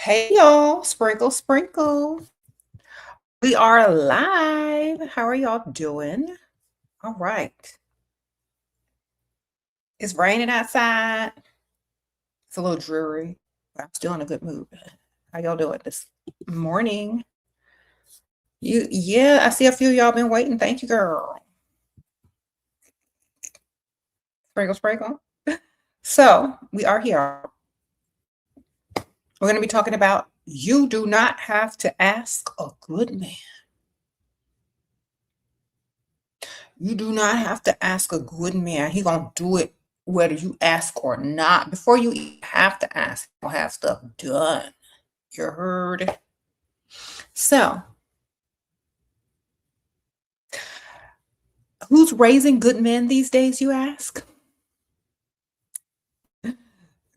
Hey y'all, sprinkle, sprinkle. We are live. How are y'all doing? All right. It's raining outside. It's a little dreary, but I'm still in a good mood. How y'all doing this morning? Yeah, I see a few of y'all been waiting. Thank you, girl. Sprinkle, sprinkle. So we are here. We're going to be talking about you do not have to ask a good man. You do not have to ask a good man. He gonna do it whether you ask or not. Before you even have to ask, he'll have stuff done. You heard? So, who's raising good men these days, you ask?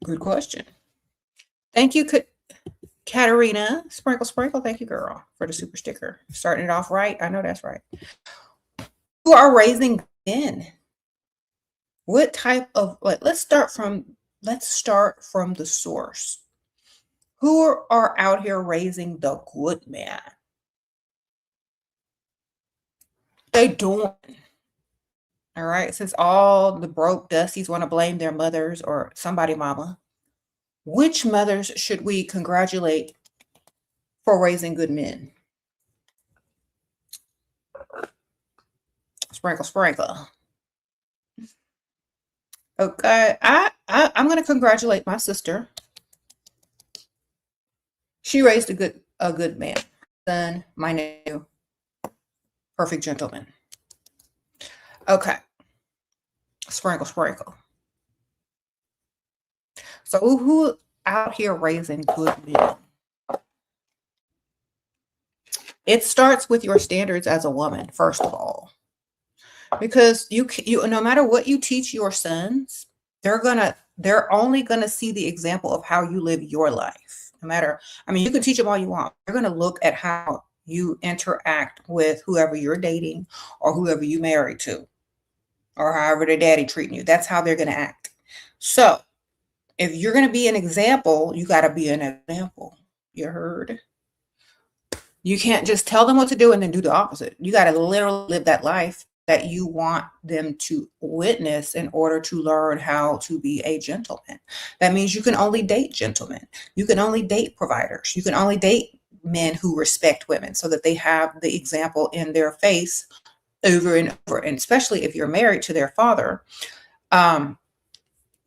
Good question. Thank you, Katarina. Sprinkle, sprinkle. Thank you, girl, for the super sticker. Starting it off right. I know that's right. Who are raising men? What type of let's start from the source. Who are out here raising the good man? They doing. All right. Since all the broke dusties want to blame their mothers or somebody mama, which mothers should we congratulate for raising good men? Sprinkle, sprinkle. Okay. I'm gonna congratulate my sister. She raised a good man. Son, my nephew, perfect gentleman. Okay. Sprinkle, sprinkle. So who out here raising good men? It starts with your standards as a woman, first of all, because you no matter what you teach your sons, they're only gonna see the example of how you live your life. No matter, I mean, you can teach them all you want. They're gonna look at how you interact with whoever you're dating or whoever you married to, or however their daddy treating you. That's how they're gonna act. So if you're gonna be an example, you gotta be an example. You heard? You can't just tell them what to do and then do the opposite. You got to literally live that life that you want them to witness in order to learn how to be a gentleman. That means you can only date gentlemen. You can only date providers. You can only date men who respect women so that they have the example in their face over and over. And especially if you're married to um,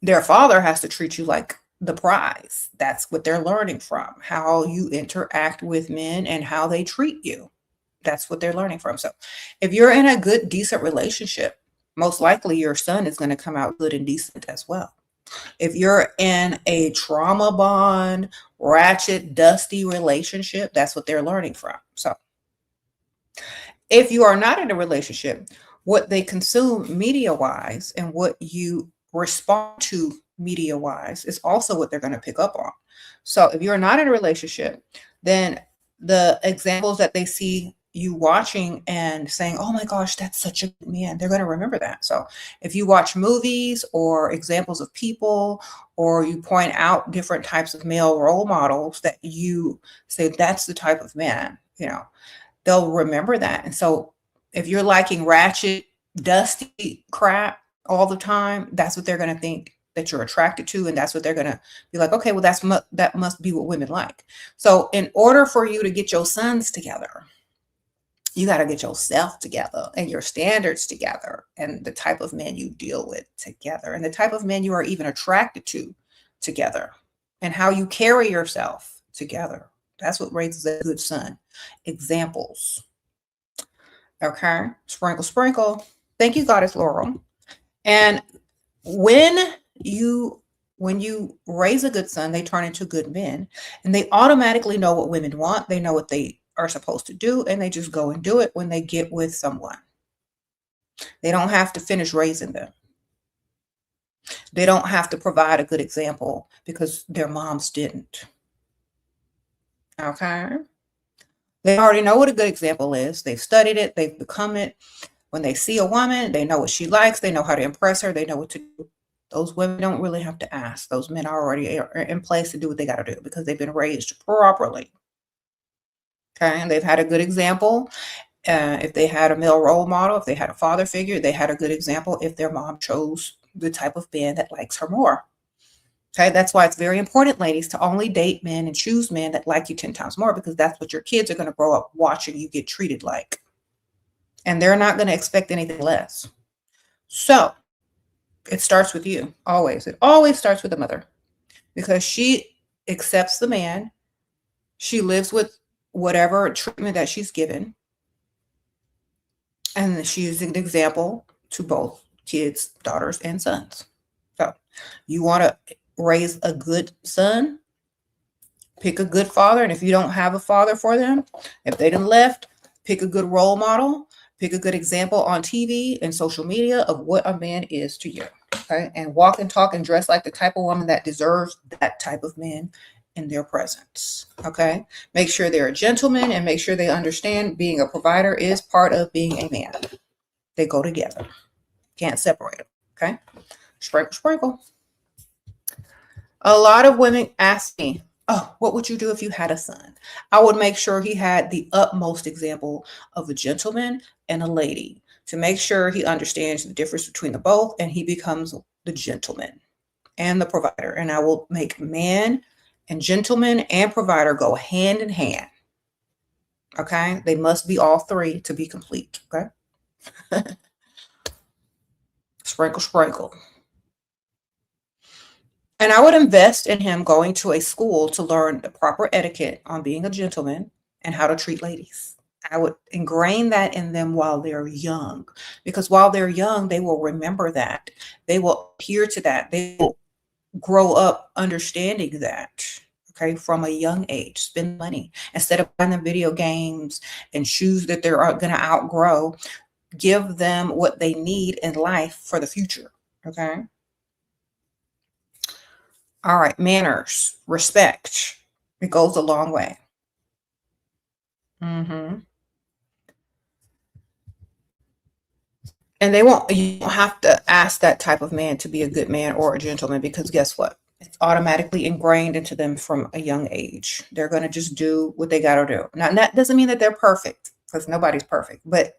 their father has to treat you like the prize. That's what they're learning from, how you interact with men and how they treat you. That's what they're learning from. So if you're in a good, decent relationship, most likely your son is going to come out good and decent as well. If you're in a trauma bond, ratchet, dusty relationship, that's what they're learning from. So if you are not in a relationship, what they consume media wise and what you respond to media wise is also what they're going to pick up on. So if you're not in a relationship, then the examples that they see you watching and saying, oh my gosh, that's such a good man, they're going to remember that. So if you watch movies or examples of people, or you point out different types of male role models that you say, that's the type of man, they'll remember that. And so if you're liking ratchet, dusty crap all the time, that's what they're going to think that you're attracted to. And that's what they're going to be like, okay, well, that must be what women like. So in order for you to get your sons together, you got to get yourself together and your standards together and the type of men you deal with together and the type of men you are even attracted to together and how you carry yourself together. That's what raises a good son. Examples. Okay. Sprinkle, sprinkle. Thank you, Goddess Laurel. And when you raise a good son, they turn into good men, and they automatically know what women want. They know what they are supposed to do, and they just go and do it when they get with someone. They don't have to finish raising them. They don't have to provide a good example because their moms didn't. Okay. They already know what a good example is. They've studied it. They've become it. When they see a woman, they know what she likes. They know how to impress her. They know what to do. Those women don't really have to ask. Those men are already in place to do what they got to do because they've been raised properly. Okay. And they've had a good example. If they had a male role model, if they had a father figure, they had a good example if their mom chose the type of man that likes her more. Okay, that's why it's very important, ladies, to only date men and choose men that like you 10 times more, because that's what your kids are going to grow up watching you get treated like. And they're not going to expect anything less. So it starts with you, always. It always starts with the mother because she accepts the man. She lives with whatever treatment that she's given. And she is an example to both kids, daughters, and sons. So you want to raise a good son, pick a good father. And if you don't have a father for them, if they done left, pick a good role model, pick a good example on TV and social media of what a man is to you. Okay. And walk and talk and dress like the type of woman that deserves that type of man in their presence. Okay. Make sure they're a gentleman and make sure they understand being a provider is part of being a man. They go together. Can't separate them. Okay. Sprinkle, sprinkle. A lot of women ask me, oh, what would you do if you had a son? I would make sure he had the utmost example of a gentleman and a lady to make sure he understands the difference between the both and he becomes the gentleman and the provider. And I will make man and gentleman and provider go hand in hand. Okay. They must be all three to be complete. Okay. Sprinkle, sprinkle. And I would invest in him going to a school to learn the proper etiquette on being a gentleman and how to treat ladies. I would ingrain that in them while they're young, because while they're young, they will remember that. They will adhere to that. They will grow up understanding that. Okay, from a young age, spend money instead of buying them video games and shoes that they're going to outgrow. Give them what they need in life for the future. Okay. All right, manners, respect. It goes a long way. Hmm. And you don't have to ask that type of man to be a good man or a gentleman because guess what? It's automatically ingrained into them from a young age. They're going to just do what they got to do. Now, that doesn't mean that they're perfect because nobody's perfect, but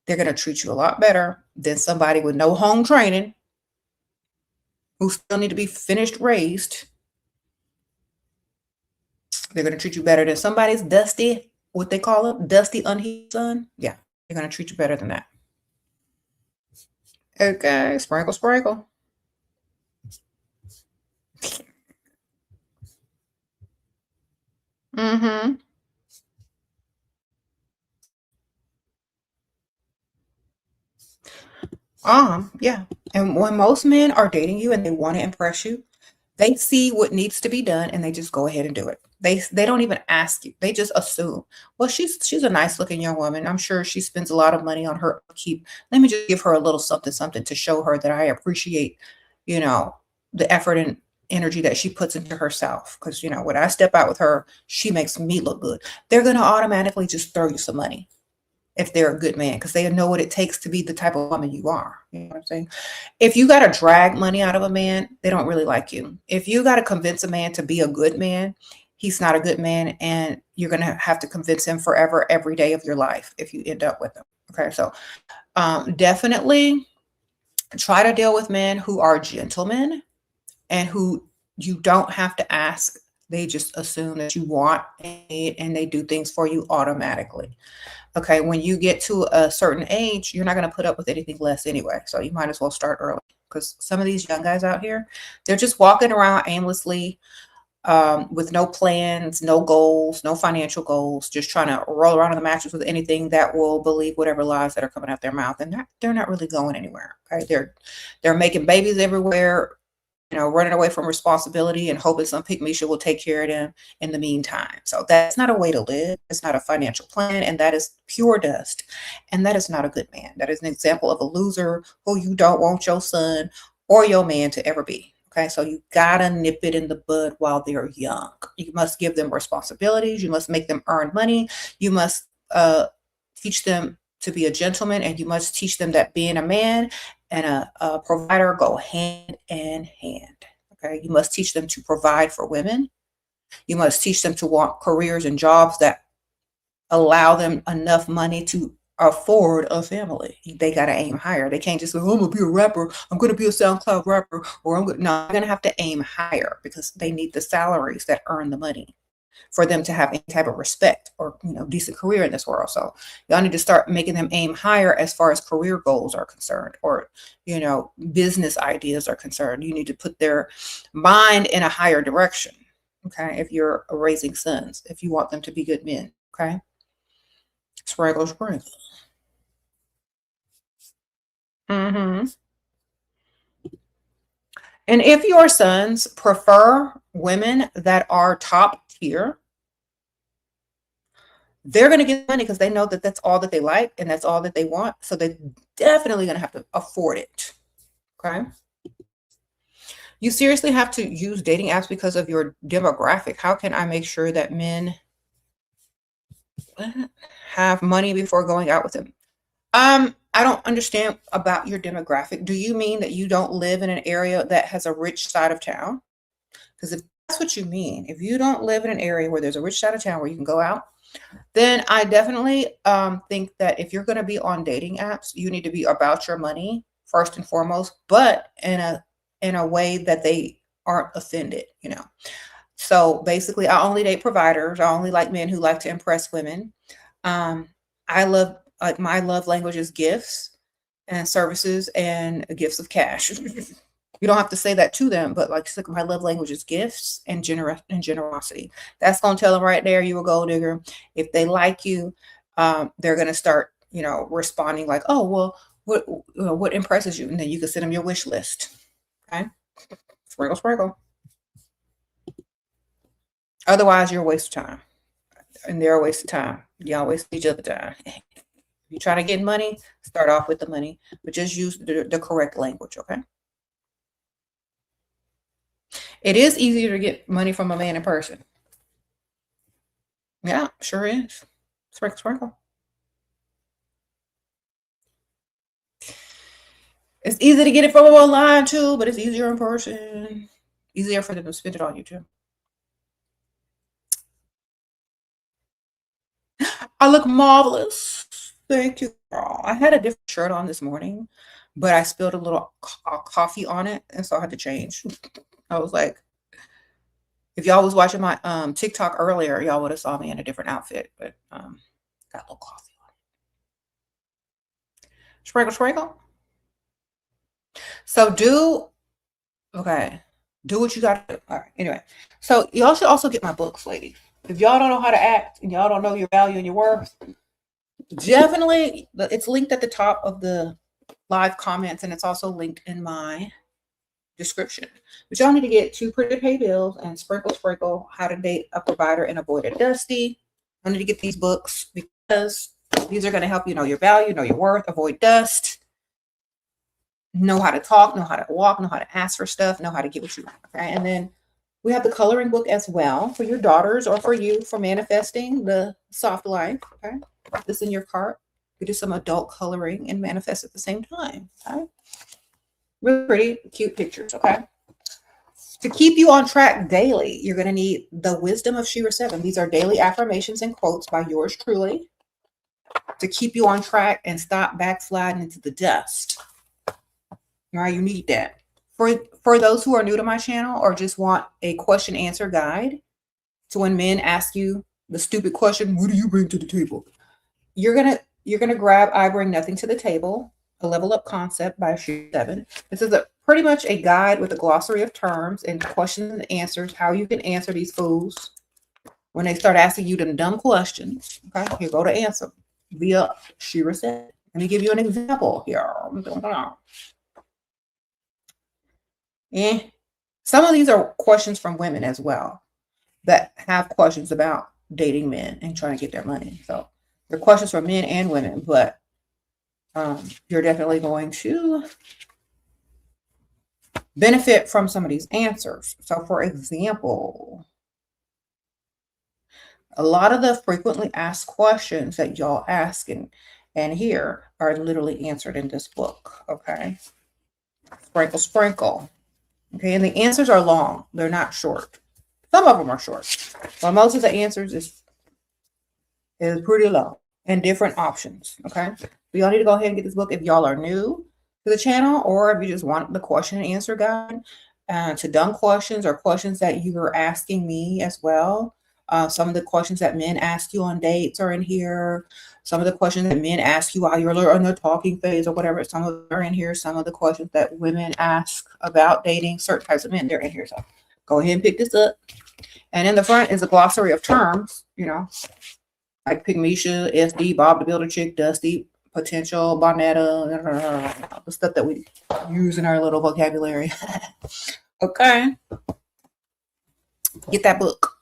they're going to treat you a lot better than somebody with no home training who still need to be finished raised. They're going to treat you better than somebody's dusty, what they call it, dusty, unheated son. Yeah, they're going to treat you better than that. Okay, sprinkle, sprinkle. Mm-hmm. Yeah. And when most men are dating you and they want to impress you, they see what needs to be done and they just go ahead and do it. They don't even ask you. They just assume. Well, she's a nice looking young woman. I'm sure she spends a lot of money on her upkeep. Let me just give her a little something, something to show her that I appreciate, you know, the effort and energy that she puts into herself. Because, you know, when I step out with her, she makes me look good. They're going to automatically just throw you some money if they're a good man because they know what it takes to be the type of woman you are. You know what I'm saying? If you got to drag money out of a man, they don't really like you. If you got to convince a man to be a good man, he's not a good man. And you're going to have to convince him forever, every day of your life if you end up with him. Okay. So definitely try to deal with men who are gentlemen and who you don't have to ask. They just assume that you want it and they do things for you automatically. Okay, when you get to a certain age, you're not going to put up with anything less anyway. So you might as well start early because some of these young guys out here, they're just walking around aimlessly with no plans, no goals, no financial goals, just trying to roll around on the mattress with anything that will believe whatever lies that are coming out their mouth. And they're not really going anywhere. Okay, they're making babies everywhere, you know, running away from responsibility and hoping some pygmy will take care of them in the meantime. So that's not a way to live. It's not a financial plan. And that is pure dust. And that is not a good man. That is an example of a loser who you don't want your son or your man to ever be. Okay. So you gotta nip it in the bud while they're young. You must give them responsibilities. You must make them earn money. You must teach them to be a gentleman and you must teach them that being a man and a provider go hand in hand. Okay. You must teach them to provide for women. You must teach them to want careers and jobs that allow them enough money to afford a family. They got to aim higher. They can't just say, oh, I'm going to be a rapper. I'm going to be a SoundCloud rapper. Or no, they're going to have to aim higher because they need the salaries that earn the money for them to have any type of respect or, decent career in this world. So y'all need to start making them aim higher as far as career goals are concerned, or, business ideas are concerned. You need to put their mind in a higher direction. Okay. If you're raising sons, if you want them to be good men. Okay. Sprinkle, sprinkle. And if your sons prefer women that are top tier, they're going to get money because they know that that's all that they like and that's all that they want. So they're definitely going to have to afford it. Okay. You seriously have to use dating apps because of your demographic. How can I make sure that men have money before going out with them? I don't understand about your demographic. Do you mean that you don't live in an area that has a rich side of town? Because if that's what you mean, if you don't live in an area where there's a rich side of town where you can go out, then I definitely think that if you're going to be on dating apps, you need to be about your money first and foremost, but in a way that they aren't offended, So basically, I only date providers. I only like men who like to impress women. I love, my love language is gifts and services and gifts of cash. You don't have to say that to them, but like my love language is gifts and generosity. That's going to tell them right there, you a gold digger. If they like you, they're going to start, responding like, oh, well, what impresses you? And then you can send them your wish list. Okay. Sprinkle, sprinkle. Otherwise, you're a waste of time. And they're a waste of time. Y'all waste each other time. If you're trying to get money, start off with the money, but just use the correct language, okay? It is easier to get money from a man in person. Yeah, sure is. Sprinkle, sprinkle. It's easy to get it from online too, but it's easier in person. Easier for them to spend it on you too. I look marvelous. Thank you, girl. I had a different shirt on this morning, but I spilled a little coffee on it, and so I had to change. I was like, if y'all was watching my TikTok earlier, y'all would have saw me in a different outfit, but got a little coffee on it. Sprinkle, sprinkle. So do what you got to do. All right. Anyway, so y'all should also get my books, ladies. If y'all don't know how to act and y'all don't know your value and your worth, definitely, it's linked at the top of the live comments, and it's also linked in my description. But y'all need to get Too Pretty to Pay Bills and Sprinkle Sprinkle, How to Date a Provider and Avoid a Dusty. I need to get these books because these are going to help you know your value, know your worth, avoid dust, know how to talk, know how to walk, know how to ask for stuff, know how to get what you want. Okay. And then we have the coloring book as well for your daughters or for you for manifesting the soft life. Okay. Put this in your cart. You do some adult coloring and manifest at the same time. Okay. Really pretty, cute pictures. Okay. To keep you on track daily, you're going to need the Wisdom of Shira 7. These are daily affirmations and quotes by yours truly to keep you on track and stop backsliding into the dust. All right, you need that. For those who are new to my channel or just want a question answer guide to when men ask you the stupid question, what do you bring to the table? You're gonna grab I Bring Nothing to the Table, a level up concept by Shira 7. This is pretty much a guide with a glossary of terms and questions and answers, how you can answer these fools when they start asking you them dumb questions. Okay, here go to answer via Shira 7. Let me give you an example here. Some of these are questions from women as well that have questions about dating men and trying to get their money. So they're questions from men and women, but you're definitely going to benefit from some of these answers. So for example, a lot of the frequently asked questions that y'all ask and here are literally answered in this book. Okay. Sprinkle, sprinkle. Okay, and the answers are long. They're not short. Some of them are short, but most of the answers is pretty long and different options. Okay, so y'all need to go ahead and get this book if y'all are new to the channel, or if you just want the question and answer guide to dumb questions or questions that you were asking me as well. Some of the questions that men ask you on dates are in here. Some of the questions that men ask you while you're in the talking phase or whatever, some of them are in here. Some of the questions that women ask about dating certain types of men, they're in here. So go ahead and pick this up. And in the front is a glossary of terms, you know, like Pygmesia, SD, Bob the Builder Chick, Dusty, Potential, Bonetta, the stuff that we use in our little vocabulary. Okay. Get that book.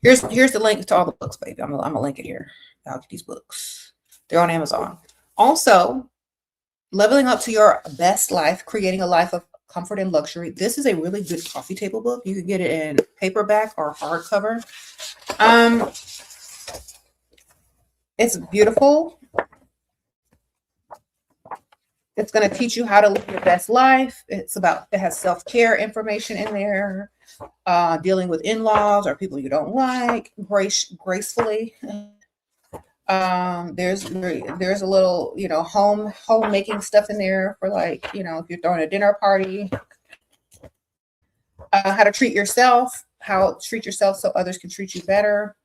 Here's the link to all the books, baby. I'm gonna link it here. I'll get these books. They're on Amazon. Also, Leveling Up to Your Best Life, Creating a Life of Comfort and Luxury. This is a really good coffee table book. You can get it in paperback or hardcover. It's beautiful. It's going to teach you how to live your best life. It has self-care information in there, dealing with in-laws or people you don't like, gracefully. There's a little, you know, homemaking stuff in there for, like, you know, if you're throwing a dinner party, how to treat yourself, so others can treat you better,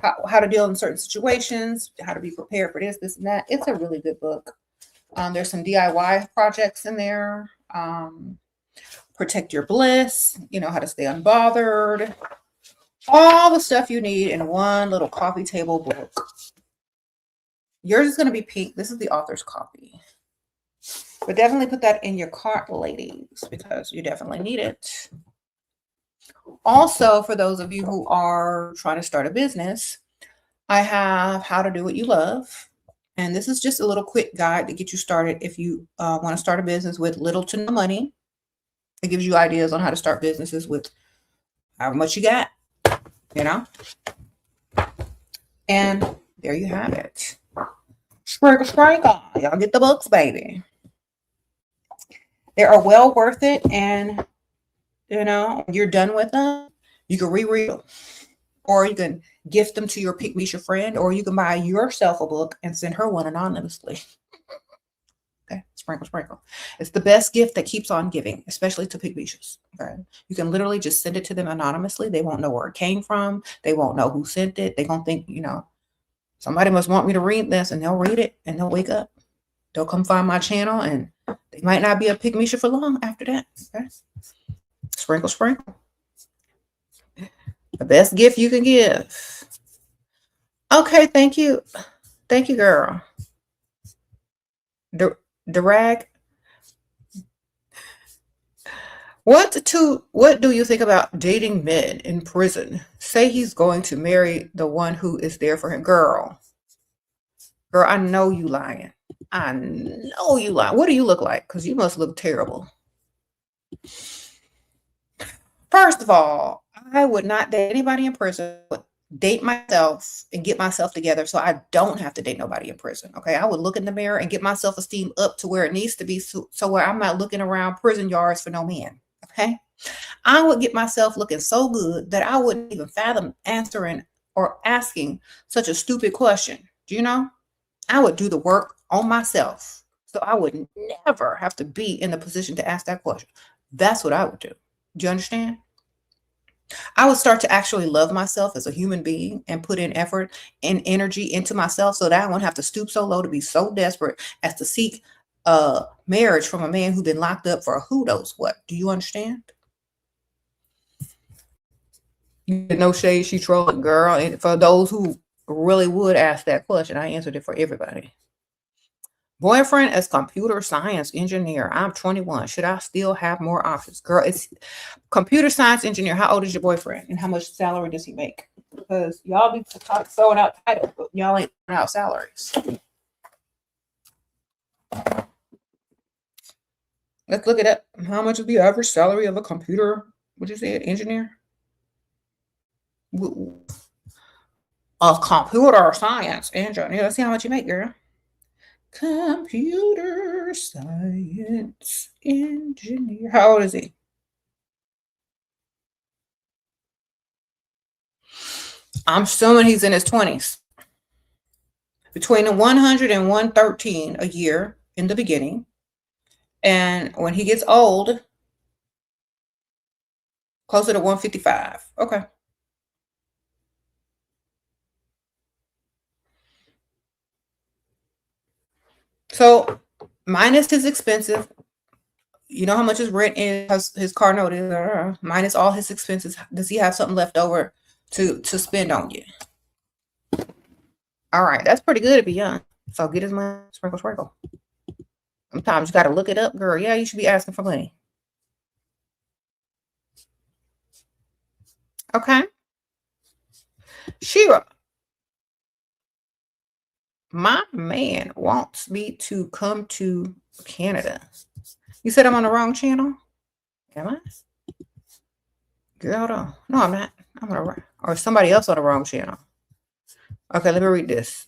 how to deal in certain situations, how to be prepared for this, and that. It's a really good book. There's some DIY projects in there. Protect Your Bliss, you know, how to stay unbothered. All the stuff you need in one little coffee table book. Yours is going to be pink. This is the author's copy. But definitely put that in your cart, ladies, because you definitely need it. Also, for those of you who are trying to start a business, I have How to Do What You Love. And this is just a little quick guide to get you started if you want to start a business with little to no money. It gives you ideas on how to start businesses with however much you got, you know. And there you have it. Sprinkle, sprinkle. Y'all get the books, baby. They are well worth it. And, you know, you're done with them, you can reread them. Or you can gift them to your Pygmesia friend, or you can buy yourself a book and send her one anonymously. Okay, sprinkle, sprinkle. It's the best gift that keeps on giving, especially to Pygmesias. Okay, you can literally just send it to them anonymously. They won't know where it came from. They won't know who sent it. They're gonna think, you know, somebody must want me to read this, and they'll read it and they'll wake up. They'll come find my channel, and they might not be a Pygmesia for long after that. Okay, sprinkle, sprinkle. The best gift you can give. Okay, thank you. Thank you, girl. Drag. What do you think about dating men in prison? Say he's going to marry the one who is there for him. Girl, I know you lying. I know you lying. What do you look like? Because you must look terrible. First of all, I would not date anybody in prison. Date myself and get myself together so I don't have to date nobody in prison. Okay, I would look in the mirror and get my self-esteem up to where it needs to be, so where I'm not looking around prison yards for no man. Okay, I would get myself looking so good that I wouldn't even fathom answering or asking such a stupid question. Do you know? I would do the work on myself so I would never have to be in the position to ask that question. That's what I would do. Do you understand? I would start to actually love myself as a human being and put in effort and energy into myself so that I won't have to stoop so low to be so desperate as to seek marriage from a man who's been locked up for who knows what. Do you understand? No shade, she trolling, girl. And for those who really would ask that question, I answered it for everybody. Boyfriend as computer science engineer. I'm 21. Should I still have more options? Girl, it's computer science engineer. How old is your boyfriend? And how much salary does he make? Because y'all be throwing out titles, but y'all ain't throwing out salaries. Let's look it up. How much is the average salary of a computer, what you say, engineer? Of computer science engineer. Let's see how much you make, girl. Computer science engineer. How old is he? I'm assuming he's in his 20s. Between 100 and 113 a year in the beginning. And when he gets old, closer to 155. Okay. So minus his expensive, you know how much his rent is, his car note is, minus all his expenses. Does he have something left over to spend on you? All right, that's pretty good to be young. So get his money, sprinkle, sprinkle. Sometimes you got to look it up, girl. Yeah, you should be asking for money. Okay. Shira, my man wants me to come to Canada. You said I'm on the wrong channel? Am I? Girl, no, I'm not. I'm on the or somebody else on the wrong channel. Okay, let me read this.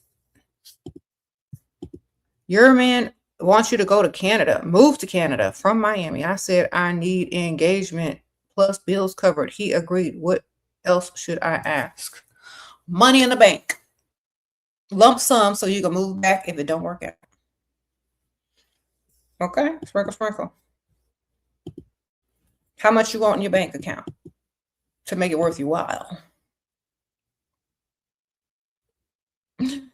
Your man wants you to go to Canada, move to Canada from Miami. I said I need engagement plus bills covered. He agreed. What else should I ask? Money in the bank. Lump sum so you can move back if it don't work out. Okay, sprinkle, sprinkle. How much you want in your bank account to make it worth your while? You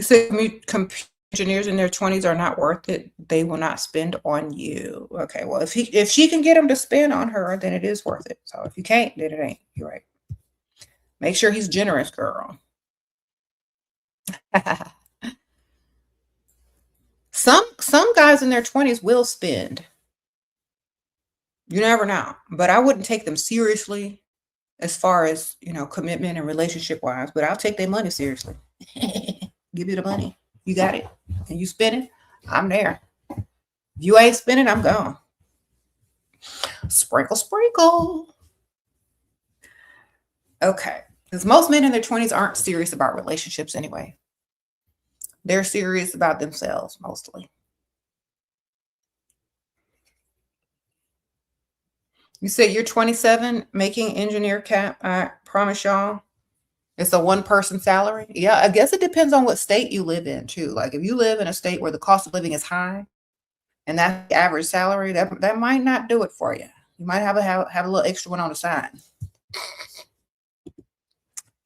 said computer engineers in their 20s are not worth it. They will not spend on you. Okay, well, if she can get him to spend on her, then it is worth it. So if you can't, then it ain't. You're right. Make sure he's generous, girl. Some guys in their 20s will spend. You never know. But I wouldn't take them seriously as far as, commitment and relationship wise, but I'll take their money seriously. Give you the money. You got it. And you spend it, I'm there. If you ain't spending, I'm gone. Sprinkle, sprinkle. Okay. Because most men in their 20s aren't serious about relationships anyway. They're serious about themselves mostly. You said you're 27 making engineer cap. I promise y'all, it's a one-person salary. Yeah, I guess it depends on what state you live in too. Like if you live in a state where the cost of living is high, and that's the average salary, that might not do it for you. You might have a little extra one on the side.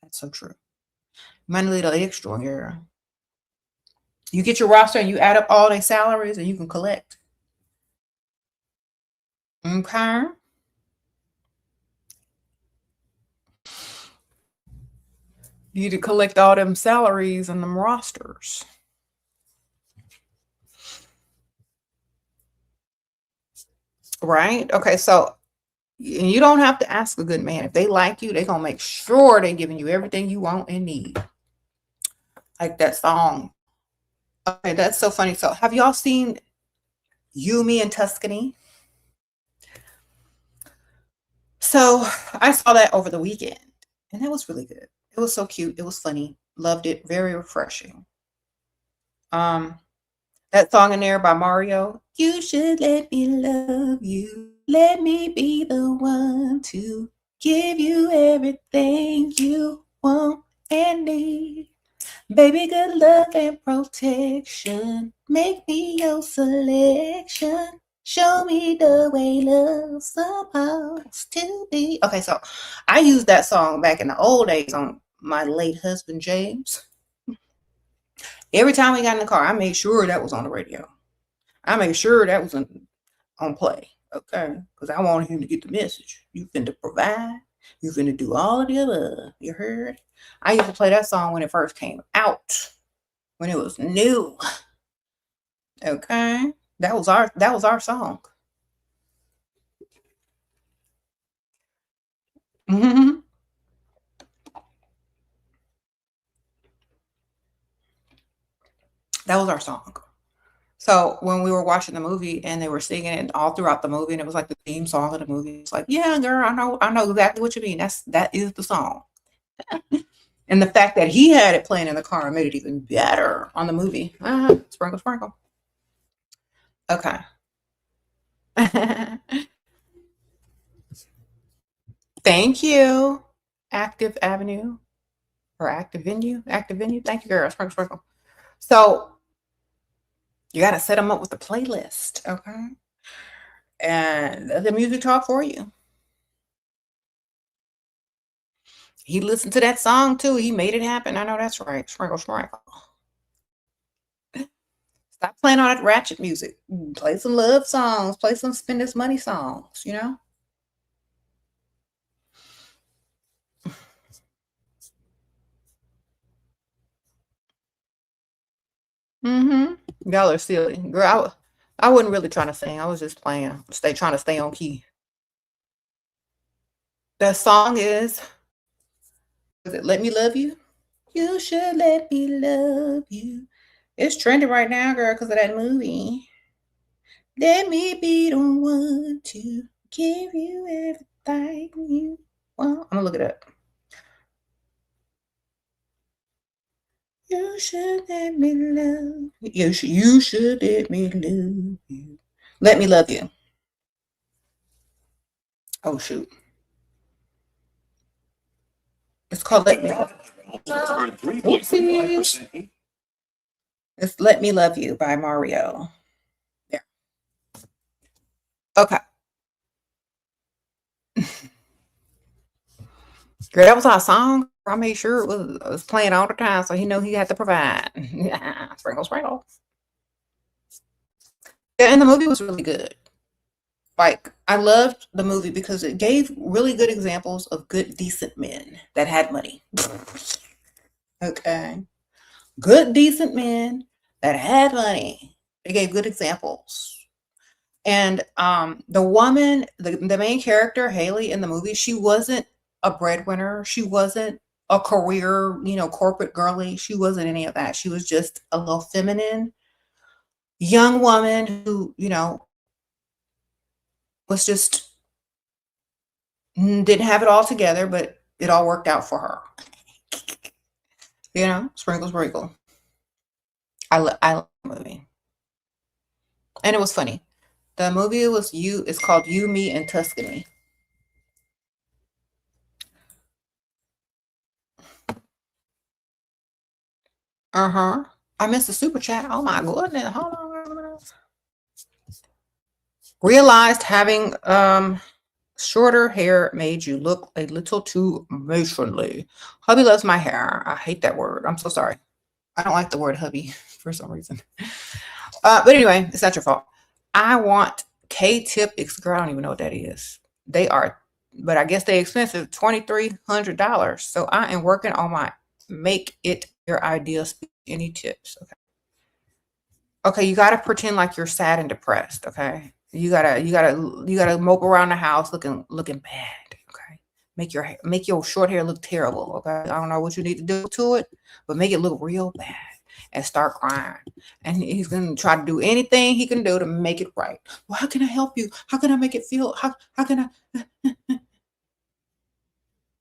That's so true. You might need a little extra one here. You get your roster and you add up all their salaries and you can collect. Okay. You need to collect all them salaries and them rosters. Right? Okay, so you don't have to ask a good man. If they like you, they're going to make sure they're giving you everything you want and need. Like that song. Okay, that's so funny. So have y'all seen You, Me, and Tuscany? So I saw that over the weekend, and it was really good. It was so cute. It was funny. Loved it. Very refreshing. That song in there by Mario. You should let me love you. Let me be the one to give you everything you want and need. Baby, good love and protection. Make me your selection. Show me the way love's supposed to be. Okay, so I used that song back in the old days on my late husband, James. Every time we got in the car, I made sure that was on the radio. I made sure that was on play. Okay, because I wanted him to get the message. You finna provide. You finna do all of the above. You heard? I used to play that song when it first came out, when it was new. Okay, that was our song. Mm-hmm. That was our song. So when we were watching the movie and they were singing it all throughout the movie, and it was like the theme song of the movie, it's like, yeah, girl, I know exactly what you mean. That is the song. And the fact that he had it playing in the car made it even better on the movie. Sprinkle, sprinkle. Okay. Thank you. Active Avenue or Active Venue. Active Venue. Thank you, girl. Sprinkle, sprinkle. So you got to set them up with a playlist. Okay. And the music talk for you. He listened to that song too. He made it happen. I know that's right. Sprinkle, sprinkle. Stop playing all that ratchet music. Play some love songs. Play some spend this money songs, you know? Y'all are silly. Girl, I wasn't really trying to sing. I was just playing. Trying to stay on key. The song is it Let Me Love You? You should let me love you. It's trending right now, girl, because of that movie. Let me be the one to give you everything you want. I'm gonna look it up. You should let me love you. You should let me love you. Let me love you. Oh shoot. It's called Let Me Love You. Oopsies. It's Let Me Love You by Mario. Yeah. Okay. Girl, that was our song. I made sure it was playing all the time, so he knew he had to provide. Yeah, sprinkle, sprinkle. Yeah, and the movie was really good. Like, I loved the movie because it gave really good examples of good, decent men that had money. Okay. Good, decent men that had money. They gave good examples. And the woman, the main character, Haley, in the movie, she wasn't a breadwinner. She wasn't a career, corporate girly. She wasn't any of that. She was just a little feminine young woman who, was just didn't have it all together, but it all worked out for her. Sprinkle, sprinkle. I love the movie. And it was funny. The movie was it's called You, Me, and Tuscany. Uh-huh. I missed the super chat. Oh my goodness. Hold on. Realized having shorter hair made you look a little too matronly. Hubby loves my hair. I hate that word. I'm so sorry. I don't like the word hubby for some reason. But anyway, it's not your fault. I want K-tip. Girl, I don't even know what that is. They are, but I guess they expensive, $2,300. So I am working on my make it your ideal. Any tips? Okay. Okay, you gotta pretend like you're sad and depressed. Okay, you gotta mope around the house looking bad. Okay, make your short hair look terrible. Okay, I don't know what you need to do to it, but make it look real bad and start crying. And he's gonna try to do anything he can do to make it right. Well, how can I help you? How can I make it feel? How can I?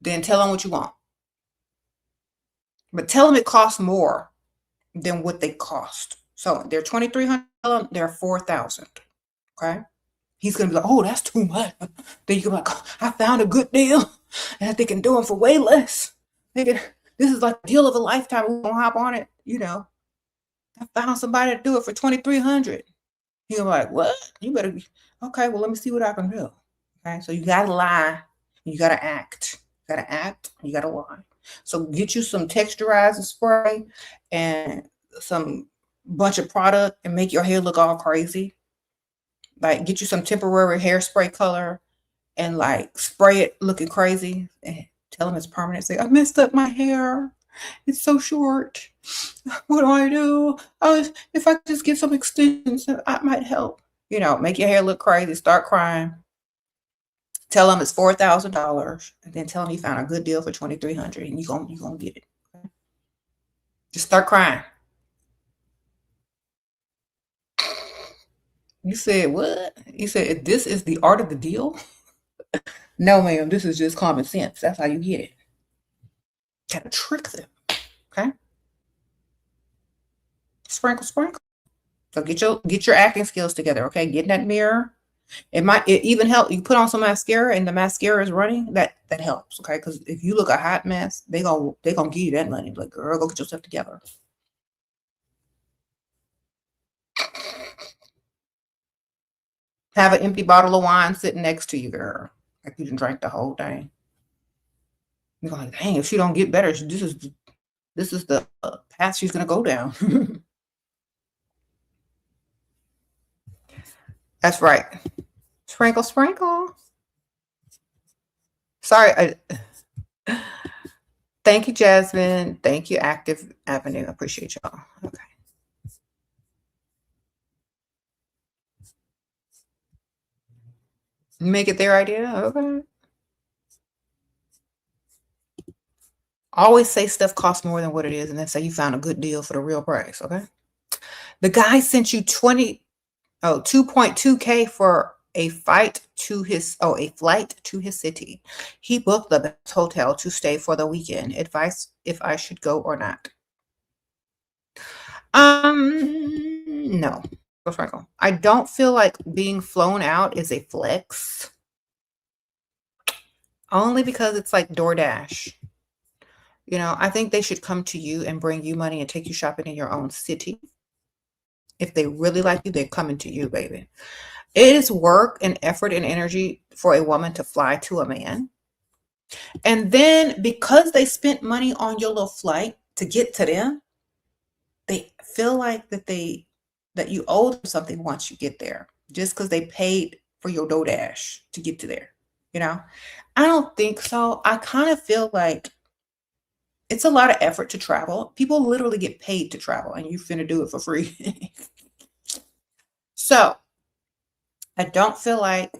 Then tell him what you want, but tell him it costs more than what they cost. So they're $2,300. They're $4,000. Okay. He's gonna be like, oh, that's too much. Then you can be like, oh, I found a good deal, and they can do them for way less. This is like the deal of a lifetime. We're gonna hop on it. I found somebody to do it for $2,300. He'll be like, what? You better be okay. Well, let me see what I can do. Okay. So you gotta lie. You gotta act. You gotta act. You gotta lie. So get you some texturizing spray and some bunch of product and make your hair look all crazy. Like get you some temporary hairspray color and like spray it looking crazy and tell them it's permanent. Say, I messed up my hair. It's so short. What do I do? If I just get some extensions, that might help. Make your hair look crazy, start crying. Tell them it's $4,000 and then tell them you found a good deal for $2,300 and you gonna get it. Okay? Just start crying. You said what? You said this is the art of the deal? No, ma'am. This is just common sense. That's how you get it. Gotta trick them. Okay. Sprinkle, sprinkle. So get your acting skills together. Okay. Get in that mirror. It even help you put on some mascara and the mascara is running. That helps. Okay. Because if you look a hot mess, they gonna give you that money. Like, girl, go get yourself together. Have an empty bottle of wine sitting next to you, girl. Like you didn't drink the whole thing. You're like, dang, if she don't get better, this is the path she's gonna go down. That's right. Sprinkle, sprinkle. Sorry. Thank you, Jasmine. Thank you, Active Avenue. I appreciate y'all. Okay. Make it their idea. Okay. Always say stuff costs more than what it is, and then say you found a good deal for the real price. Okay. The guy sent you 2.2K for a flight to his city. He booked the best hotel to stay for the weekend. Advice if I should go or not. No. Franco. I don't feel like being flown out is a flex. Only because it's like DoorDash. You know, I think they should come to you and bring you money and take you shopping in your own city. If they really like you, they're coming to you, baby. It is work and effort and energy for a woman to fly to a man. And then because they spent money on your little flight to get to them, they feel like that you owe them something once you get there, just because they paid for your DoorDash to get to there. You know, I don't think so. I kind of feel like it's a lot of effort to travel. People literally get paid to travel, and you finna do it for free. So I don't feel like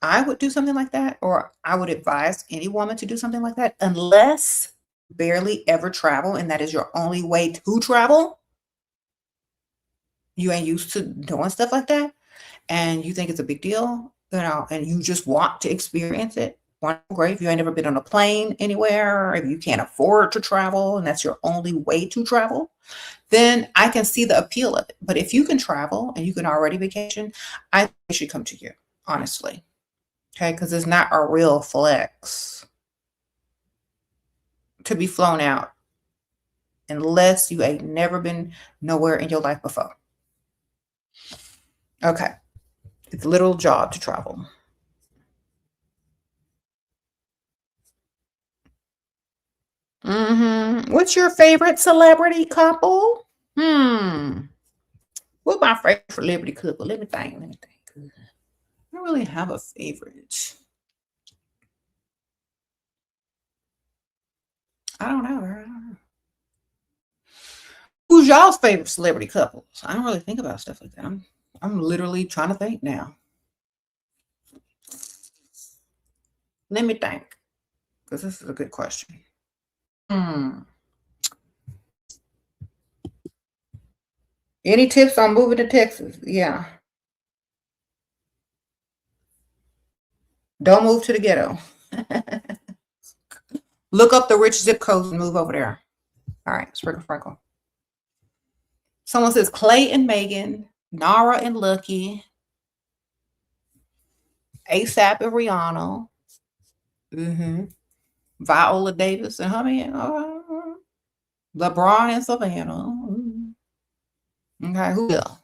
I would do something like that, or I would advise any woman to do something like that, unless you barely ever travel and that is your only way to travel. You ain't used to doing stuff like that, and you think it's a big deal, you know, and you just want to experience it. Wonderful, great. If you ain't never been on a plane anywhere, if you can't afford to travel and that's your only way to travel, then I can see the appeal of it. But if you can travel and you can already vacation, I think it should come to you, honestly. Okay, because it's not a real flex to be flown out unless you ain't never been nowhere in your life before. Okay, it's a little job to travel. What's your favorite celebrity couple? What's my favorite celebrity couple? Let me think. I don't really have a favorite. I don't know. Who's y'all's favorite celebrity couples? I don't really think about stuff like that. I'm literally trying to think now. Let me think, because this is a good question. Any tips on moving to Texas? Yeah. Don't move to the ghetto. Look up the rich zip codes and move over there. All right, sprinkle, sprinkle. Someone says Clay and Megan, Nara and Lucky, ASAP and Rihanna, Viola Davis and her man, LeBron and Savannah. Okay, who else?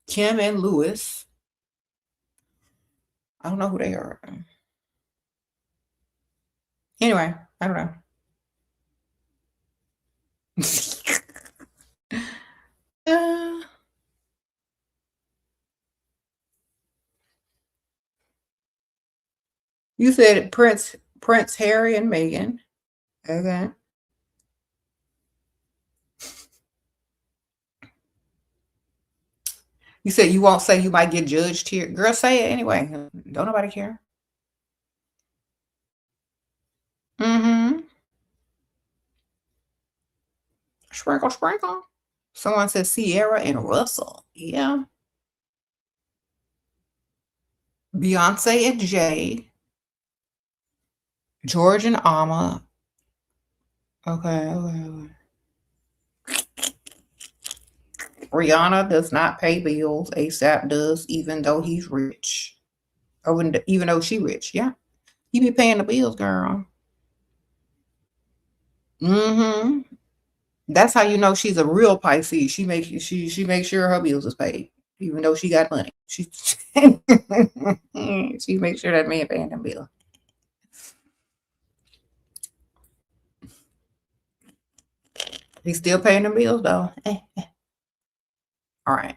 Kim and Lewis. I don't know who they are. Anyway, I don't know. You said Prince Harry and Meghan. Okay. You said you won't say you might get judged here. Girl, say it anyway. Don't nobody care. Sprinkle, sprinkle. Someone says Sierra and Russell. Yeah. Beyonce and Jay. George and Alma. Okay, okay. Rihanna does not pay bills. ASAP does, even though he's rich. Or even though she rich. Yeah. He be paying the bills, girl. Mm-hmm. That's how you know she's a real Pisces. She makes sure her bills is paid, even though she got money. She she makes sure that man paying them bills. He's still paying them bills though. All right.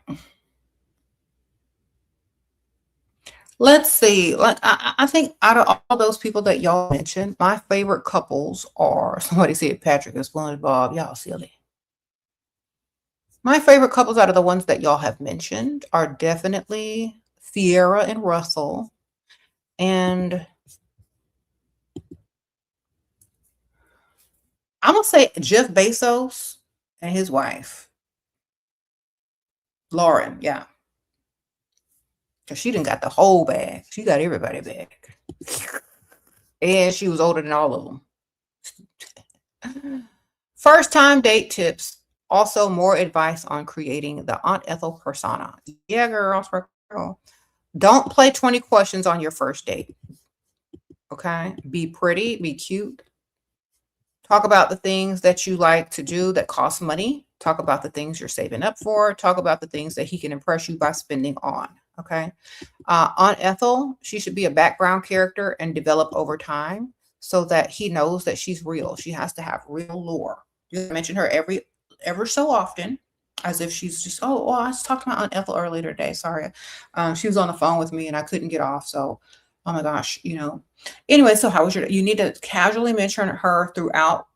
Let's see. Like I think out of all those people that y'all mentioned, my favorite couples are somebody said Patrick and SpongeBob. Y'all silly. My favorite couples out of the ones that y'all have mentioned are definitely Sierra and Russell. And I'm gonna say Jeff Bezos and his wife, Lauren. Yeah. Cause she done got the whole bag. She got everybody back. And she was older than all of them. First time date tips. Also, more advice on creating the Aunt Ethel persona. Yeah, girl. Don't play 20 questions on your first date. Okay. Be pretty, be cute. Talk about the things that you like to do that cost money. Talk about the things you're saving up for. Talk about the things that he can impress you by spending on. Okay. Aunt Ethel, she should be a background character and develop over time so that he knows that she's real. She has to have real lore. You mention her ever so often, as if she's just, oh, well, I was talking about Aunt Ethel earlier today. Sorry. She was on the phone with me and I couldn't get off. So, oh my gosh, Anyway, so how was you need to casually mention her throughout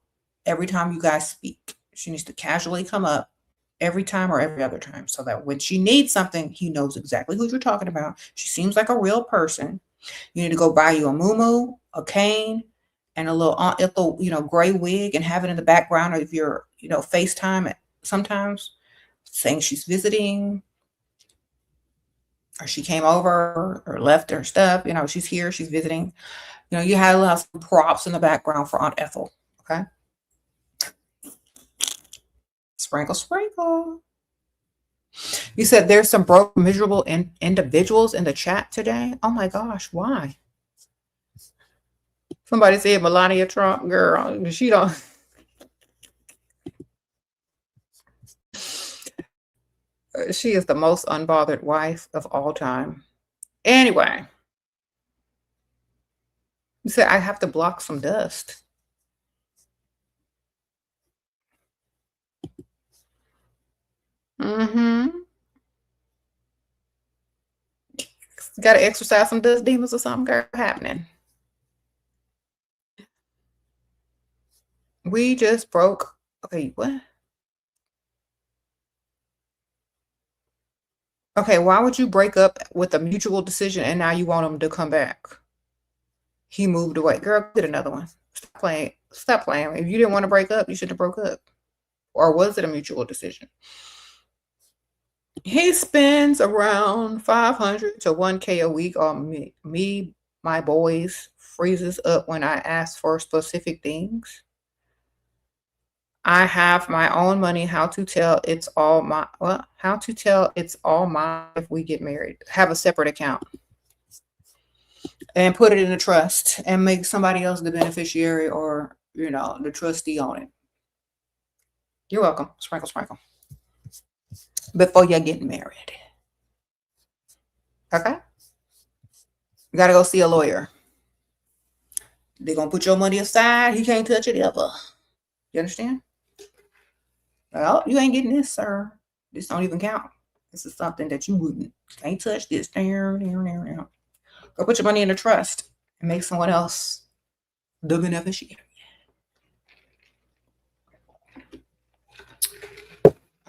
every time you guys speak. She needs to casually come up every time or every other time so that when she needs something, he knows exactly who you're talking about. She seems like a real person. You need to go buy you a muumuu, a cane, and a little Aunt Ethel, gray wig and have it in the background of your, FaceTime sometimes saying she's visiting or she came over or left her stuff. She's here, she's visiting. You have some props in the background for Aunt Ethel. Okay. Sprinkle, sprinkle. You said there's some broke, miserable individuals in the chat today. Oh my gosh, why? Somebody said Melania Trump, girl. She don't. She is the most unbothered wife of all time. Anyway, you said I have to block some dust. Mm-hmm. Got to exercise some dust demons or something, girl, happening. We just broke. Okay, what? Okay, why would you break up with a mutual decision and now you want him to come back? He moved away. Girl, get another one. Stop playing. Stop playing. If you didn't want to break up, you shouldn't have broke up. Or was it a mutual decision? He spends around 500 to 1K a week on me, my boys, freezes up when I ask for specific things. I have my own money. How to tell it's all my how to tell it's all mine if we get married. Have a separate account. And put it in a trust and make somebody else the beneficiary or, the trustee on it. You're welcome. Sprinkle, sprinkle. Before you're getting married. Okay? You got to go see a lawyer. They're going to put your money aside. He can't touch it ever. You understand? Well, you ain't getting this, sir. This don't even count. This is something that you can't touch this. Go put your money in a trust and make someone else the beneficiary.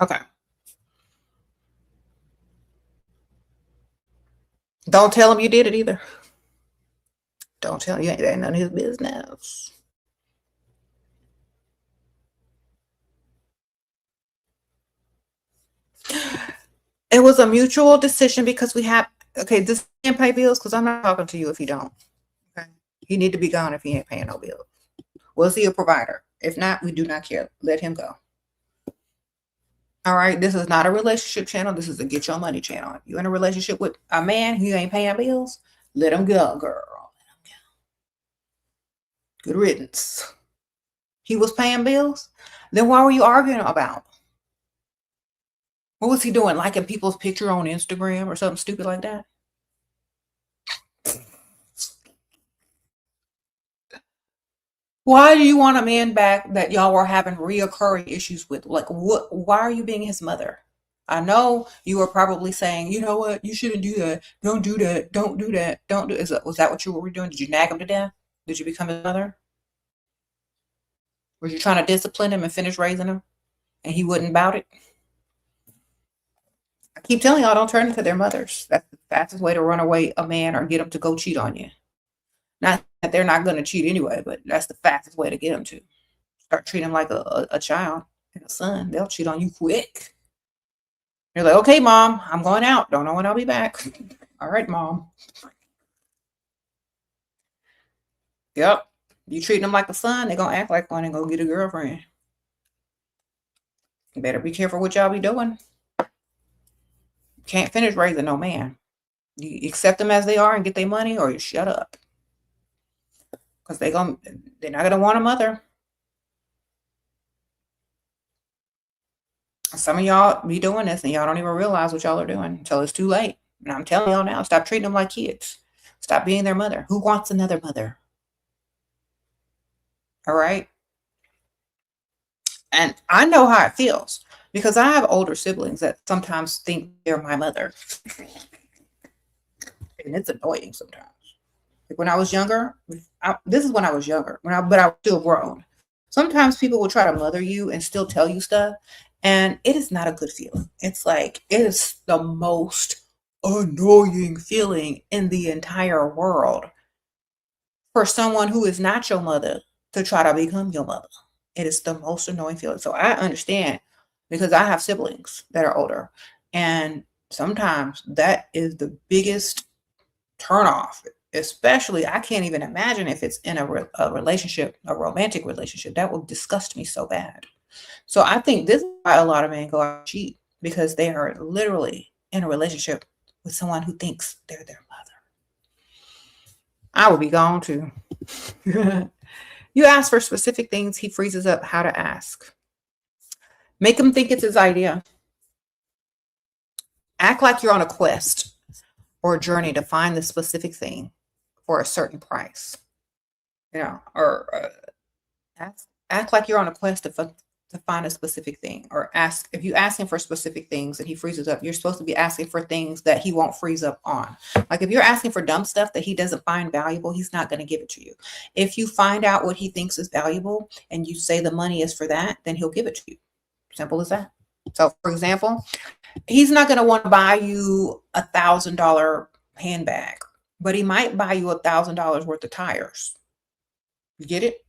Okay. Don't tell him you did it either. Don't tell him you ain't none of his business. It was a mutual decision because we have, okay, this can't pay bills because I'm not talking to you if you don't. Okay. You need to be gone if he ain't paying no bills. Was he a provider? If not, we do not care. Let him go. All right. This is not a relationship channel. This is a get your money channel. You in a relationship with a man who ain't paying bills? Let him go, girl. Let him go. Good riddance. He was paying bills? Then why were you arguing about? What was he doing? Liking people's picture on Instagram or something stupid like that? Why do you want a man back that y'all were having reoccurring issues with? Like, what? Why are you being his mother? I know you were probably saying, you know what, you shouldn't do that. Don't do that. Don't do that. Don't do. Was that what you were doing? Did you nag him to death? Did you become his mother? Were you trying to discipline him and finish raising him, and he wouldn't about it? I keep telling y'all, don't turn into their mothers. That's the fastest way to run away a man or get him to go cheat on you. Not that they're not going to cheat anyway, but that's the fastest way to get them to. Start treating them like a child and a son. They'll cheat on you quick. You're like, okay, mom, I'm going out. Don't know when I'll be back. All right, mom. Yep. You treat them like a son, they're going to act like one and go get a girlfriend. You better be careful what y'all be doing. Can't finish raising no man. You accept them as they are and get their money, or you shut up. Because they're not going to want a mother. Some of y'all be doing this and y'all don't even realize what y'all are doing until it's too late. And I'm telling y'all now, stop treating them like kids. Stop being their mother. Who wants another mother? All right. And I know how it feels because I have older siblings that sometimes think they're my mother. And it's annoying sometimes. Like when I was younger, this is when I was younger, but I was still grown. Sometimes people will try to mother you and still tell you stuff. And it is not a good feeling. It's like, it is the most annoying feeling in the entire world for someone who is not your mother to try to become your mother. It is the most annoying feeling. So I understand because I have siblings that are older. And sometimes that is the biggest turnoff. Especially, I can't even imagine if it's in a relationship, a romantic relationship. That will disgust me so bad. So I think this is why a lot of men go out and cheat, because they are literally in a relationship with someone who thinks they're their mother. I will be gone too. You ask for specific things, he freezes up how to ask. Make him think it's his idea. Act like you're on a quest or a journey to find the specific thing for a certain price. Or act like you're on a quest to find a specific thing, or if you ask him for specific things and he freezes up, you're supposed to be asking for things that he won't freeze up on. Like if you're asking for dumb stuff that he doesn't find valuable, he's not going to give it to you. If you find out what he thinks is valuable and you say the money is for that, then he'll give it to you. Simple as that. So for example, he's not going to want to buy you $1,000 handbag, but he might buy you $1,000 worth of tires. You get it?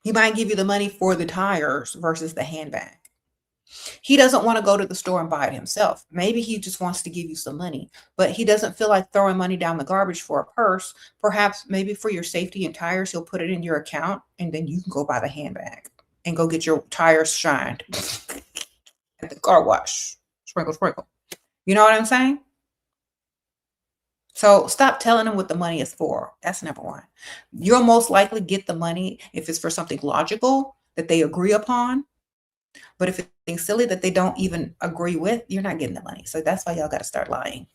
He might give you the money for the tires versus the handbag. He doesn't want to go to the store and buy it himself. Maybe he just wants to give you some money, but he doesn't feel like throwing money down the garbage for a purse. Perhaps maybe for your safety and tires, he'll put it in your account and then you can go buy the handbag and go get your tires shined at the car wash. Sprinkle, sprinkle. You know what I'm saying? So stop telling them what the money is for. That's number one. You'll most likely get the money if it's for something logical that they agree upon. But if it's something silly that they don't even agree with, you're not getting the money. So that's why y'all got to start lying.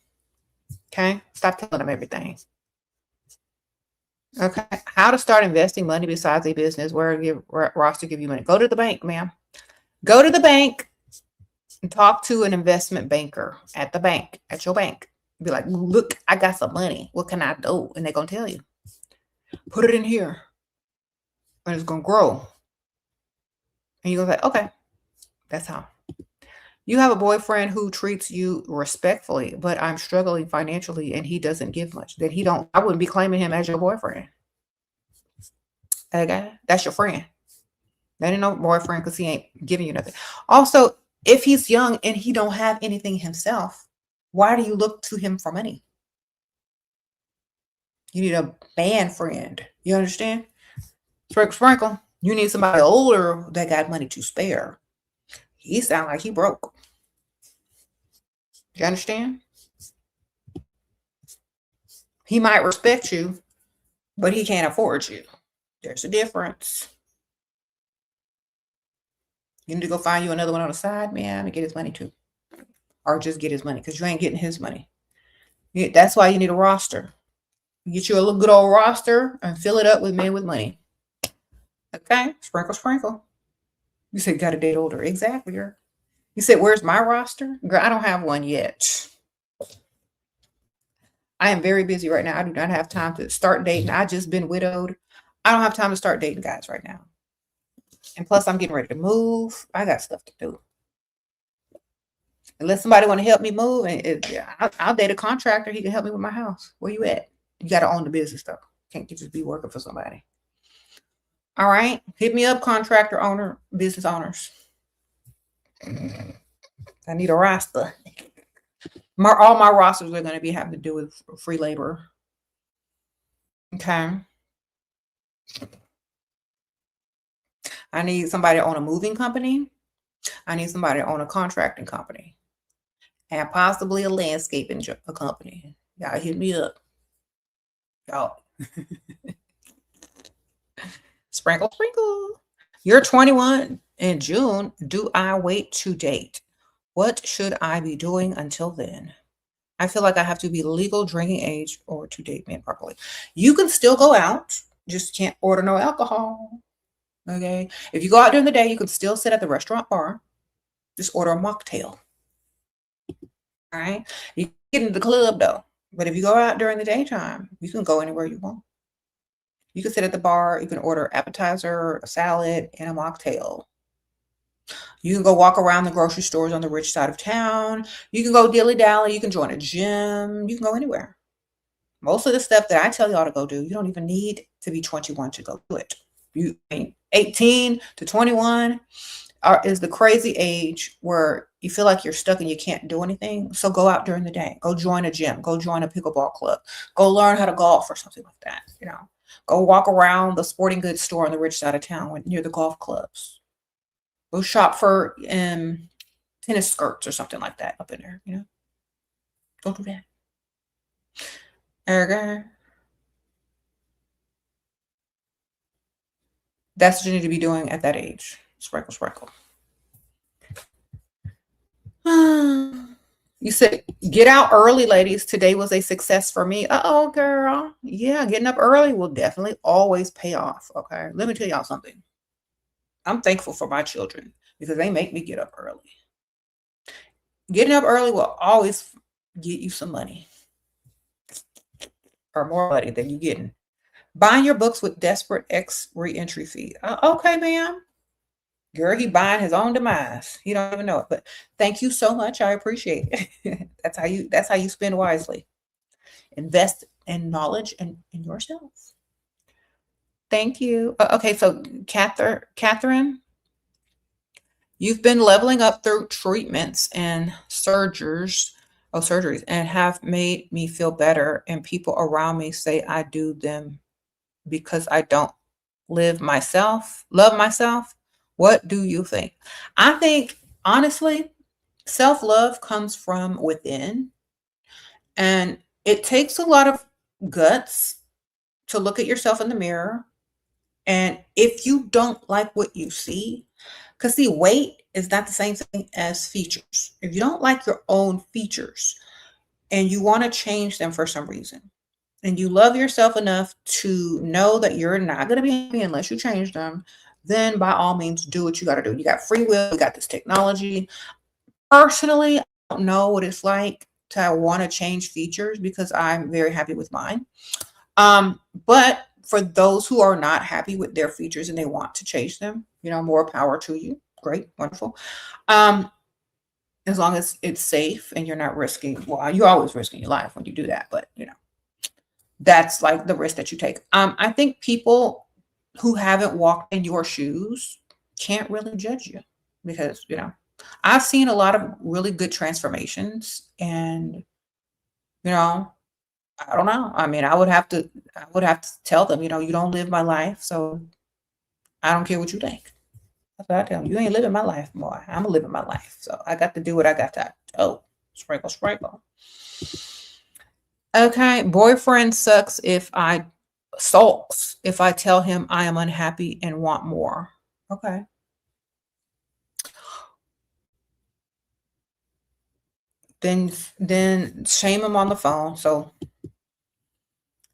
Okay? Stop telling them everything. Okay? How to start investing money besides a business. Where Ross to give you money. Go to the bank, ma'am. Go to the bank and talk to an investment banker at the bank, at your bank. Be like, look, I got some money. What can I do? And they're going to tell you. Put it in here. And it's going to grow. And you're going to say, okay, that's how. You have a boyfriend who treats you respectfully, but I'm struggling financially and he doesn't give much. Then I wouldn't be claiming him as your boyfriend. Okay? That's your friend. That ain't no boyfriend because he ain't giving you nothing. Also, if he's young and he don't have anything himself, why do you look to him for money? You need a man friend. You understand? Sprinkle, sprinkle. You need somebody older that got money to spare. He sound like he broke. You understand? He might respect you, but he can't afford you. There's a difference. You need to go find you another one on the side, man, and get his money too. Or just get his money, because you ain't getting his money. That's why you need a roster. Get you a little good old roster and fill it up with men with money. Okay? Sprinkle, sprinkle. You said got a date older. Exactly, girl. You said, where's my roster? Girl, I don't have one yet. I am very busy right now. I do not have time to start dating. I just been widowed. I don't have time to start dating guys right now. And plus, I'm getting ready to move. I got stuff to do. Unless somebody want to help me move, and I'll date a contractor. He can help me with my house. Where you at? You got to own the business, though. Can't just be working for somebody. All right? Hit me up, contractor owner, business owners. I need a roster. All my rosters are going to be having to do with free labor. Okay. I need somebody to own a moving company. I need somebody to own a contracting company. And possibly a landscaping company. Y'all hit me up. Y'all. Sprinkle, sprinkle. You're 21 in June. Do I wait to date? What should I be doing until then? I feel like I have to be legal drinking age or to date men properly. You can still go out, just can't order no alcohol. Okay. If you go out during the day, you can still sit at the restaurant bar. Just order a mocktail. All right. You can get into the club though. But if you go out during the daytime, you can go anywhere you want. You can sit at the bar, you can order appetizer, a salad, and a mocktail. You can go walk around the grocery stores on the rich side of town. You can go dilly-dally. You can join a gym. You can go anywhere. Most of the stuff that I tell y'all to go do, you don't even need to be 21 to go do it. 18 to 21 is the crazy age where you feel like you're stuck and you can't do anything. So go out during the day. Go join a gym. Go join a pickleball club. Go learn how to golf or something like that. Go walk around the sporting goods store on the rich side of town near the golf clubs. Go shop for tennis skirts or something like that up in there. Don't do that. Okay. That's what you need to be doing at that age. Sprinkle, sprinkle. You said, get out early, ladies. Today was a success for me. Uh-oh, girl. Yeah, getting up early will definitely always pay off. Okay. Let me tell y'all something. I'm thankful for my children because they make me get up early. Getting up early will always get you some money. Or more money than you're getting. Buying your books with desperate ex re-entry fee. Okay, ma'am. Girl, he buying his own demise. He don't even know it. But thank you so much. I appreciate it. That's how you spend wisely. Invest in knowledge and in yourself. Thank you. Okay, so Catherine, you've been leveling up through treatments and surgeries and have made me feel better. And people around me say I do them because I don't love myself. What do you think? I think, honestly, self-love comes from within. And it takes a lot of guts to look at yourself in the mirror. And if you don't like what you see, because see, weight is not the same thing as features. If you don't like your own features and you want to change them for some reason, and you love yourself enough to know that you're not going to be happy unless you change them, then by all means, do what you got to do. You got free will. You got this technology. Personally, I don't know what it's like to want to change features because I'm very happy with mine. But for those who are not happy with their features and they want to change them, more power to you. Great, wonderful. As long as it's safe and you're not risking, well, you're always risking your life when you do that, but that's like the risk that you take. I think people who haven't walked in your shoes can't really judge you because, I've seen a lot of really good transformations and, I don't know. I mean, I would have to tell them, you don't live my life. So I don't care what you think. That's what I tell them. You ain't living my life, boy. I'm living my life. So I got to do what I got to. Oh, sprinkle, sprinkle. Okay. Boyfriend sucks if I sulks if I tell him I am unhappy and want more. Okay. Then shame him on the phone. So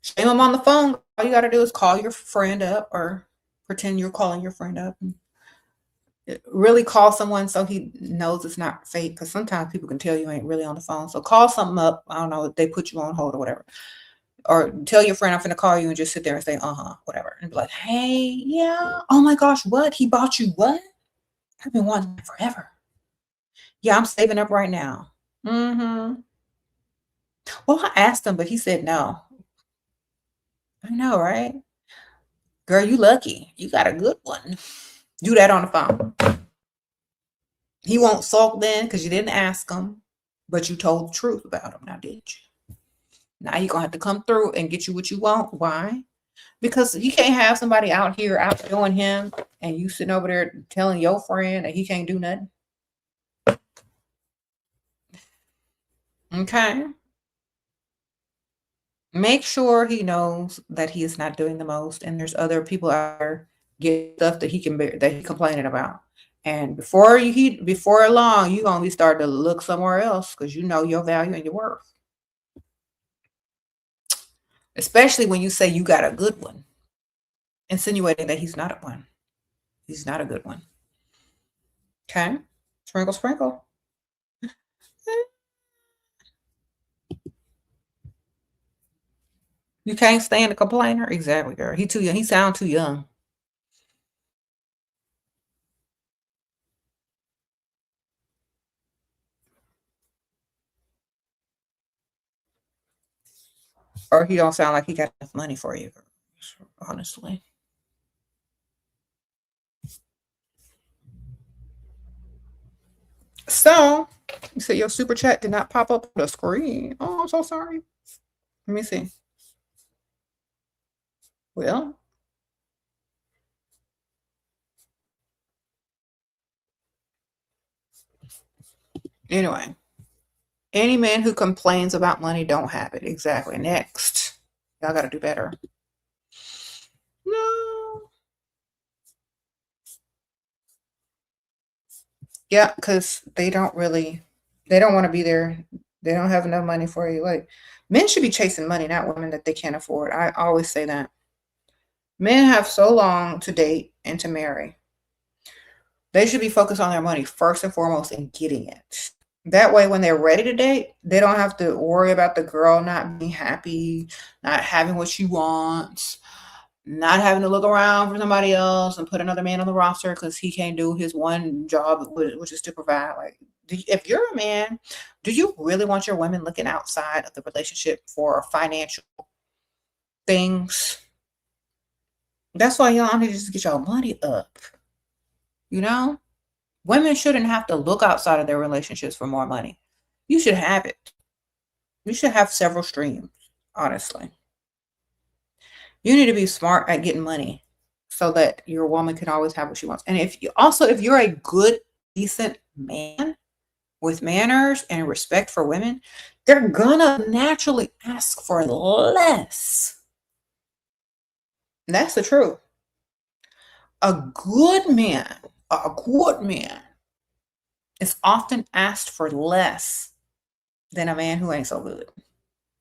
shame him on the phone. All you got to do is call your friend up or pretend you're calling your friend up and really call someone so he knows it's not fake. Because sometimes people can tell you ain't really on the phone. So call something up. I don't know if they put you on hold or whatever. Or tell your friend I'm finna call you and just sit there and say, whatever. And be like, hey, yeah. Oh my gosh, what? He bought you what? I've been wanting that forever. Yeah, I'm saving up right now. Mm-hmm. Well, I asked him, but he said no. I know, right? Girl, you lucky. You got a good one. Do that on the phone. He won't sulk then because you didn't ask him, but you told the truth about him now, did you? Now you're going to have to come through and get you what you want. Why? Because you can't have somebody out here outdoing him and you sitting over there telling your friend that he can't do nothing. Okay. Make sure he knows that he is not doing the most and there's other people out there get stuff that he can bear, that he's complaining about. And before long, you're gonna be starting to look somewhere else because you know your value and your worth. Especially when you say you got a good one, insinuating that he's not a one. He's not a good one. Okay. Sprinkle, sprinkle. You can't stand a complainer? Exactly, girl. He too young. He sound too young. Or he don't sound like he got enough money for you, honestly. So, you said your super chat did not pop up on the screen. Oh, I'm so sorry. Let me see. Well, anyway, any man who complains about money don't have it. Exactly. Next. Y'all got to do better. No. Yeah, because they don't want to be there. They don't have enough money for you. Like, men should be chasing money, not women that they can't afford. I always say that. Men have so long to date and to marry. They should be focused on their money first and foremost and getting it. That way, when they're ready to date, they don't have to worry about the girl not being happy, not having what she wants, not having to look around for somebody else and put another man on the roster because he can't do his one job, which is to provide. Like, if you're a man, do you really want your women looking outside of the relationship for financial things? That's why y'all need to just get your money up. You know? Women shouldn't have to look outside of their relationships for more money. You should have it. You should have several streams, honestly. You need to be smart at getting money so that your woman can always have what she wants. And if you're a good, decent man with manners and respect for women, they're gonna naturally ask for less. That's the truth. A good man is often asked for less than a man who ain't so good.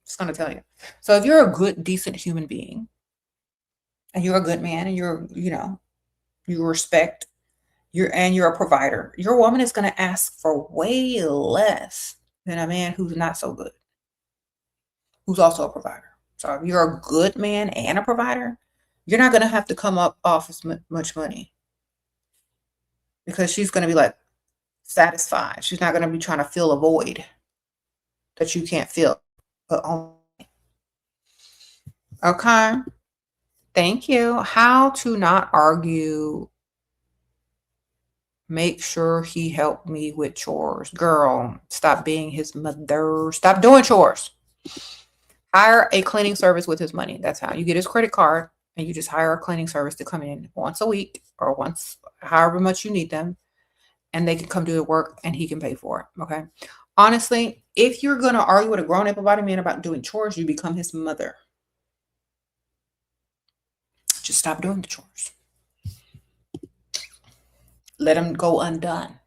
Just gonna tell you. So if you're a good, decent human being, and you're a good man, and you respect you're a provider, your woman is gonna ask for way less than a man who's not so good, who's also a provider. So if you're a good man and a provider, you're not gonna have to come up off as much money because she's gonna be like satisfied. She's not gonna be trying to fill a void that you can't fill. But okay. Thank you. How to not argue. Make sure he helped me with chores. Girl, stop being his mother. Stop doing chores. Hire a cleaning service with his money. That's how you get his credit card and you just hire a cleaning service to come in once a week or once, however much you need them, and they can come do the work and he can pay for it. Okay. Honestly, if you're going to argue with a grown up about a man about doing chores, you become his mother. Just stop doing the chores. Let him go undone.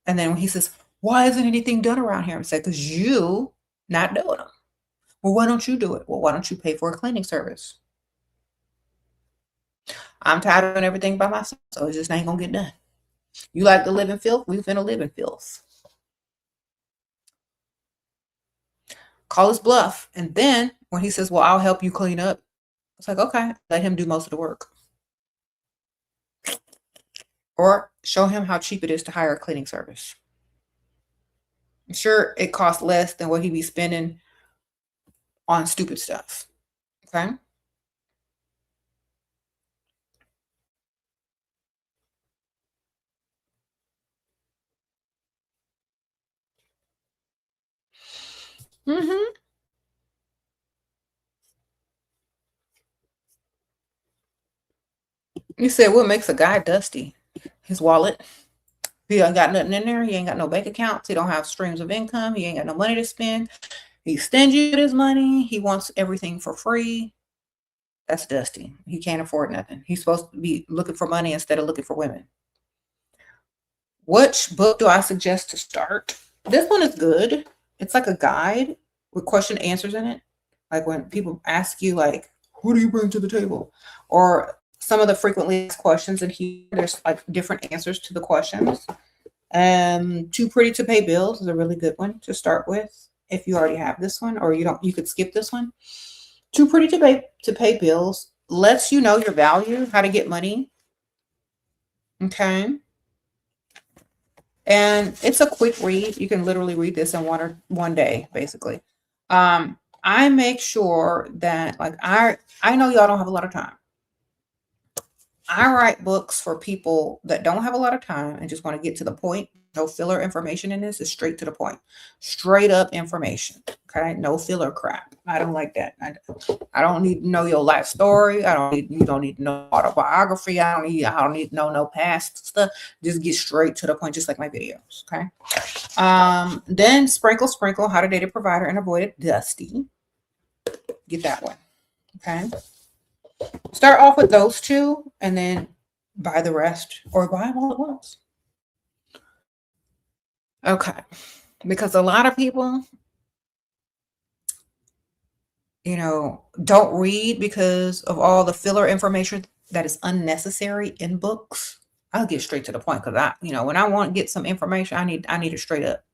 And then when he says, why isn't anything done around here? I say, because you not doing them. Well, why don't you do it? Well, why don't you pay for a cleaning service? I'm tired of doing everything by myself, so it just ain't going to get done. You like to live in filth? We finna live in filth. Call his bluff. And then when he says, well, I'll help you clean up, it's like, okay, let him do most of the work. Or show him how cheap it is to hire a cleaning service. I'm sure it costs less than what he'd be spending on stupid stuff. Okay. Mm-hmm. You said what makes a guy dusty? His wallet. He ain't got nothing in there. He ain't got no bank accounts. He don't have streams of income. He ain't got no money to spend. He's stingy with his money. He wants everything for free. That's dusty. He can't afford nothing. He's supposed to be looking for money instead of looking for women. Which book do I suggest to start? This one is good. It's like a guide with question answers in it. Like when people ask you, like, who do you bring to the table? Or some of the frequently asked questions, and there's like different answers to the questions. Too Pretty to Pay Bills is a really good one to start with. If you already have this one, or you could skip this one. Too Pretty to Pay Bills lets you know your value, how to get money. Okay. And it's a quick read. You can literally read this in one day, basically. I make sure that, like, I know y'all don't have a lot of time. I write books for people that don't have a lot of time and just want to get to the point. No filler information in this. Is straight to the point. Straight up information. Okay? No filler crap. I don't like that. I don't need to know your life story. You don't need to know autobiography. I don't need to know no past stuff. Just get straight to the point, just like my videos. Okay. Then Sprinkle, How to Date a Provider and Avoid a Dusty. Get that one. Okay. Start off with those two and then buy the rest, or buy them all at once. Okay. Because a lot of people, don't read because of all the filler information that is unnecessary in books. I'll get straight to the point because when I want to get some information, I need it straight up.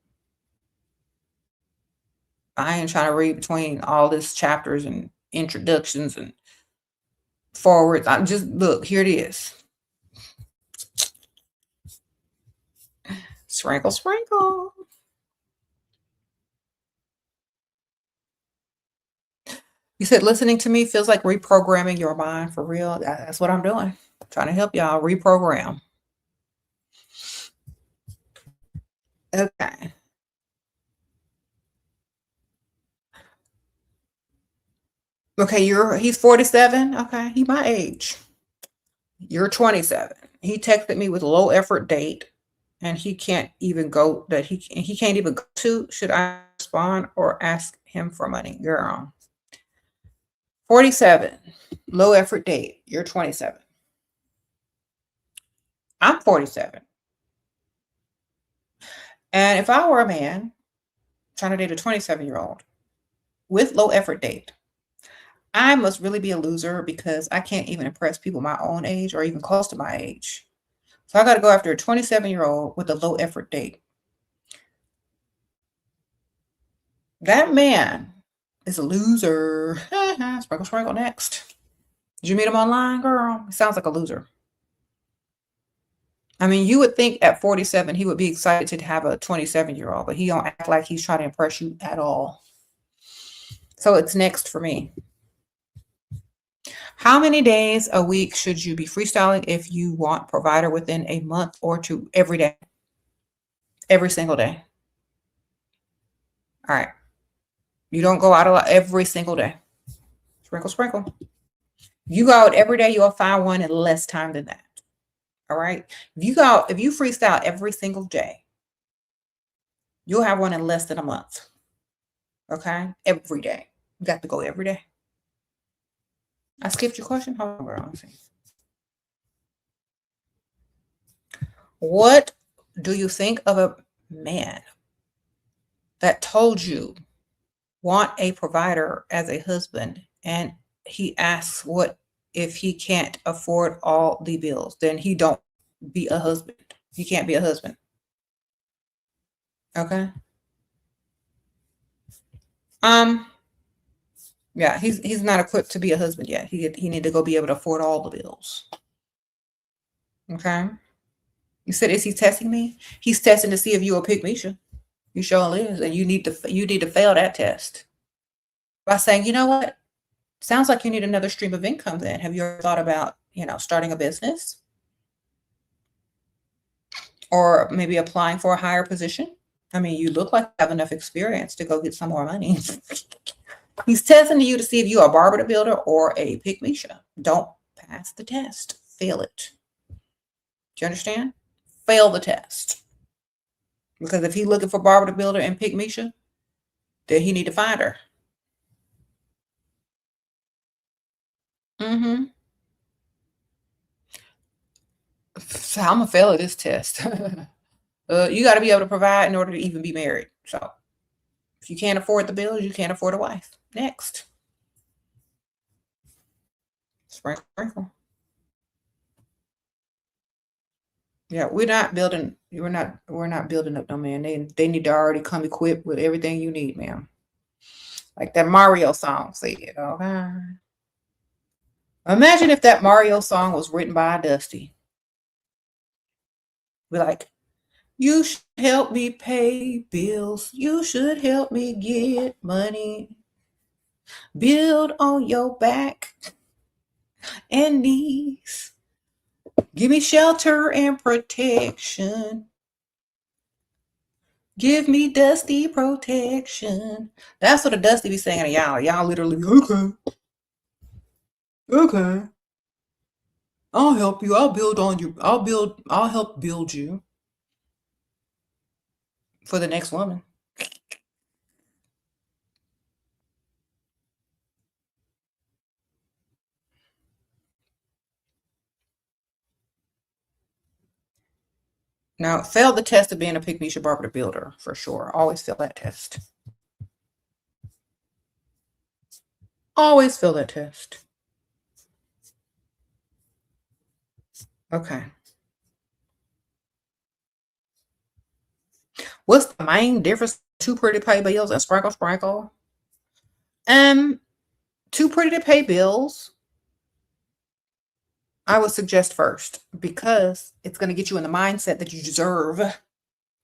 I ain't trying to read between all this chapters and introductions and forwards. I'm just, look, here it is. Sprinkle. You said listening to me feels like reprogramming your mind for real. That's what I'm doing. I'm trying to help y'all reprogram. Okay. Okay, he's 47. Okay, he my age. You're 27. He texted me with a low effort date, and he can't even go he can't even go to. Should I respond or ask him for money? Girl. 47. Low effort date. You're 27. I'm 47. And if I were a man trying to date a 27-year-old with low effort date, I must really be a loser because I can't even impress people my own age or even close to my age. So I got to go after a 27-year-old with a low effort date. That man is a loser. Sprinkle next. Did you meet him online, girl? He sounds like a loser. I mean, you would think at 47 he would be excited to have a 27-year-old, but he don't act like he's trying to impress you at all. So it's next for me. How many days a week should you be freestyling if you want provider within a month or two? Every day. Every single day. All right. You don't go out a lot. Every single day. Sprinkle. You go out every day, you'll find one in less time than that. All right. If you freestyle every single day, you'll have one in less than a month. Okay. Every day. You got to go every day. I skipped your question. Hold on, girl. What do you think of a man that told you want a provider as a husband and he asks what if he can't afford all the bills, then he don't be a husband. He can't be a husband. Okay. Yeah, he's not equipped to be a husband yet. He need to go be able to afford all the bills. Okay. You said, is he testing me? He's testing to see if you will pick Misha. You sure is, and you need to fail that test by saying, you know what? Sounds like you need another stream of income. Then have you ever thought about starting a business or maybe applying for a higher position? I mean, you look like you have enough experience to go get some more money. He's testing you to see if you're a barber builder or a pick Misha. Don't pass the test. Fail it. Do you understand? Fail the test. Because if he's looking for barber builder and pick Misha, then he need to find her. Mm-hmm. So I'm gonna fail at this test. You got to be able to provide in order to even be married. So if you can't afford the bills, you can't afford a wife. Next. Sprinkle, sprinkle. Yeah, we're not building up no man. They need to already come equipped with everything you need, ma'am. Like that Mario song said, okay. Imagine if that Mario song was written by Dusty. Be like, you should help me pay bills. You should help me get money. Build on your back and knees. Give me shelter and protection. Give me Dusty protection. That's what a Dusty be saying to y'all. Y'all literally, okay. Okay. I'll help you. I'll build on you. I'll help build you for the next woman. Now, fail the test of being a pick Misha Barber builder for sure. Always fail that test. Always fail that test. Okay. What's the main difference? Too pretty to pay bills and sprinkle, sprinkle. Too pretty to pay bills, I would suggest first, because it's going to get you in the mindset that you deserve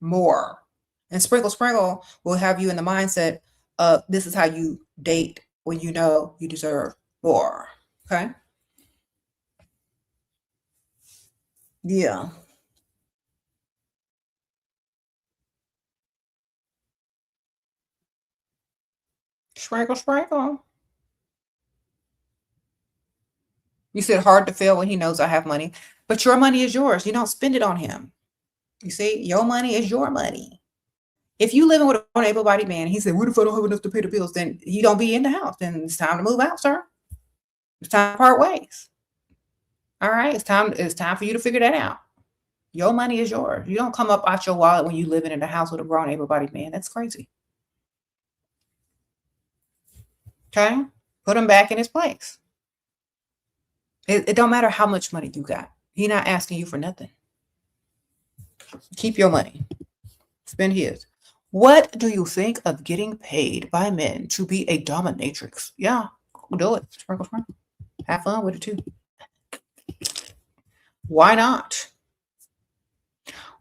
more. And sprinkle, sprinkle will have you in the mindset of this is how you date when you know you deserve more. Okay. Yeah. Sprinkle, sprinkle. You said hard to fail when he knows I have money, but your money is yours. You don't spend it on him. You see, your money is your money. If you living with an able-bodied man, he said, what if I don't have enough to pay the bills? Then he don't be in the house. Then it's time to move out, sir. It's time to part ways. All right. It's time for you to figure that out. Your money is yours. You don't come up out your wallet when you living in the house with a grown able-bodied man. That's crazy. Okay. Put him back in his place. It don't matter how much money you got. He not asking you for nothing. Keep your money. Spend his. What do you think of getting paid by men to be a dominatrix? Yeah, do it. Sprinkle, sprinkle. Have fun with it too. Why not?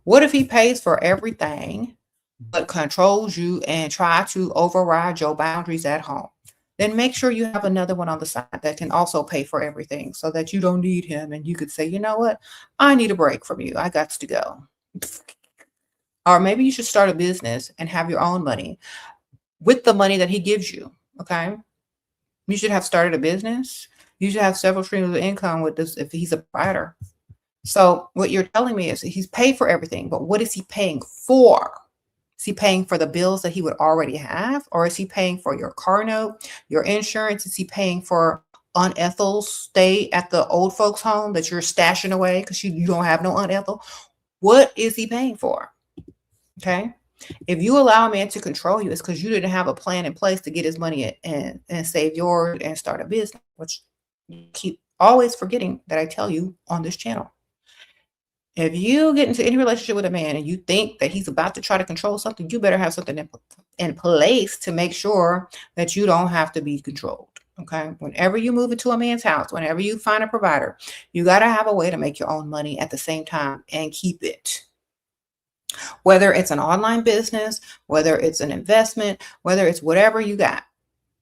What if he pays for everything but controls you and try to override your boundaries at home? Then make sure you have another one on the side that can also pay for everything so that you don't need him. And you could say, you know what? I need a break from you. I got to go. Or maybe you should start a business and have your own money with the money that he gives you. Okay. You should have started a business You should have several streams of income with this if he's a provider. So what you're telling me is he's paid for everything, but what is he paying for? Is he paying for the bills that he would already have? Or is he paying for your car note, your insurance? Is he paying for Aunt Ethel's stay at the old folks home that you're stashing away because you don't have no Aunt Ethel? What is he paying for? Okay. If you allow a man to control you, it's because you didn't have a plan in place to get his money and save yours and start a business, which you keep always forgetting that I tell you on this channel. If you get into any relationship with a man and you think that he's about to try to control something, you better have something in place to make sure that you don't have to be controlled. Okay. Whenever you move into a man's house, whenever you find a provider, you got to have a way to make your own money at the same time and keep it. Whether it's an online business, whether it's an investment, whether it's whatever you got,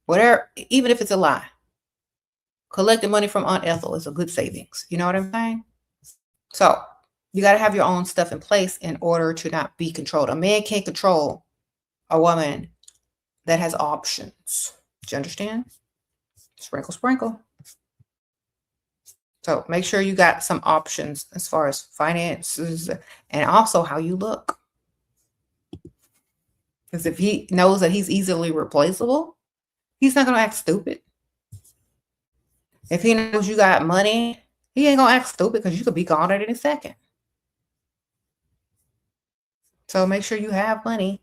whatever, even if it's a lie, collecting money from Aunt Ethel is a good savings. You know what I'm saying? So you got to have your own stuff in place in order to not be controlled. A man can't control a woman that has options. Do you understand? Sprinkle, sprinkle. So make sure you got some options as far as finances and also how you look. Because if he knows that he's easily replaceable, he's not going to act stupid. If he knows you got money, he ain't going to act stupid because you could be gone at any second. So make sure you have money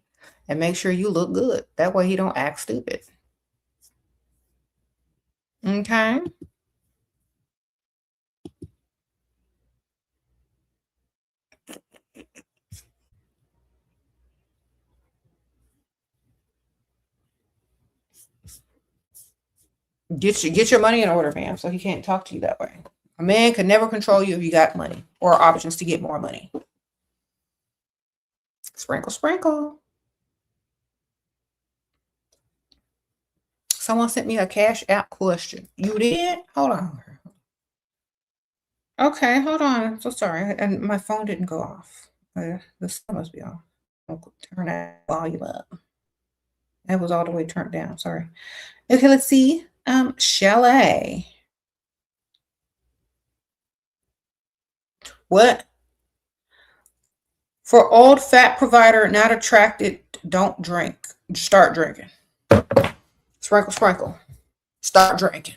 and make sure you look good. That way he don't act stupid. Okay. Get your money in order, fam, so he can't talk to you that way. A man can never control you if you got money or options to get more money. Sprinkle, sprinkle. Someone sent me a Cash App question. You did? Hold on. Okay, hold on. I'm so sorry. And my phone didn't go off. The sun must be off. I'll turn that volume up. That was all the way turned down. Sorry. Okay, let's see. Chalet. What? For old fat provider not attracted, don't drink. Start drinking. Sprinkle, sprinkle. Start drinking.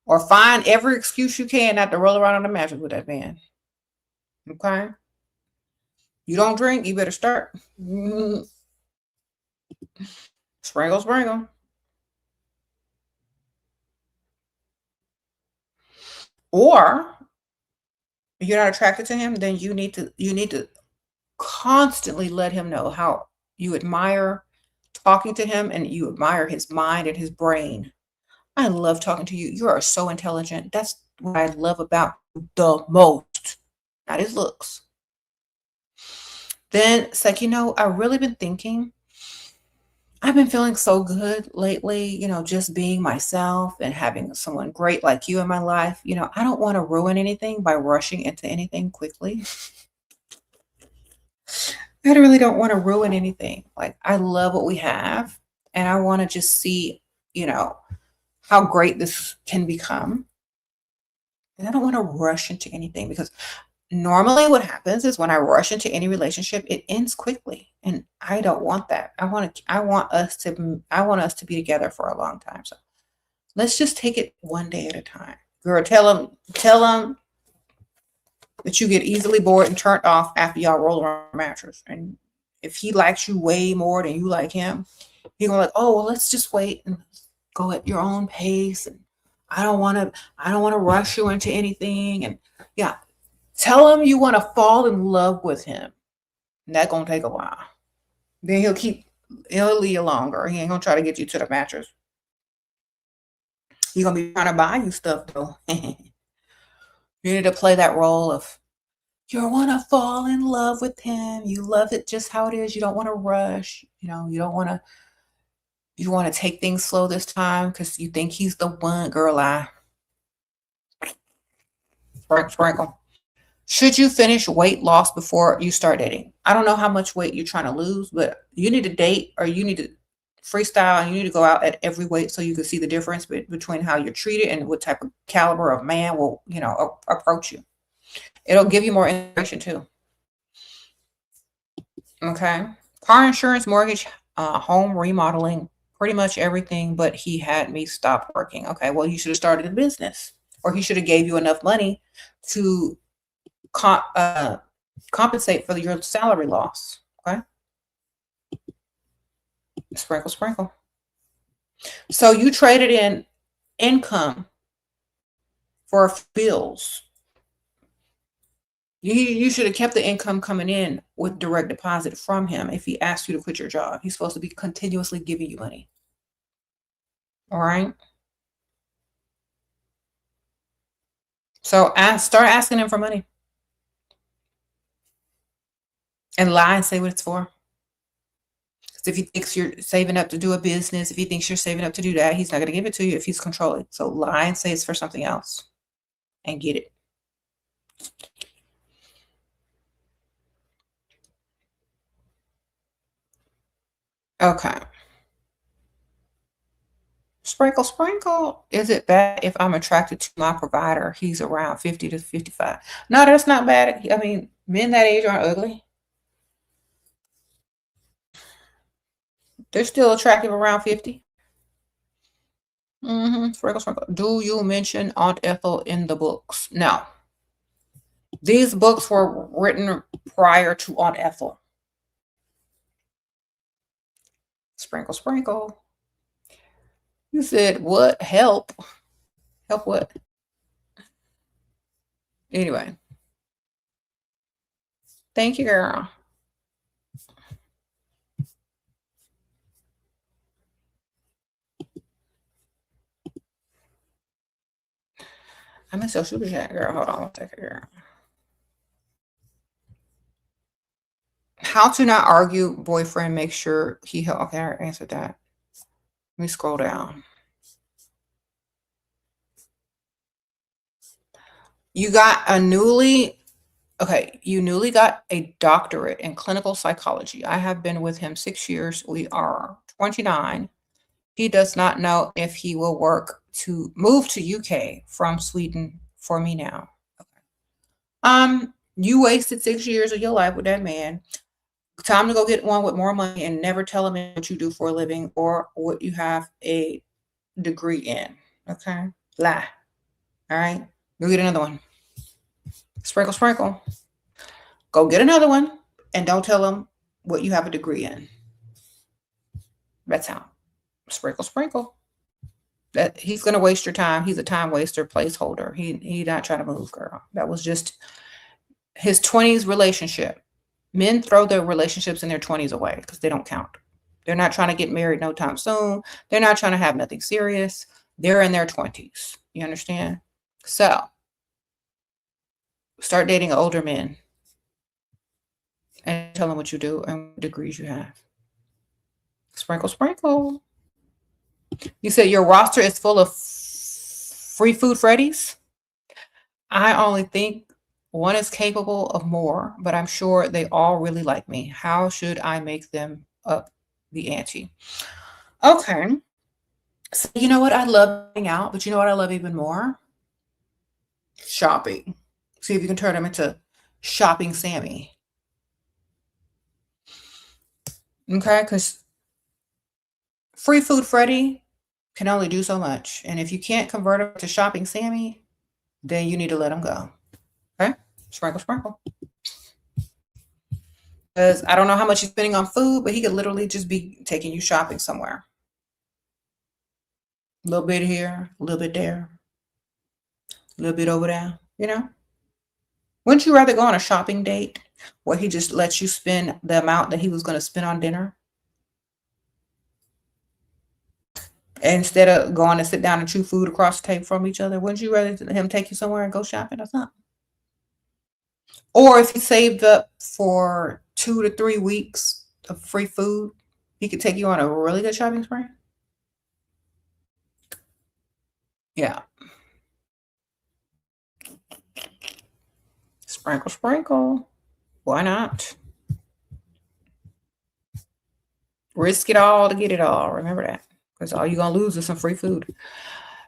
Or find every excuse you can not to roll around on the mattress with that man. Okay? You don't drink, you better start. Sprinkle, sprinkle. Or if you're not attracted to him, then you need to constantly let him know how you admire talking to him and you admire his mind and his brain. I love talking to you. You are so intelligent. That's what I love about you the most. Not his looks. Then it's like, I've really been thinking. I've been feeling so good lately, just being myself and having someone great like you in my life. I don't want to ruin anything by rushing into anything quickly. I really don't want to ruin anything. Like, I love what we have, and I want to just see, how great this can become. And I don't want to rush into anything because normally what happens is when I rush into any relationship, it ends quickly. And I don't want that. I want us to be together for a long time. So let's just take it one day at a time. Girl, tell him that you get easily bored and turned off after y'all roll around the mattress. And if he likes you way more than you like him, he's gonna oh, well, let's just wait and go at your own pace. And I don't want to rush you into anything. And yeah, tell him you want to fall in love with him. And that's gonna take a while. Then he'll leave you longer. He ain't gonna try to get you to the mattress. He's gonna be trying to buy you stuff though. You need to play that role of you want to fall in love with him. You love it just how it is. You don't want to rush. You don't want to. You want to take things slow this time because you think he's the one. Girl, sprinkle. Should you finish weight loss before you start dating? I don't know how much weight you're trying to lose, but you need to date or you need to freestyle, and you need to go out at every weight so you can see the difference between how you're treated and what type of caliber of man will, approach you. It'll give you more information too. Okay. Car insurance, mortgage, home remodeling, pretty much everything, but he had me stop working. Okay, well, you should have started a business, or he should have gave you enough money to compensate for your salary loss. Okay. Sprinkle, sprinkle. So you traded in income for bills. You should have kept the income coming in with direct deposit from him if he asked you to quit your job. He's supposed to be continuously giving you money. All right. So start asking him for money. And lie and say what it's for. Because if he thinks you're saving up to do a business, if he thinks you're saving up to do that, he's not going to give it to you if he's controlling. So lie and say it's for something else and get it. Okay. Sprinkle, sprinkle. Is it bad if I'm attracted to my provider? He's around 50 to 55. No, that's not bad. I mean, men that age aren't ugly. They're still attractive around 50. Sprinkle, sprinkle. Do you mention Aunt Ethel in the books? No. These books were written prior to Aunt Ethel. Sprinkle, sprinkle. You said what? Help? Help what? Anyway. Thank you, girl. I miss your super chat, girl. Hold on, one second, girl. How to not argue, boyfriend, make sure he help. Okay, I answered that. Let me scroll down. You newly got a doctorate in clinical psychology. I have been with him 6 years. We are 29. He does not know if he will work to move to UK from Sweden for me now. Okay. You wasted 6 years of your life with that man. Time to go get one with more money and never tell him what you do for a living or what you have a degree in. Okay? Lie. All right? Go get another one. Sprinkle, sprinkle. Go get another one and don't tell him what you have a degree in. That's how. Sprinkle, sprinkle. That he's gonna waste your time. He's a time waster, placeholder. He not trying to move, girl. That was just his 20s relationship. Men throw their relationships in their 20s away because they don't count. They're not trying to get married no time soon. They're not trying to have nothing serious. They're in their 20s. You understand? So start dating older men and tell them what you do and what degrees you have. Sprinkle, sprinkle. You said your roster is full of free food Freddies? I only think one is capable of more, but I'm sure they all really like me. How should I make them up the ante? Okay. So you know what? I love going out, but you know what I love even more? Shopping. See if you can turn them into shopping Sammy. Okay, because free food Freddy can only do so much. And if you can't convert him to shopping Sammy, then you need to let him go. Okay? Sprinkle, sprinkle. Because I don't know how much he's spending on food, but he could literally just be taking you shopping somewhere. A little bit here, a little bit there, a little bit over there, you know? Wouldn't you rather go on a shopping date where he just lets you spend the amount that he was going to spend on dinner? Instead of going to sit down and chew food across the table from each other, wouldn't you rather him take you somewhere and go shopping or something? Or if he saved up for 2 to 3 weeks of free food, he could take you on a really good shopping spree? Yeah. Sprinkle, sprinkle. Why not? Risk it all to get it all. Remember that. Because all you're going to lose is some free food.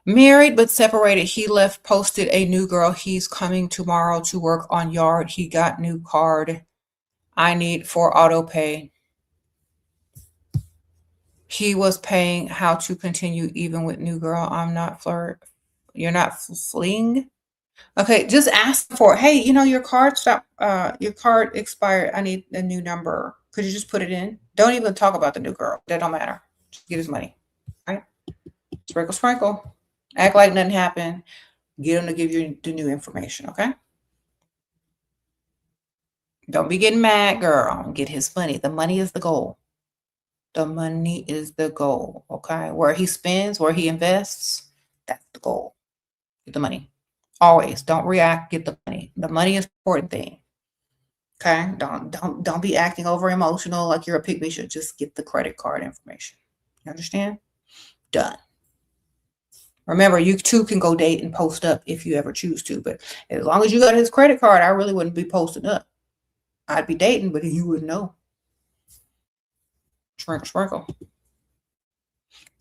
Married but separated. He left, posted a new girl. He's coming tomorrow to work on yard. He got new card. I need for auto pay. He was paying. How to continue even with new girl. I'm not flirt. You're not fleeing. Okay, just ask for, hey, you know, your card expired. I need a new number. Could you just put it in? Don't even talk about the new girl. That don't matter. Just get his money. Right? Sprinkle, sprinkle. Act like nothing happened. Get him to give you the new information, okay? Don't be getting mad, girl. Get his money. The money is the goal. The money is the goal, okay? Where he spends, where he invests, that's the goal. Get the money. Always. Don't react. Get the money. The money is the important thing. Okay? Don't be acting over emotional like you're a pygmy. You should just get the credit card information. You understand? Done. Remember, you too can go date and post up if you ever choose to, but as long as you got his credit card, I really wouldn't be posting up. I'd be dating, but you wouldn't know. Sprinkle, sprinkle.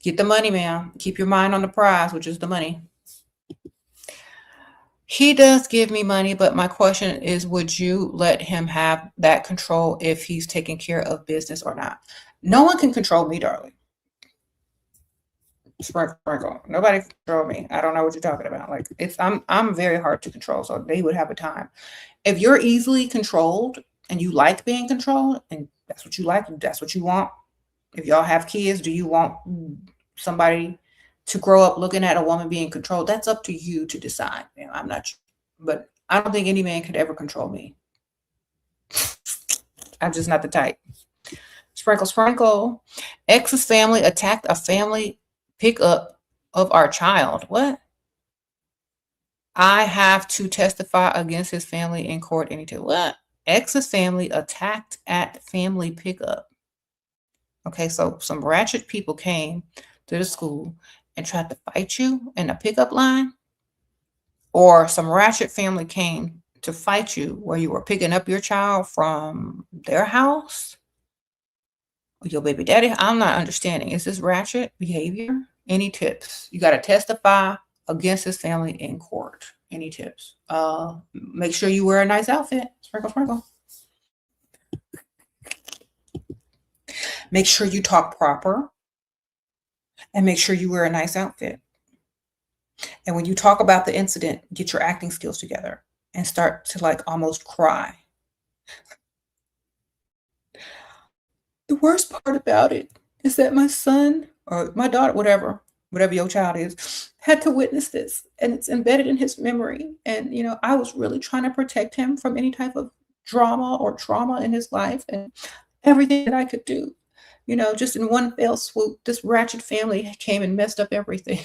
Get the money, man. Keep your mind on the prize, which is the money. He does give me money, but my question is, would you let him have that control if he's taking care of business or not? No one can control me, darling. Sprinkle, sprinkle. Nobody can control me. I don't know what you're talking about. Like, I'm very hard to control, so they would have a time. If you're easily controlled and you like being controlled, and that's what you like, that's what you want. If y'all have kids, do you want somebody to grow up looking at a woman being controlled? That's up to you to decide. You know, I'm not, but I don't think any man could ever control me. I'm just not the type. Sprinkle, sprinkle. Ex's family attacked a family pickup of our child. What? I have to testify against his family in court anytime. What? Ex's family attacked at family pickup. Okay, so some ratchet people came to the school and tried to fight you in a pickup line, or some ratchet family came to fight you where you were picking up your child from their house, your baby daddy. I'm not understanding. Is this ratchet behavior? Any tips? You got to testify against his family in court. Any tips? Make sure you wear a nice outfit. Sprinkle, sprinkle. Make sure you talk proper, and make sure you wear a nice outfit. And when you talk about the incident, get your acting skills together and start to like almost cry. The worst part about it is that my son or my daughter, whatever your child is, had to witness this, and it's embedded in his memory. And, you know, I was really trying to protect him from any type of drama or trauma in his life, and everything that I could do, you know, just in one fell swoop, this ratchet family came and messed up everything.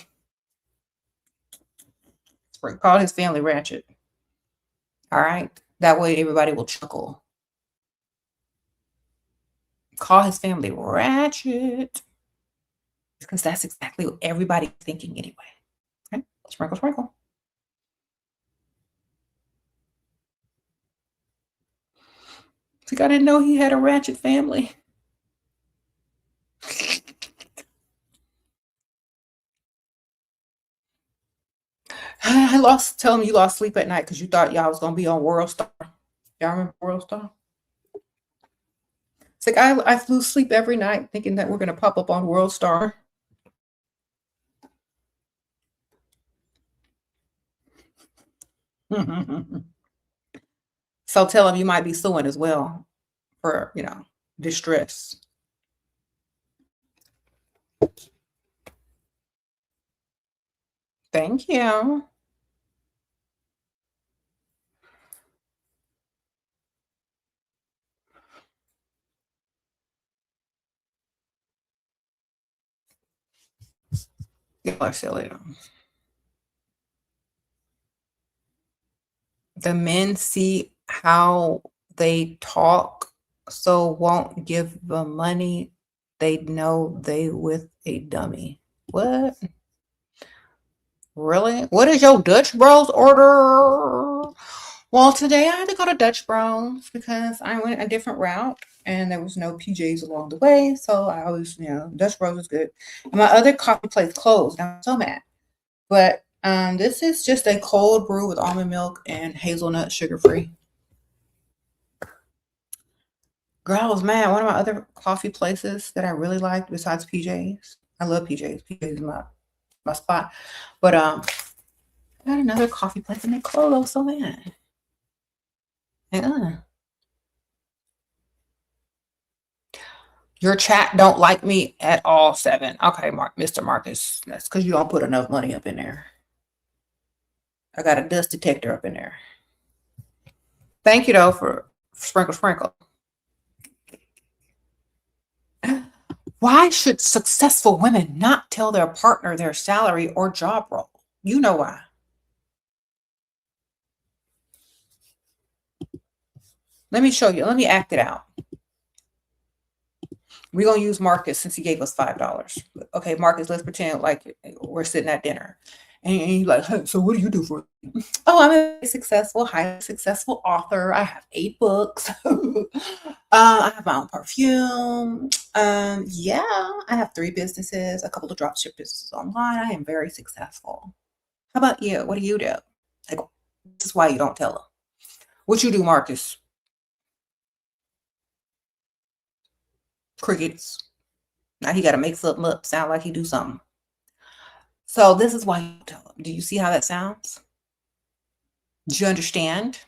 Call his family ratchet. All right. That way everybody will chuckle. Call his family ratchet. Because that's exactly what everybody's thinking anyway. Okay. Sprinkle, sprinkle. Like, I didn't know he had a ratchet family. Tell him you lost sleep at night because you thought y'all was going to be on World Star. Y'all remember World Star? It's like, I lose sleep every night thinking that we're going to pop up on World Star. So tell him you might be suing as well for, you know, distress. Thank you. Y'all are silly. The men see how they talk, so won't give the money. They know they with a dummy. What? Really? What is your Dutch Bros order? Well, today I had to go to Dutch Bros because I went a different route and there was no PJs along the way. So I always, Dutch Bros is good. And my other coffee place closed. I'm so mad. But this is just a cold brew with almond milk and hazelnut, sugar free. Girl, I was mad. One of my other coffee places that I really liked besides PJs. I love PJs. PJs is my spot. But I got another coffee place and they closed. I was so mad. Yeah. Your chat don't like me at all, 7. Okay, Mr. Marcus. That's because you don't put enough money up in there. I got a dust detector up in there. Thank you, though, for sprinkle. Why should successful women not tell their partner their salary or job role? You know why. Let me show you. Let me act it out. We're going to use Marcus since he gave us $5. Okay, Marcus, let's pretend like we're sitting at dinner. And you're like, hey, so what do you do for it? Oh, I'm a successful, highly successful author. I have 8 books. I have my own perfume. Yeah, I have 3 businesses, a couple of dropship businesses online. I am very successful. How about you? What do you do? Like, this is why you don't tell them. What you do, Marcus? Crickets. Now he got to make something up, sound like he do something. So this is why you tell them. Do you see how that sounds? Do you understand?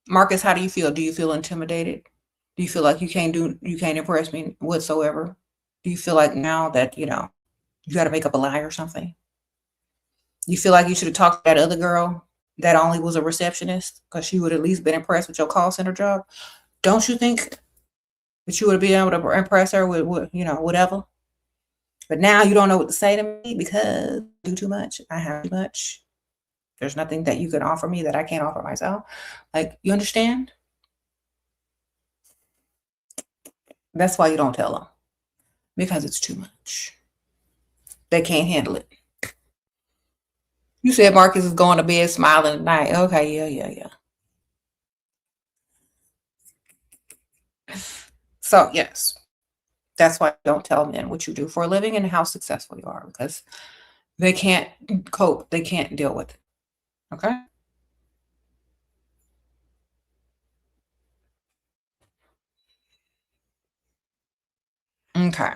Marcus, how do you feel? Do you feel intimidated? Do you feel like you can't impress me whatsoever? Do you feel like now that, you got to make up a lie or something? You feel like you should have talked to that other girl that only was a receptionist because she would at least been impressed with your call center job? Don't you think that you would have been able to impress her with whatever? But now you don't know what to say to me because I do too much. I have too much. There's nothing that you can offer me that I can't offer myself. Like, you understand? That's why you don't tell them. Because it's too much. They can't handle it. You said Marcus is going to bed smiling tonight. Okay, yeah. So, yes, that's why I don't tell men what you do for a living and how successful you are, because they can't cope. They can't deal with it. Okay? Okay.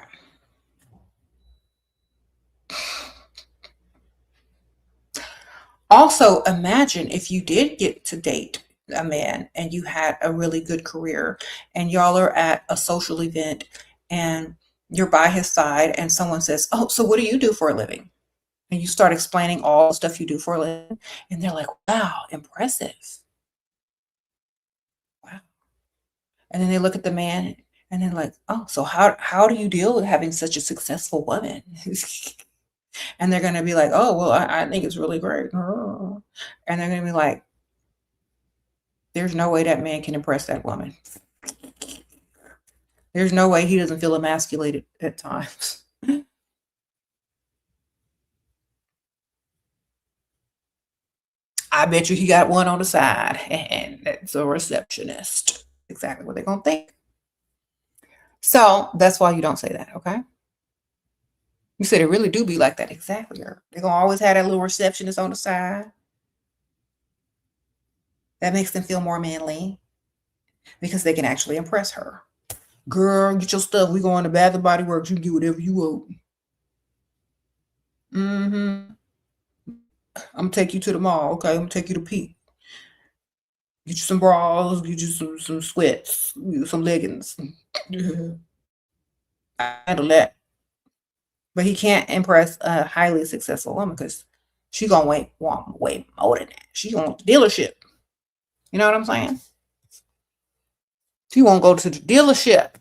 Also, imagine if you did get to date a man and you had a really good career and y'all are at a social event and you're by his side and someone says, oh, so what do you do for a living? And you start explaining all the stuff you do for a living and they're like, wow, impressive. Wow. And then they look at the man and they're like, oh, so how do you deal with having such a successful woman? And they're going to be like, oh, well, I think it's really great. And they're going to be like, there's no way that man can impress that woman. There's no way he doesn't feel emasculated at times. I bet you he got one on the side, and that's a receptionist. Exactly what they're going to think. So that's why you don't say that, okay? You said it really do be like that. Exactly. They're going to always have that little receptionist on the side. That makes them feel more manly because they can actually impress her. Girl, get your stuff. We going to Bath and Body Works. You can get whatever you want. Mm-hmm. I'm gonna take you to the mall. Okay, I'm gonna take you to Pete. Get you some bras. Get you some sweats. Some leggings. I handle that. But he can't impress a highly successful woman because she gonna want way more than that. She want the dealership. You know what I'm saying? She won't go to the dealership.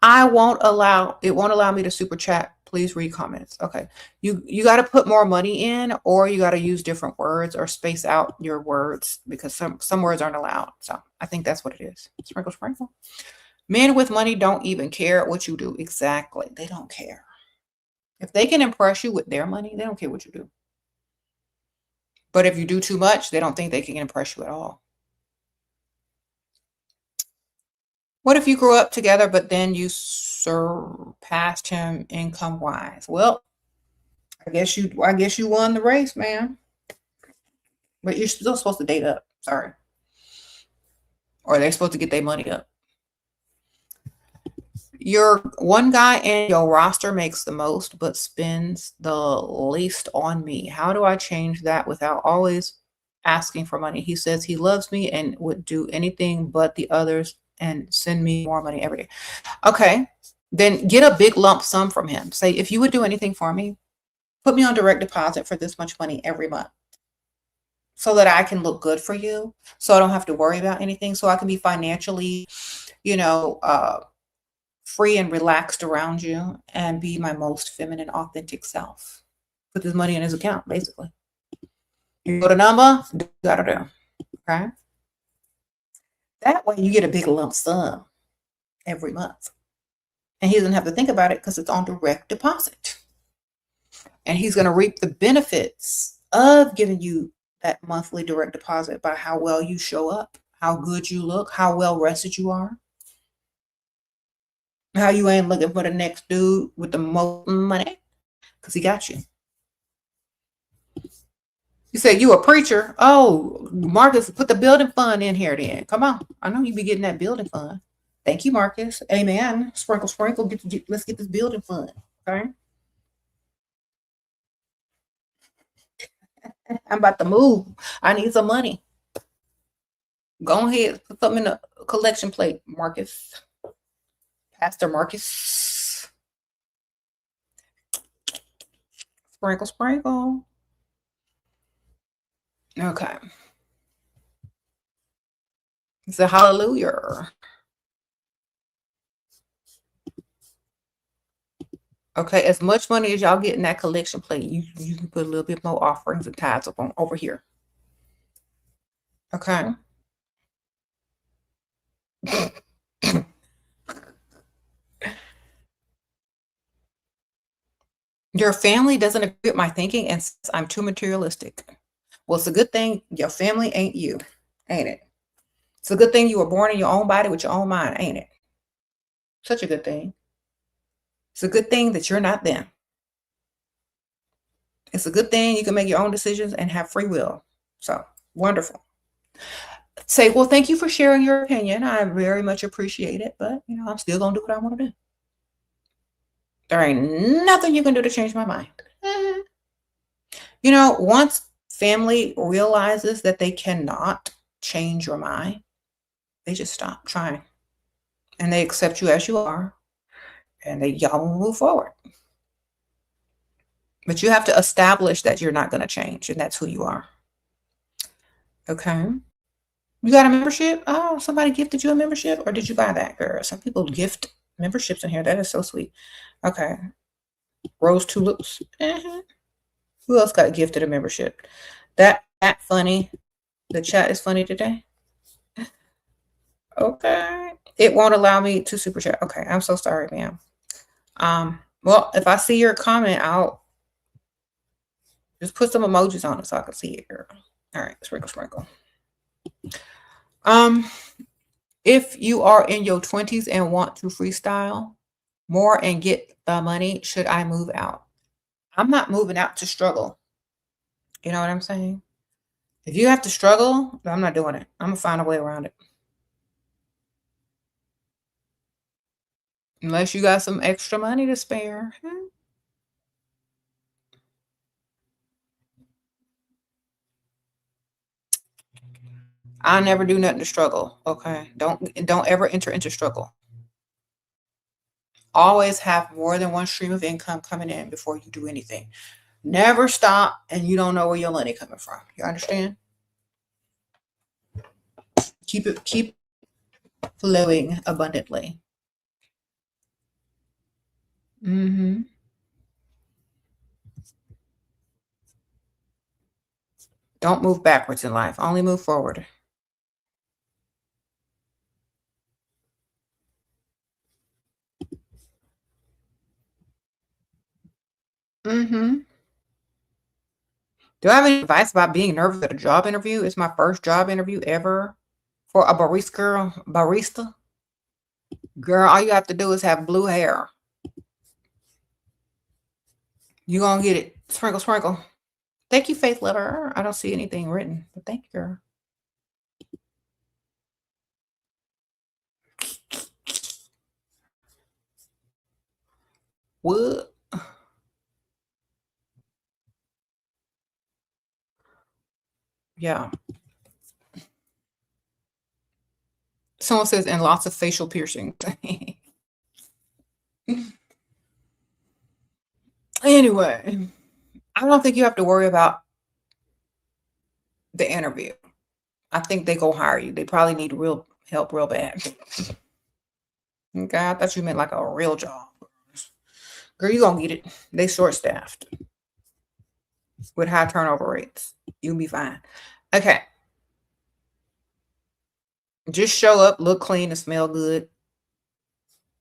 It won't allow me to super chat. Please read comments. Okay. You got to put more money in, or you got to use different words or space out your words because some words aren't allowed. So I think that's what it is. Sprinkle. Men with money don't even care what you do. Exactly. They don't care. If they can impress you with their money, they don't care what you do. But if you do too much, they don't think they can impress you at all. What if you grew up together, but then you surpassed him income wise? Well, I guess you won the race, man. But you're still supposed to date up. Sorry. Or they're supposed to get their money up. Your one guy in your roster makes the most, but spends the least on me. How do I change that without always asking for money? He says he loves me and would do anything but the others and send me more money every day. Okay, then get a big lump sum from him. Say, if you would do anything for me, put me on direct deposit for this much money every month so that I can look good for you, so I don't have to worry about anything, so I can be financially, you know, free and relaxed around you and be my most feminine, authentic self. Put this money in his account, basically. You go to number, do what you gotta do. Okay. That way you get a big lump sum every month. And he doesn't have to think about it because it's on direct deposit. And he's going to reap the benefits of giving you that monthly direct deposit by how well you show up, how good you look, how well rested you are, how you ain't looking for the next dude with the most money because he got you. You said you a preacher. Oh, Marcus, put the building fund in here then. Come on. I know you be getting that building fund. Thank you, Marcus. Amen. Sprinkle, sprinkle. Let's get this building fund. Okay. I'm about to move. I need some money. Go ahead. Put something in the collection plate, Marcus. Pastor Marcus. Sprinkle, sprinkle. Okay. It's a hallelujah. Okay, as much money as y'all get in that collection plate, you can put a little bit more offerings and tithes up on over here. Okay. Your family doesn't agree with my thinking and says I'm too materialistic. Well, it's a good thing your family ain't you, ain't it? It's a good thing you were born in your own body with your own mind, ain't it? Such a good thing. It's a good thing that you're not them. It's a good thing you can make your own decisions and have free will. So wonderful. Say, well, thank you for sharing your opinion. I very much appreciate it, but I'm still gonna do what I want to do. There ain't nothing you can do to change my mind. Once family realizes that they cannot change your mind, they just stop trying and they accept you as you are and y'all will move forward. But you have to establish that you're not going to change and that's who you are. Okay. You got a membership? Oh, somebody gifted you a membership or did you buy that, girl? Some people gift memberships in here. That is so sweet. Okay. Rose tulips. Who else got gifted a membership? That funny. The chat is funny today. Okay. It won't allow me to super chat. Okay. I'm so sorry, ma'am. Well, if I see your comment, I'll just put some emojis on it so I can see it, girl. All right. Sprinkle, sprinkle. If you are in your 20s and want to freestyle more and get the money, should I move out? I'm not moving out to struggle. You know what I'm saying? If you have to struggle, I'm not doing it. I'm going to find a way around it. Unless you got some extra money to spare. I never do nothing to struggle. Okay. Don't ever enter into struggle. Always have more than one stream of income coming in before you do anything. Never stop and you don't know where your money coming from. You understand? Keep flowing abundantly. Don't move backwards in life. Only move forward. Mm-hmm. Do I have any advice about being nervous at a job interview? It's my first job interview ever for a barista girl. Barista girl, all you have to do is have blue hair. You gonna get it. Sprinkle, sprinkle. Thank you, Faith Lover. I don't see anything written, but thank you, girl. What? Yeah. Someone says, and lots of facial piercings. Anyway, I don't think you have to worry about the interview. I think they go hire you. They probably need real help real bad. Okay, I thought you meant like a real job. Girl, you gonna get it. They short staffed with high turnover rates. You'll be fine. Okay. Just show up, look clean and smell good,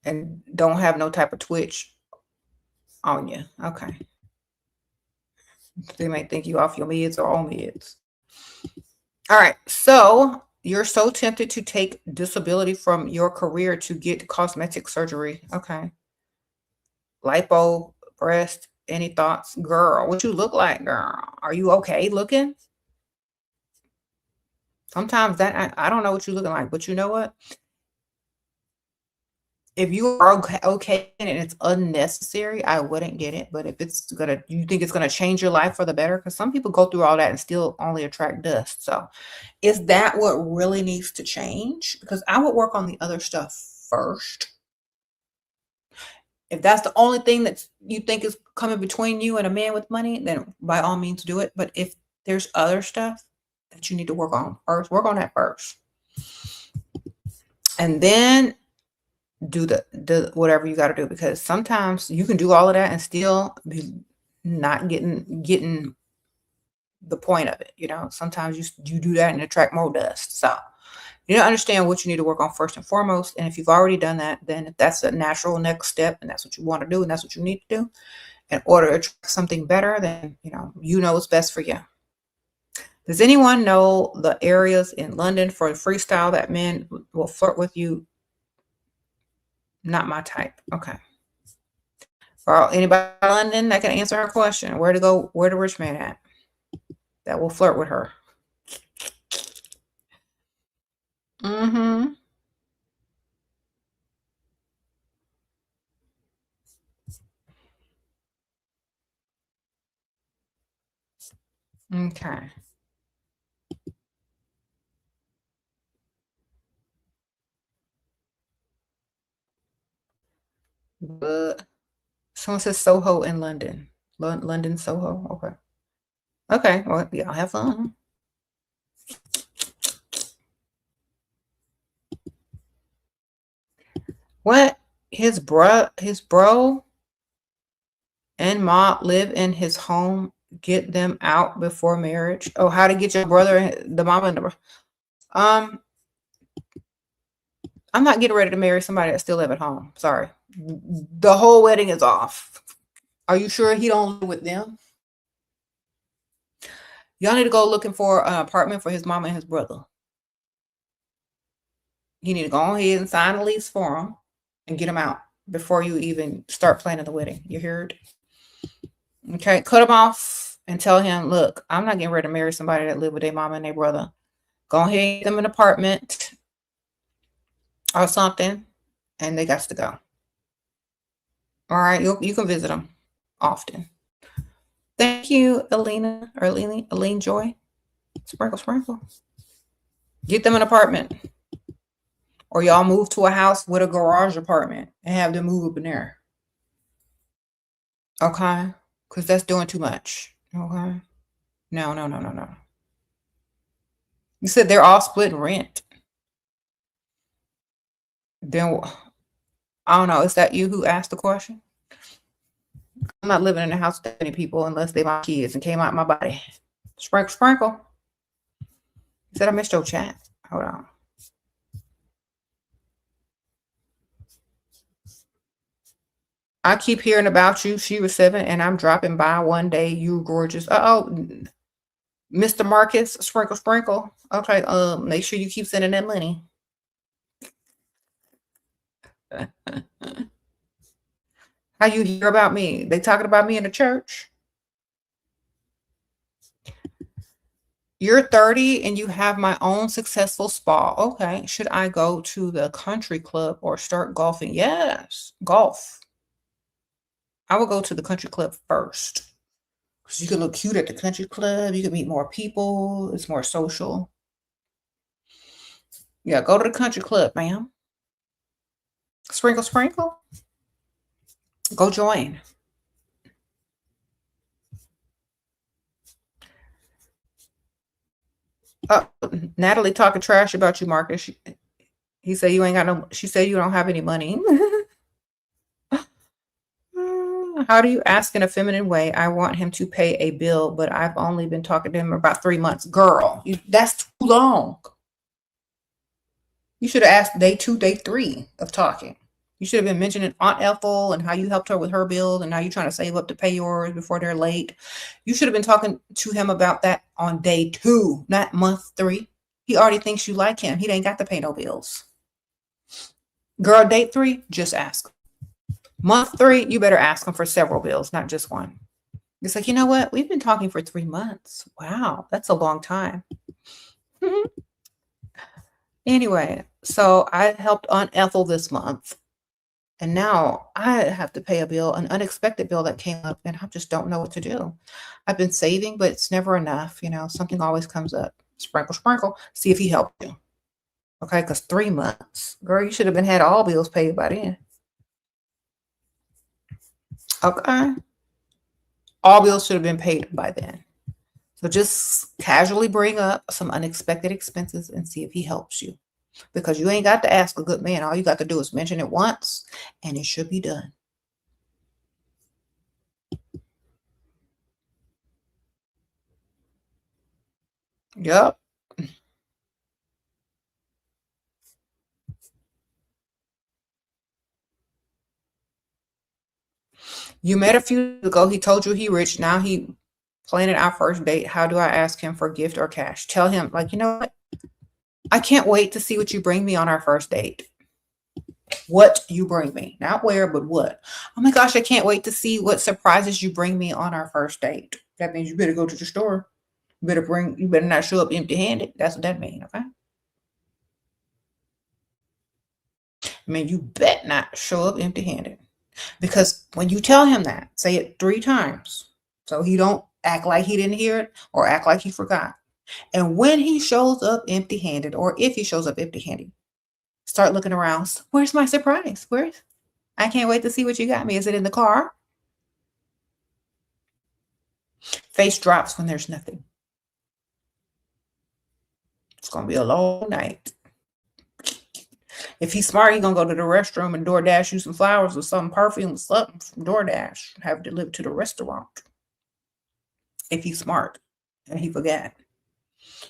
and don't have no type of twitch on you. Okay. They might think you off your meds or on meds. All right. So you're so tempted to take disability from your career to get cosmetic surgery. Okay. Lipo, breast, any thoughts? Girl, what you look like, girl? Are you okay looking? Sometimes that I don't know what you're looking like, but you know what? If you are okay and it's unnecessary, I wouldn't get it. But if it's gonna, you think it's gonna change your life for the better, because some people go through all that and still only attract dust. So, is that what really needs to change? Because I would work on the other stuff first. If that's the only thing that you think is coming between you and a man with money, then by all means do it. But if there's other stuff that you need to work on first, work on that first. And then do the whatever you got to do, because sometimes you can do all of that and still be not getting the point of it. Sometimes you do that and attract more dust. So you don't understand what you need to work on first and foremost. And if you've already done that, then if that's a natural next step and that's what you want to do and that's what you need to do in order to attract something better, then you know what's best for you. Does anyone know the areas in London for freestyle that men will flirt with you? Not my type. Okay. For anybody in London that can answer her question, where to go, where the rich man at that will flirt with her? Mm-hmm. Okay. But someone says Soho in London. London, Soho. Okay. Okay. Well, y'all have fun. What? His bro and mom live in his home. Get them out before marriage. Oh, how to get your brother, the mama and the bro. Um, I'm not getting ready to marry somebody that still live at home. Sorry. The whole wedding is off. Are you sure he don't live with them? Y'all need to go looking for an apartment for his mama and his brother. You need to go ahead and sign a lease for him and get him out before you even start planning the wedding. You heard? Okay, cut him off and tell him, look, I'm not getting ready to marry somebody that live with their mama and their brother. Go ahead and get them an apartment or something, and they got to go. All right, you can visit them often. Thank you, Alina or Aline Joy. Sprinkle, sprinkle. Get them an apartment. Or y'all move to a house with a garage apartment and have them move up in there. Okay? Because that's doing too much. Okay? No, no, no, no, no. You said they're all splitting rent. Then I don't know. Is that you who asked the question? I'm not living in a house with any people unless they my kids and came out my body. Sprinkle, sprinkle. You said I missed your chat. Hold on. I keep hearing about you. She was 7 and I'm dropping by one day. You gorgeous. Oh, Mr. Marcus, sprinkle, sprinkle. Okay, make sure you keep sending that money. How you hear about me? They talking about me in the church? You're 30 and you have my own successful spa. Okay. Should I go to the country club or start golfing? Yes, golf. I will go to the country club first because you can look cute at the country club. You can meet more people. It's more social. Yeah, go to the country club, ma'am. Sprinkle, sprinkle. Go join. Natalie talking trash about you, Marcus. He said you ain't got no. She said you don't have any money. How do you ask in a feminine way? I want him to pay a bill, but I've only been talking to him about 3 months. Girl, that's too long. You should have asked day 2, day 3 of talking. You should have been mentioning Aunt Ethel and how you helped her with her bills and now you're trying to save up to pay yours before they're late. You should have been talking to him about that on day 2, not month 3. He already thinks you like him. He ain't got to pay no bills. Girl, date 3, just ask. Month 3, you better ask him for several bills, not just one. It's like, you know what? We've been talking for 3 months. Wow, that's a long time. Anyway, so I helped Aunt Ethel this month. And now I have to pay a bill, an unexpected bill that came up, and I just don't know what to do. I've been saving, but it's never enough. Something always comes up. Sprinkle, sprinkle. See if he helped you. Okay, because 3 months. Girl, you should have been had all bills paid by then. Okay. All bills should have been paid by then. So just casually bring up some unexpected expenses and see if he helps you. Because you ain't got to ask a good man. All you got to do is mention it once and it should be done. Yep. You met a few ago. He told you he rich. Now he planning our first date. How do I ask him for gift or cash? Tell him, like, you know what? I can't wait to see what you bring me on our first date. What you bring me. Not where, but what. Oh my gosh, I can't wait to see what surprises you bring me on our first date. That means you better go to the store. You better not show up empty-handed. That's what that means, okay? I mean, you bet not show up empty-handed. Because when you tell him that, say it 3 times. So he don't act like he didn't hear it or act like he forgot. And when he shows up empty-handed, or if he shows up empty-handed, start looking around. Where's my surprise? I can't wait to see what you got me. Is it in the car? Face drops when there's nothing. It's going to be a long night. If he's smart, he's going to go to the restroom and DoorDash you some flowers or some perfume or something from DoorDash and have it delivered to the restaurant. If he's smart and he forgot.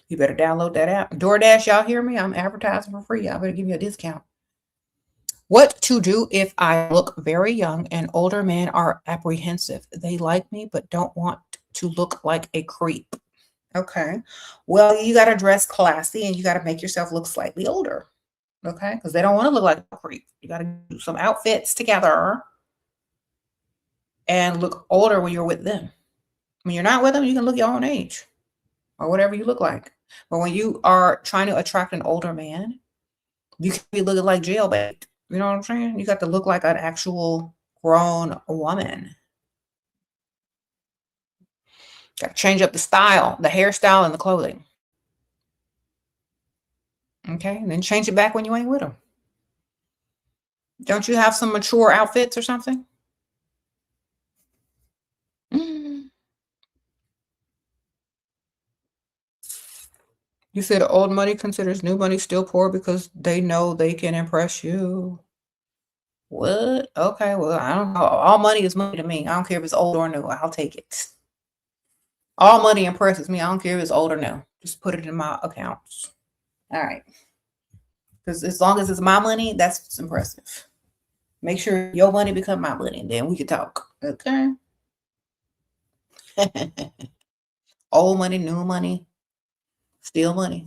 You better download that app. DoorDash, y'all hear me? I'm advertising for free. Y'all better give me a discount. What to do if I look very young and older men are apprehensive? They like me but don't want to look like a creep. Okay. Well, you got to dress classy and you got to make yourself look slightly older. Okay. Because they don't want to look like a creep. You got to do some outfits together and look older when you're with them. When you're not with them, you can look your own age or whatever you look like. But when you are trying to attract an older man, you can be looking like jailbait. You know what I'm saying? You got to look like an actual grown woman. Got to change up the style, the hairstyle, and the clothing. Okay, and then change it back when you ain't with them. Don't you have some mature outfits or something? You said old money considers new money still poor because they know they can impress you. What? Okay, well, I don't know. All money is money to me. I don't care if it's old or new. I'll take it. All money impresses me. I don't care if it's old or new. Just put it in my accounts. All right. Because as long as it's my money, that's what's impressive. Make sure your money become my money, and then we can talk. Okay. Old money, new money, still money.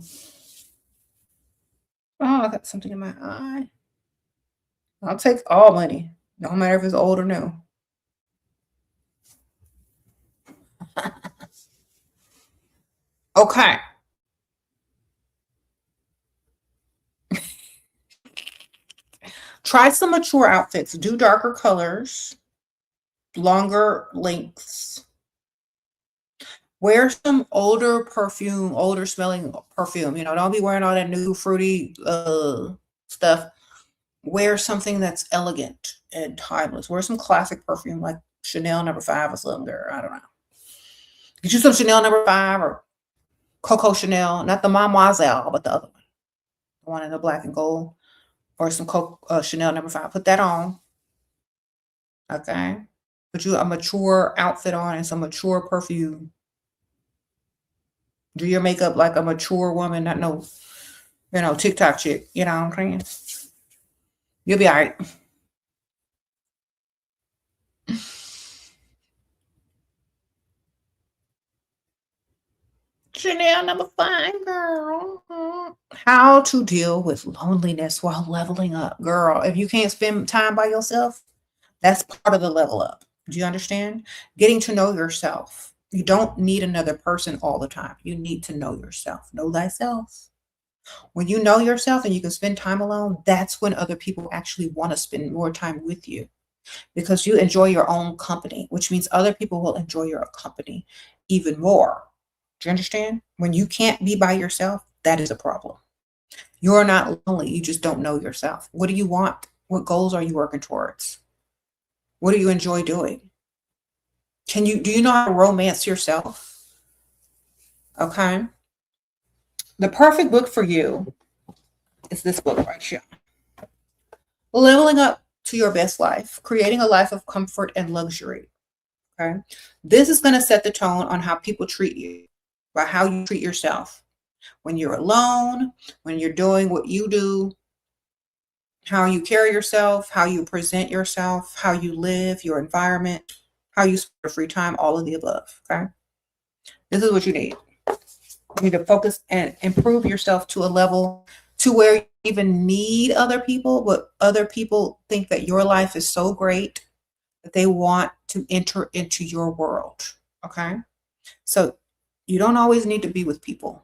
Oh, I got something in my eye. I'll take all money, no matter if it's old or new. Okay. Try some mature outfits. Do darker colors, longer lengths. Wear some older perfume, older smelling perfume. Don't be wearing all that new fruity stuff. Wear something that's elegant and timeless. Wear some classic perfume like Chanel No. 5 or something, girl. I don't know. Get you some Chanel No. 5 or Coco Chanel, not the Mademoiselle, but the other one, the one in the black and gold, or some Chanel No. 5. Put that on, okay? Put you a mature outfit on and some mature perfume. Do your makeup like a mature woman, not no, TikTok chick. You know what I'm saying? You'll be all right. Chanel No. 5, girl. How to deal with loneliness while leveling up, girl. If you can't spend time by yourself, that's part of the level up. Do you understand? Getting to know yourself. You don't need another person all the time. You need to know yourself. Know thyself. When you know yourself and you can spend time alone, that's when other people actually want to spend more time with you because you enjoy your own company, which means other people will enjoy your company even more. Do you understand? When you can't be by yourself, that is a problem. You're not lonely. You just don't know yourself. What do you want? What goals are you working towards? What do you enjoy doing? Do you know how to romance yourself? Okay. The perfect book for you is this book right here. Leveling Up to Your Best Life, Creating a Life of Comfort and Luxury. Okay. This is going to set the tone on how people treat you, by how you treat yourself. When you're alone, when you're doing what you do, how you carry yourself, how you present yourself, how you live, your environment, how you spend your free time, all of the above. Okay. This is what you need. You need to focus and improve yourself to a level to where you even need other people, but other people think that your life is so great that they want to enter into your world. Okay. So you don't always need to be with people.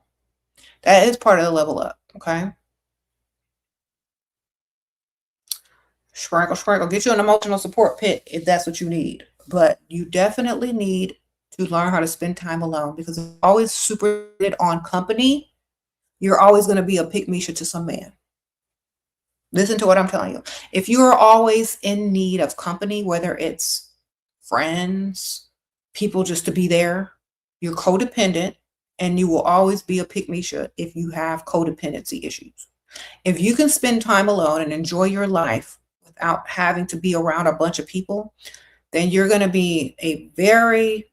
That is part of the level up. Okay. Sprinkle, sprinkle. Get you an emotional support pit if that's what you need. But you definitely need to learn how to spend time alone because if you're always super on company, you're always going to be a pick-me-shit to some man. Listen to what I'm telling you. If you're always in need of company, whether it's friends, people just to be there, you're codependent and you will always be a pick-me-shit if you have codependency issues. If you can spend time alone and enjoy your life without having to be around a bunch of people, then you're going to be a very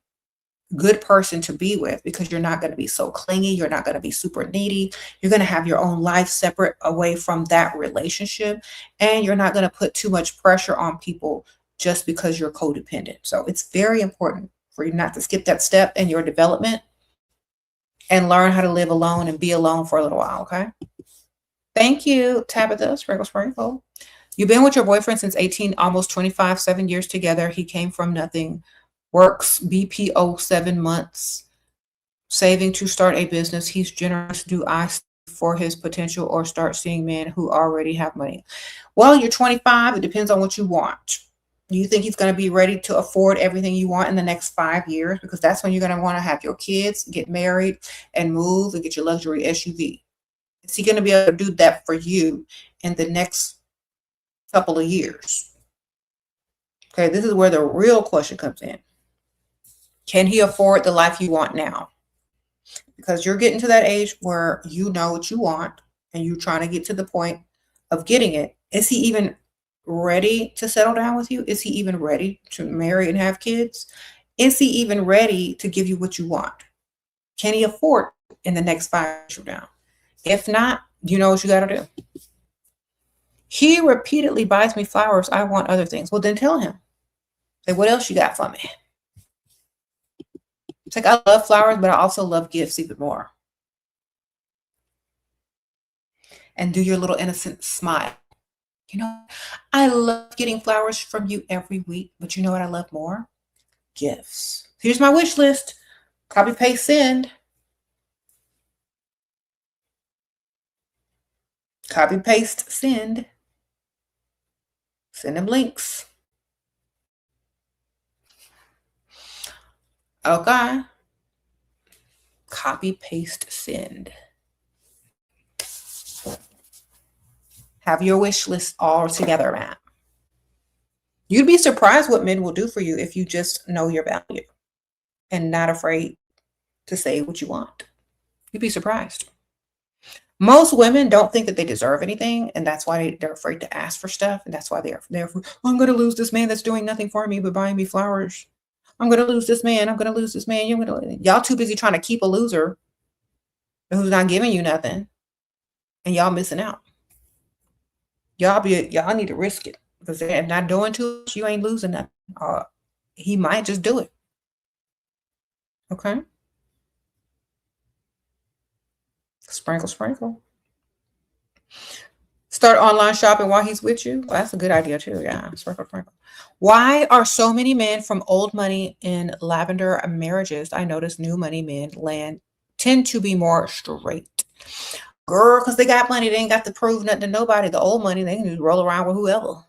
good person to be with because you're not going to be so clingy. You're not going to be super needy. You're going to have your own life separate away from that relationship. And you're not going to put too much pressure on people just because you're codependent. So it's very important for you not to skip that step in your development and learn how to live alone and be alone for a little while. Okay. Thank you, Tabitha. Sprinkle, sprinkle. You've been with your boyfriend since 18, almost 25, 7 years together. He came from nothing. Works BPO 7 months, saving to start a business. He's generous. Do I see for his potential or start seeing men who already have money? Well, you're 25. It depends on what you want. Do you think he's going to be ready to afford everything you want in the next 5 years? Because that's when you're going to want to have your kids, get married, and move and get your luxury SUV. Is he going to be able to do that for you in the next couple of years? Okay, this is where the real question comes in. Can he afford the life you want now? Because you're getting to that age where you know what you want and you're trying to get to the point of getting it. Is he even ready to settle down with you? Is he even ready to marry and have kids? Is he even ready to give you what you want? Can he afford in the next 5 years from now? If not, you know what you got to do. He repeatedly buys me flowers. I want other things. Well, then tell him. Say, what else you got for me? It's like, I love flowers, but I also love gifts even more. And do your little innocent smile. You know, I love getting flowers from you every week, but you know what I love more? Gifts. Here's my wish list. Copy, paste, send. Copy, paste, send. Send them links. Okay. Copy, paste, send. Have your wish list all together, man. You'd be surprised what men will do for you if you just know your value and not afraid to say what you want. You'd be surprised. Most women don't think that they deserve anything, and that's why they're afraid to ask for stuff, and that's why they're I'm going to lose this man that's doing nothing for me but buying me flowers. I'm going to lose this man. I'm going to lose this man. Y'all too busy trying to keep a loser who's not giving you nothing, and y'all missing out. Y'all need to risk it, because if not doing too much, you ain't losing nothing. He might just do it. Okay. Sprinkle, sprinkle. Start online shopping while he's with you. Well, that's a good idea too. Yeah, sprinkle, sprinkle. Why are so many men from old money in lavender marriages? I notice new money men tend to be more straight. Girl, because they got money, they ain't got to prove nothing to nobody. The old money, they can just roll around with whoever.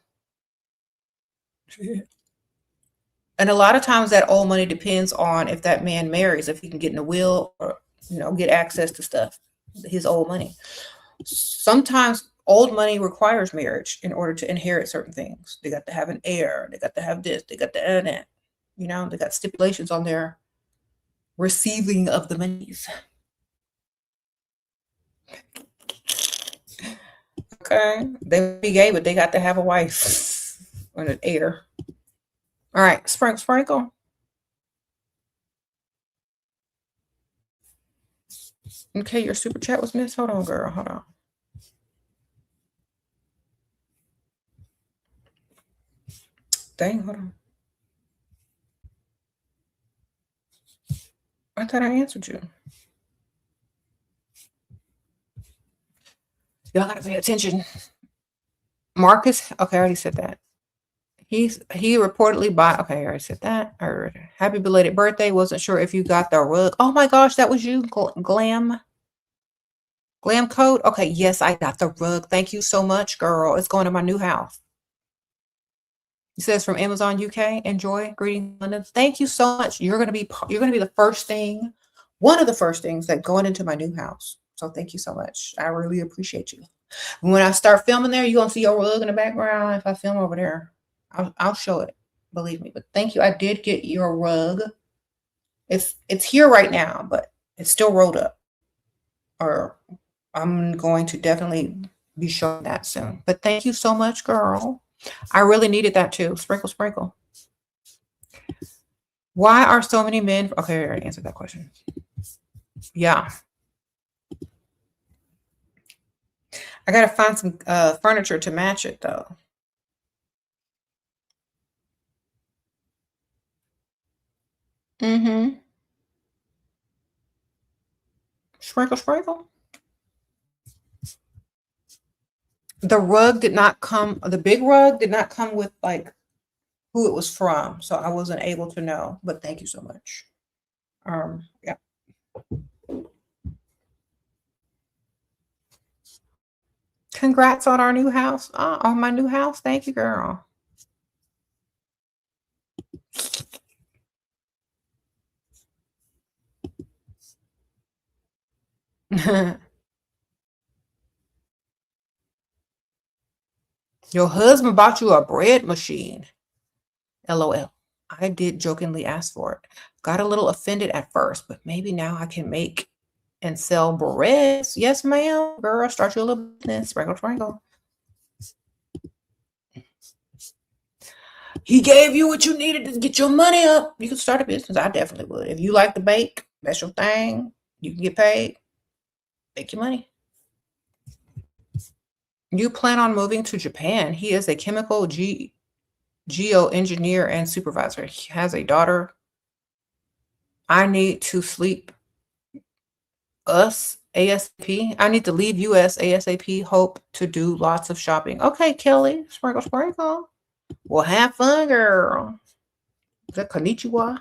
And a lot of times that old money depends on if that man marries, if he can get in the will or, get access to stuff, his old money. Sometimes old money requires marriage in order to inherit certain things. They got to have an heir. They got to have this. They got to have that. They got stipulations on their receiving of the monies. Okay. They be gay, but they got to have a wife and an heir. All right. Sprinkle. Okay, your super chat was missed. Hold on, girl. Hold on. Dang, hold on. I thought I answered you. Y'all gotta pay attention. Marcus, okay, I already said that. He reportedly bought, okay, I already said that. Happy belated birthday. Wasn't sure if you got the rug. Oh my gosh, that was you, Glam Coat. Okay, yes, I got the rug. Thank you so much, girl. It's going to my new house. It says from Amazon UK. Enjoy. Greetings, London. Thank you so much. You're gonna be the first thing, one of the first things that going into my new house. So thank you so much. I really appreciate you. When I start filming there, you're gonna see your rug in the background. If I film over there, I'll show it. Believe me. But thank you. I did get your rug. It's here right now, but it's still rolled up. Or I'm going to definitely be showing that soon. But thank you so much, girl. I really needed that too. Sprinkle, sprinkle. Why are so many men? Okay, I already answered that question. Yeah. I got to find some furniture to match it though. Mm-hmm. Sprinkle, sprinkle. The rug did not come, the big rug did not come with like who it was from. So I wasn't able to know, but thank you so much. Yeah. Congrats on our new house. On my new house. Thank you, girl. Your husband bought you a bread machine. LOL. I did jokingly ask for it. Got a little offended at first, but maybe now I can make and sell breads. Yes, ma'am. Girl, start your little business. Sprinkle, sprinkle. He gave you what you needed to get your money up. You can start a business. I definitely would. If you like to bake, that's your thing. You can get paid. Make your money. You plan on moving to Japan. He is a chemical geoengineer and supervisor. He has a daughter. I need to sleep us ASAP. I need to leave US ASAP. Hope to do lots of shopping. Okay, Kelly. Sprinkle, sprinkle. Well, have fun, girl. Is that konnichiwa?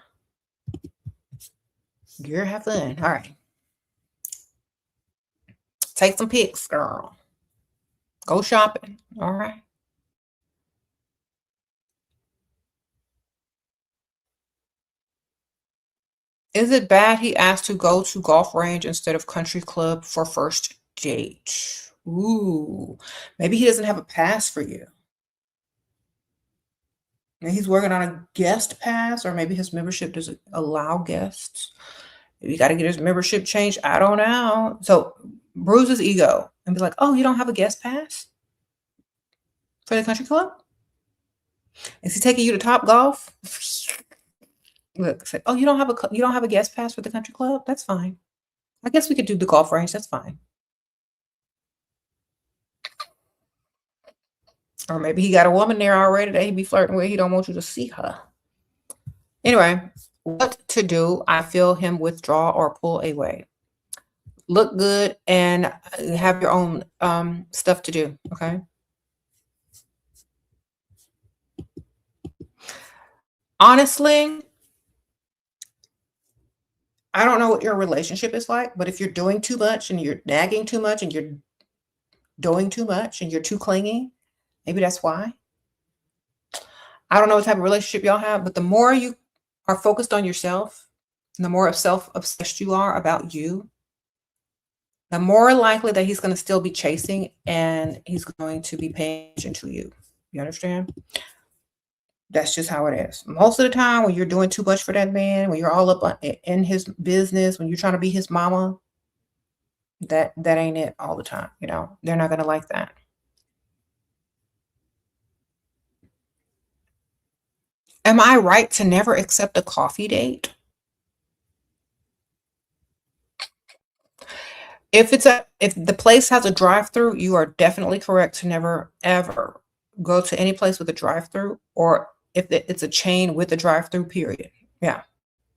Girl, have fun. All right. Take some pics, girl. Go shopping. All right. Is it bad he asked to go to golf range instead of country club for first date? Ooh, maybe he doesn't have a pass for you. Maybe he's working on a guest pass, or maybe his membership doesn't allow guests. Maybe you got to get his membership changed. I don't know. So bruise his ego and be like, "Oh, you don't have a guest pass for the country club? Is he taking you to Top Golf?" Look, say, "Oh, you don't have a guest pass for the country club? That's fine. I guess we could do the golf range. That's fine." Or maybe he got a woman there already that he be flirting with. He don't want you to see her. Anyway, what to do? I feel him withdraw or pull away. Look good and have your own stuff to do. Okay. Honestly, I don't know what your relationship is like, but if you're doing too much and you're nagging too much and you're doing too much and you're too clingy, maybe that's why. I don't know what type of relationship y'all have, but the more you are focused on yourself, and the more self-obsessed you are about you, the more likely that he's going to still be chasing and he's going to be paying attention to you. You understand? That's just how it is. Most of the time, when you're doing too much for that man, when you're all up in his business, when you're trying to be his mama, that ain't it all the time. You know, they're not going to like that. Am I right to never accept a coffee date? If the place has a drive-through, you are definitely correct to never ever go to any place with a drive-through, or if it's a chain with a drive-through, period. Yeah,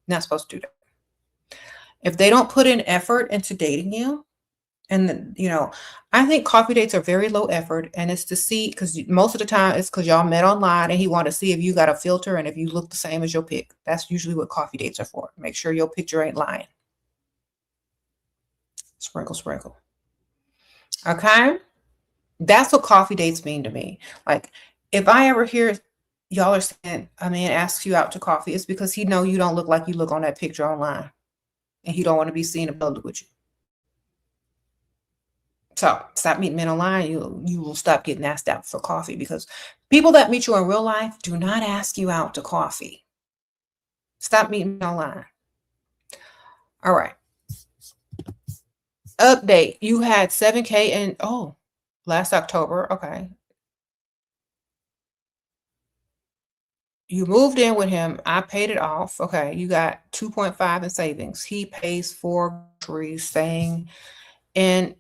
not supposed to do that. If they don't put in effort into dating you, and I think coffee dates are very low effort, and it's to see, because most of the time it's because y'all met online and he want to see if you got a filter and if you look the same as your pic. That's usually what coffee dates are for. Make sure your picture ain't lying. Sprinkle, sprinkle. Okay? That's what coffee dates mean to me. Like, if I ever hear y'all are saying a man asks you out to coffee, it's because he know you don't look like you look on that picture online, and he don't want to be seen in public with you. So stop meeting men online. You will stop getting asked out for coffee, because people that meet you in real life do not ask you out to coffee. Stop meeting online. All right. Update. You had 7K in last October. Okay. You moved in with him. I paid it off. Okay. You got 2.5 in savings. He pays for groceries, staying, and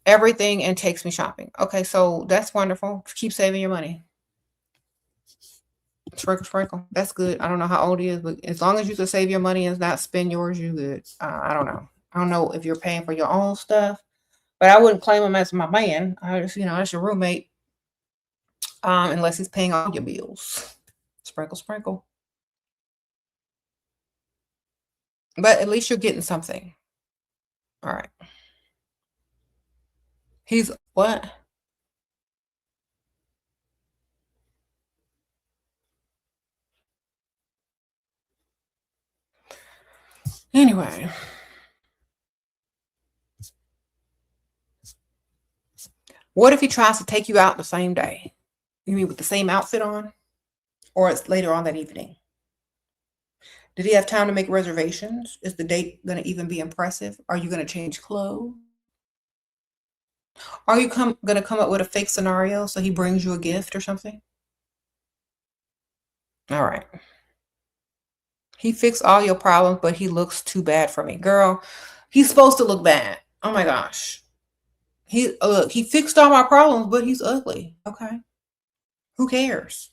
everything, and takes me shopping. Okay, so that's wonderful. Keep saving your money. Sprinkle, sprinkle. That's good. I don't know how old he is, but as long as you can save your money and not spend yours, you good. I don't know. I don't know if you're paying for your own stuff, but I wouldn't claim him as my man. I just, that's your roommate, unless he's paying all your bills. Sprinkle, sprinkle. But at least you're getting something. All right. He's what? Anyway. What if he tries to take you out the same day? You mean with the same outfit on? Or it's later on that evening? Did he have time to make reservations? Is the date going to even be impressive? Are you going to change clothes? Are you going to come up with a fake scenario so he brings you a gift or something? All right. He fixed all your problems, but he looks too bad for me. Girl, he's supposed to look bad. Oh my gosh. He fixed all my problems, but he's ugly. Okay. Who cares?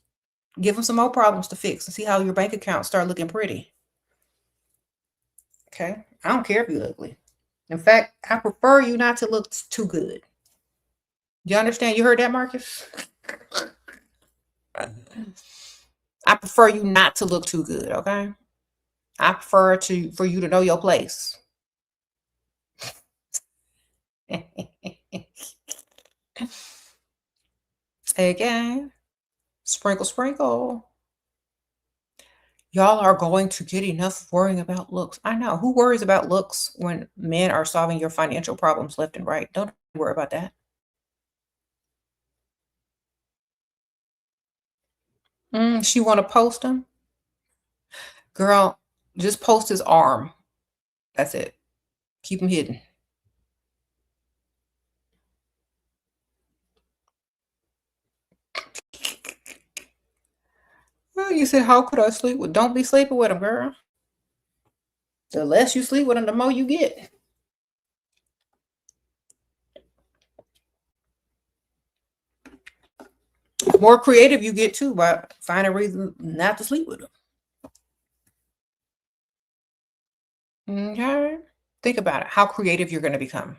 Give him some more problems to fix and see how your bank account start looking pretty. Okay. I don't care if you're ugly. In fact, I prefer you not to look too good. You understand? You heard that, Marcus? I prefer you not to look too good, okay? I prefer for you to know your place. Again, sprinkle, sprinkle. Y'all are going to get enough worrying about looks. I know. Who worries about looks when men are solving your financial problems left and right? Don't worry about that. She want to post him? Girl, just post his arm. That's it. Keep him hidden. Well, you said, how could I sleep with? Don't be sleeping with him, girl. The less you sleep with him, the more you get. The more creative you get too by finding a reason not to sleep with him. Okay. Think about it. How creative you're going to become.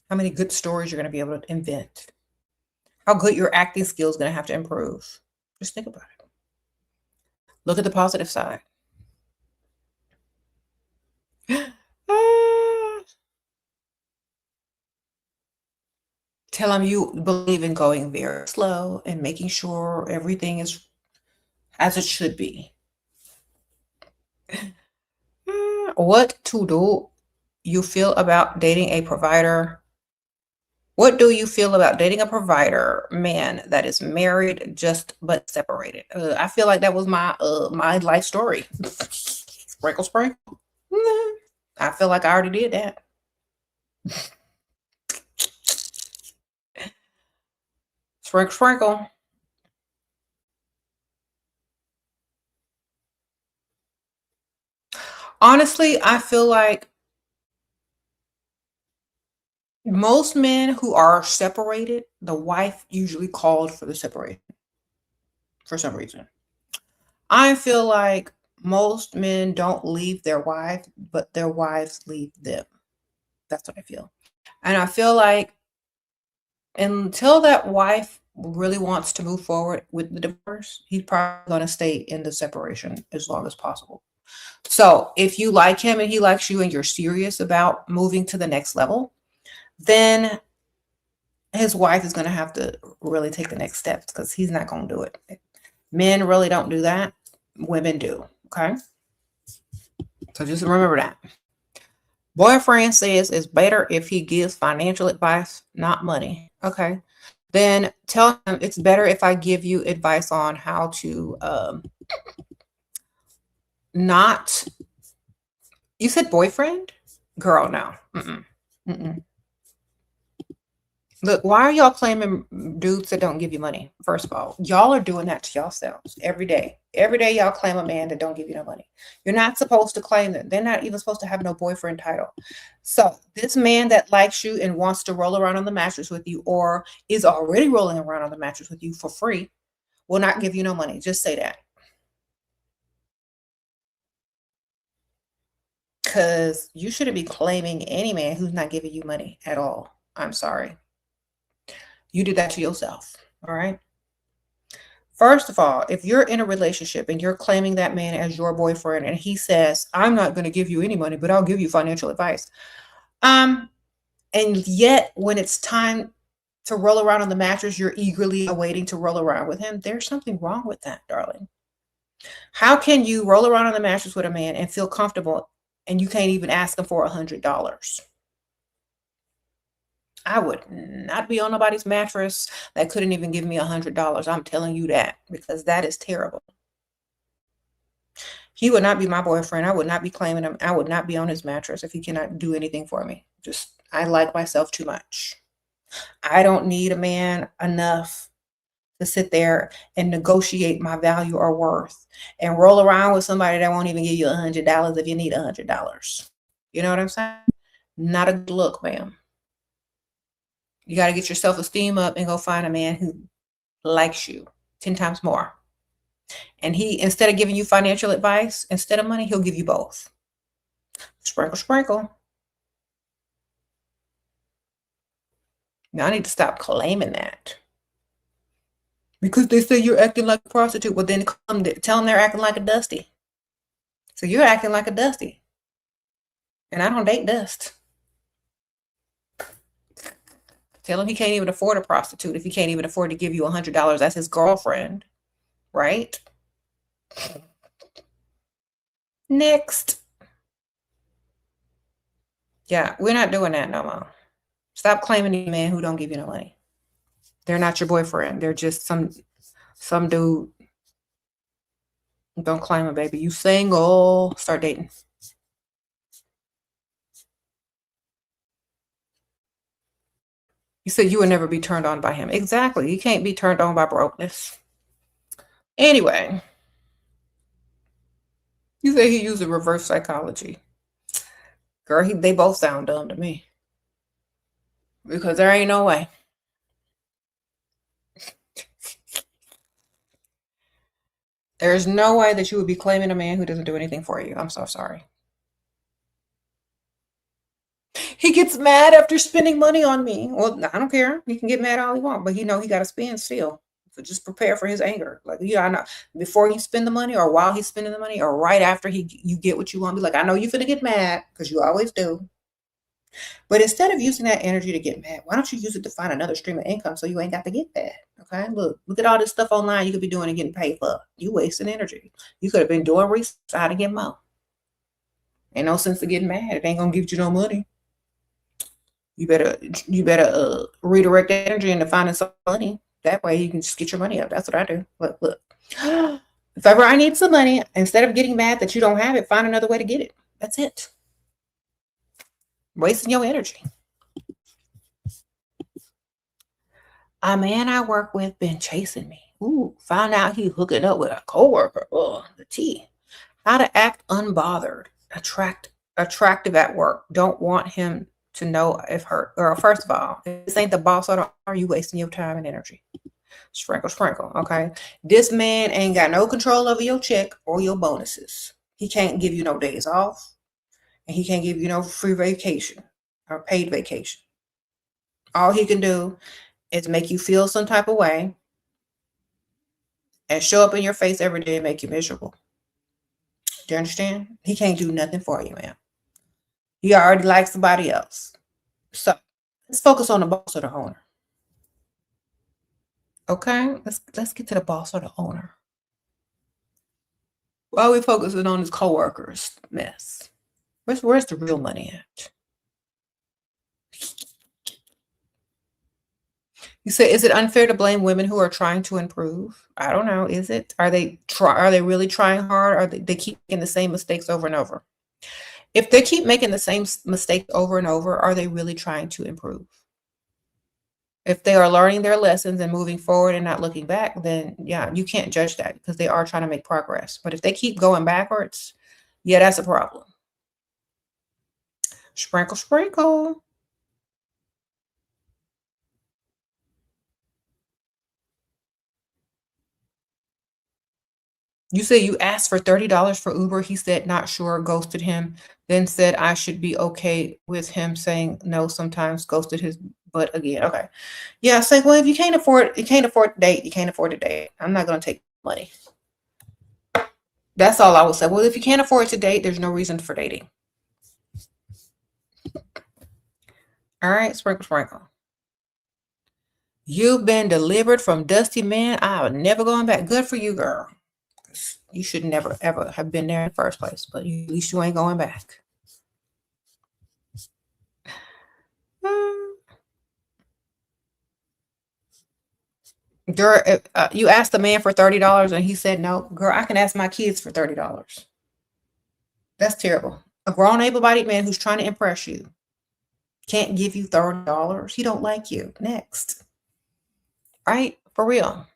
How many good stories you're going to be able to invent. How good your acting skills going to have to improve. Just think about it. Look at the positive side. Tell him you believe in going very slow and making sure everything is as it should be. What to do you feel about dating a provider? What do you feel about dating a provider man that is married just but separated? I feel like that was my life story. Sprinkle, sprinkle. I feel like I already did that. Sprinkle, sprinkle. Honestly, I feel like most men who are separated, the wife usually called for the separation for some reason. I feel like most men don't leave their wife, but their wives leave them. That's what I feel. And I feel like until that wife really wants to move forward with the divorce, he's probably going to stay in the separation as long as possible. So if you like him and he likes you and you're serious about moving to the next level, then his wife is going to have to really take the next steps because he's not going to do it. Men really don't do that. Women do. Okay. So just remember that. Boyfriend says it's better if he gives financial advice, not money. Okay. Then tell him it's better if I give you advice on how to not. You said boyfriend? Girl, no. Mm-mm. Mm-mm. Look, why are y'all claiming dudes that don't give you money? First of all, y'all are doing that to yourselves every day. Every day y'all claim a man that don't give you no money. You're not supposed to claim that. They're not even supposed to have no boyfriend title. So this man that likes you and wants to roll around on the mattress with you or is already rolling around on the mattress with you for free will not give you no money. Just say that. Because you shouldn't be claiming any man who's not giving you money at all. I'm sorry. You did that to yourself. All right. First of all, if you're in a relationship and you're claiming that man as your boyfriend and he says, I'm not going to give you any money, but I'll give you financial advice. And yet when it's time to roll around on the mattress, you're eagerly awaiting to roll around with him. There's something wrong with that, darling. How can you roll around on the mattress with a man and feel comfortable and you can't even ask him for $100? I would not be on nobody's mattress that couldn't even give me $100. I'm telling you that because that is terrible. He would not be my boyfriend. I would not be claiming him. I would not be on his mattress if he cannot do anything for me. Just, I like myself too much. I don't need a man enough to sit there and negotiate my value or worth and roll around with somebody that won't even give you $100 if you need $100. You know what I'm saying? Not a good look, ma'am. You got to get your self-esteem up and go find a man who likes you 10 times more. And he, instead of giving you financial advice, instead of money, he'll give you both. Sprinkle, sprinkle. Now I need to stop claiming that. Because they say you're acting like a prostitute. Well, then tell them they're acting like a dusty. So you're acting like a dusty. And I don't date dust. Tell him he can't even afford a prostitute if he can't even afford to give you $100 as his girlfriend. Right? Next. Yeah, we're not doing that no more. Stop claiming the man who don't give you no money. They're not your boyfriend. They're just some dude. Don't claim it, baby. You single. Start dating. You said you would never be turned on by him. Exactly. You can't be turned on by brokenness. Anyway, you say he used a reverse psychology. Girl, they both sound dumb to me. Because there ain't no way. There's no way that you would be claiming a man who doesn't do anything for you. I'm so sorry. He gets mad after spending money on me. Well, I don't care. He can get mad all he wants, but he got to spend still. So just prepare for his anger. Like, I know before you spend the money or while he's spending the money or right after you get what you want. Be like, I know you're finna get mad because you always do. But instead of using that energy to get mad, why don't you use it to find another stream of income so you ain't got to get mad? Okay, look at all this stuff online you could be doing and getting paid for. You wasting energy. You could have been doing research on how to get more. Ain't no sense of getting mad. It ain't gonna give you no money. You better redirect that energy into finding some money. That way you can just get your money up. That's what I do. Look. If ever I need some money, instead of getting mad that you don't have it, find another way to get it. That's it. Wasting your energy. A man I work with been chasing me. Ooh, found out he hooking up with a coworker. Oh, the tea. How to act unbothered, attractive at work. Don't want him to know if hurt. Girl, first of all, if this ain't the boss order, are you wasting your time and energy? Sprinkle, sprinkle. Okay. This man ain't got no control over your check or your bonuses. He can't give you no days off, and he can't give you no free vacation or paid vacation. All he can do is make you feel some type of way and show up in your face every day and make you miserable. Do you understand? He can't do nothing for you, man. He already likes somebody else. So let's focus on the boss or the owner. Okay, let's get to the boss or the owner. Why are we focusing on his coworkers mess? Where's the real money at? You say, is it unfair to blame women who are trying to improve? I don't know. Is it? Are they really trying hard? Or they keep making the same mistakes over and over? If they keep making the same mistake over and over, are they really trying to improve? If they are learning their lessons and moving forward and not looking back, then yeah, you can't judge that because they are trying to make progress. But if they keep going backwards, yeah, that's a problem. Sprinkle, sprinkle. You say you asked for $30 for Uber. He said not sure, ghosted him, then said I should be okay with him saying no sometimes, ghosted his butt again. Okay. Yeah, say, well, if you can't afford to date, you can't afford to date. I'm not gonna take money. That's all I would say. Well, if you can't afford to date, there's no reason for dating. All right, sprinkle, sprinkle. You've been delivered from dusty man. I'm never going back. Good for you, girl. You should never, ever have been there in the first place, but at least you ain't going back. Girl, you asked the man for $30 and he said no. Girl, I can ask my kids for $30. That's terrible. A grown, able-bodied man who's trying to impress you can't give you $30. He don't like you. Next. Right? For real.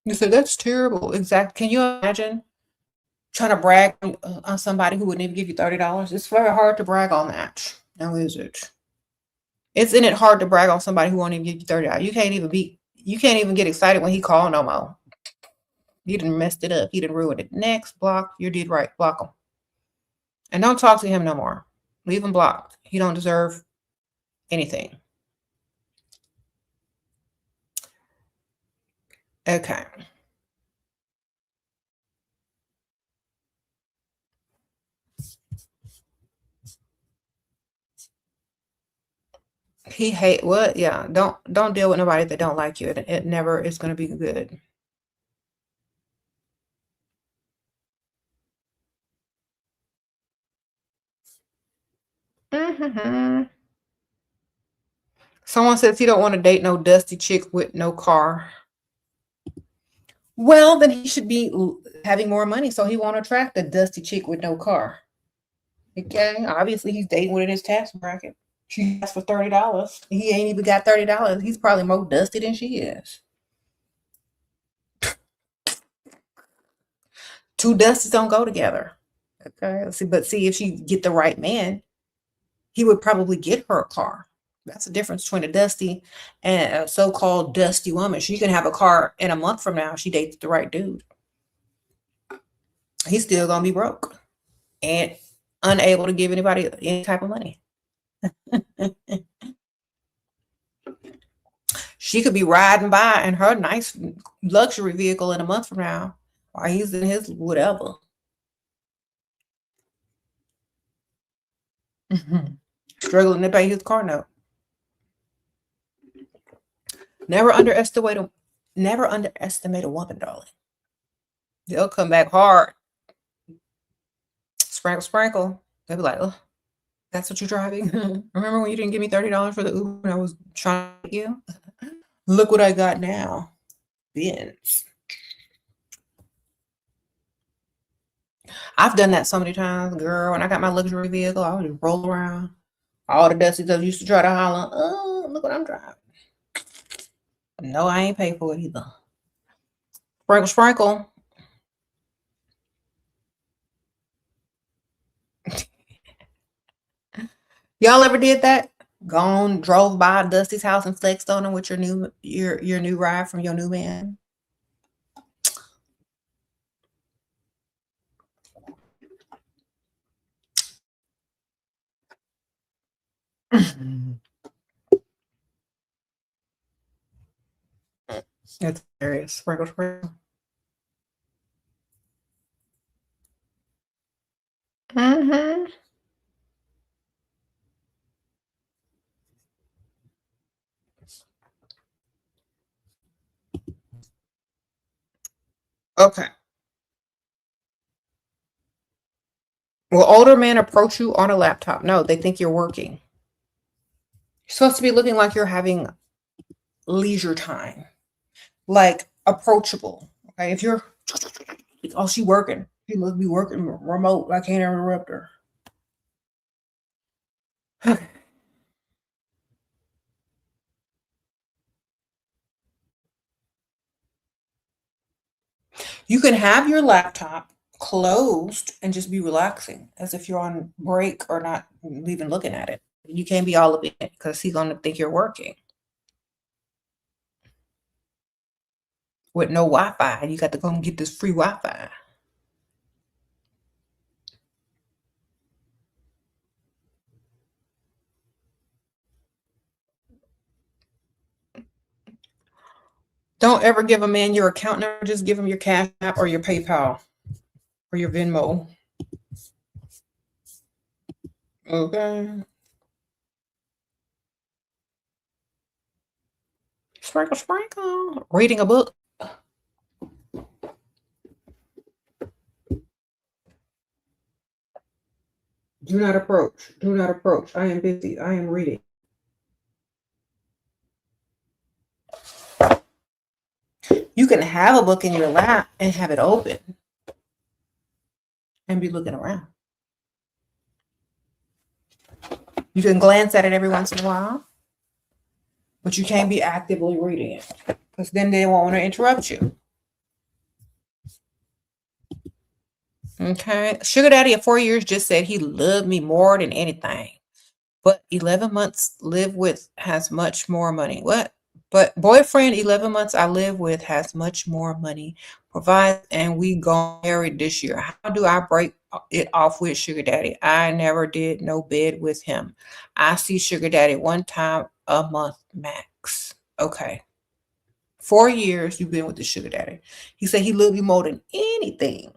You said that's terrible. Exactly. Can you imagine trying to brag on somebody who wouldn't even give you $30? It's very hard to brag on that. Now is it? Isn't it hard to brag on somebody who won't even give you $30? You can't even get excited when he called no more. You done messed it up. You done ruined it. Next, block. You did right. Block him. And don't talk to him no more. Leave him blocked. He don't deserve anything. Okay. He hate what? Yeah. Don't deal with nobody that don't like you. It never is gonna be good. Mm-hmm. Someone says he don't want to date no dusty chick with no car. Well, then he should be having more money, so he won't attract a dusty chick with no car. Okay, obviously he's dating within his tax bracket. She asked for $30. He ain't even got $30. He's probably more dusty than she is. Two dusties don't go together. Okay, see if she get the right man, he would probably get her a car. That's the difference between a dusty and a so-called dusty woman. She can have a car in a month from now if she dates the right dude. He's still gonna be broke and unable to give anybody any type of money. She could be riding by in her nice luxury vehicle in a month from now, while he's in his whatever. Struggling to pay his car note. Never underestimate a woman, darling. They'll come back hard. Sprinkle, sprinkle. They'll be like, oh, that's what you're driving? Remember when you didn't give me $30 for the Uber and I was trying to get you? Look what I got now. Benz. I've done that so many times, girl. When I got my luxury vehicle, I would just roll around. All the dusty stuff used to try to holler, oh, look what I'm driving. No, I ain't paid for it either. Sprinkle, sprinkle. Y'all ever did that? Gone, drove by Dusty's house and flexed on him with your new ride from your new man? It's hilarious. Sprinkle, sprinkle. Mm-hmm. Okay. Will older men approach you on a laptop? No, they think you're working. You're supposed to be looking like you're having leisure time, like approachable. Okay, if you're, oh, she working. She must be working remote. I can't interrupt her. You can have your laptop closed and just be relaxing as if you're on break or not even looking at it. You can't be all up in it because he's gonna think you're working with no Wi-Fi. You got to go and get this free Wi-Fi. Don't ever give a man your account number. Just give him your Cash App or your PayPal or your Venmo. Okay. Sprinkle, sprinkle. Reading a book. Do not approach. Do not approach. I am busy. I am reading. You can have a book in your lap and have it open and be looking around. You can glance at it every once in a while, but you can't be actively reading it because then they won't want to interrupt you. Okay. Sugar daddy of 4 years just said he loved me more than anything. But 11 months live with has much more money. What? But boyfriend 11 months I live with has much more money. Provides and we go married this year. How do I break it off with sugar daddy? I never did no bed with him. I see sugar daddy one time a month max. Okay. 4 years you've been with the sugar daddy. He said he loved you more than anything.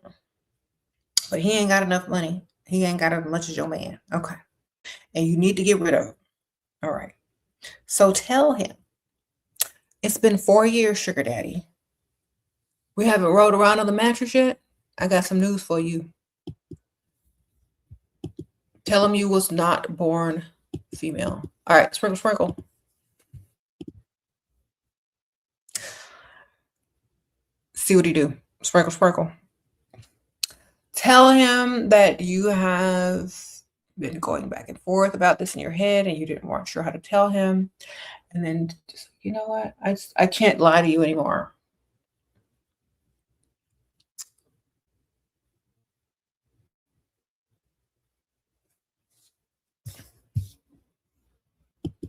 But he ain't got enough money. He ain't got as much as your man. Okay. And you need to get rid of him. All right. So tell him, it's been 4 years, sugar daddy. We haven't rolled around on the mattress yet. I got some news for you. Tell him you was not born female. All right, sprinkle, sprinkle. See what he do. Sprinkle, sprinkle. Tell him that you have been going back and forth about this in your head and you weren't sure how to tell him. And then just, you know what? I can't lie to you anymore.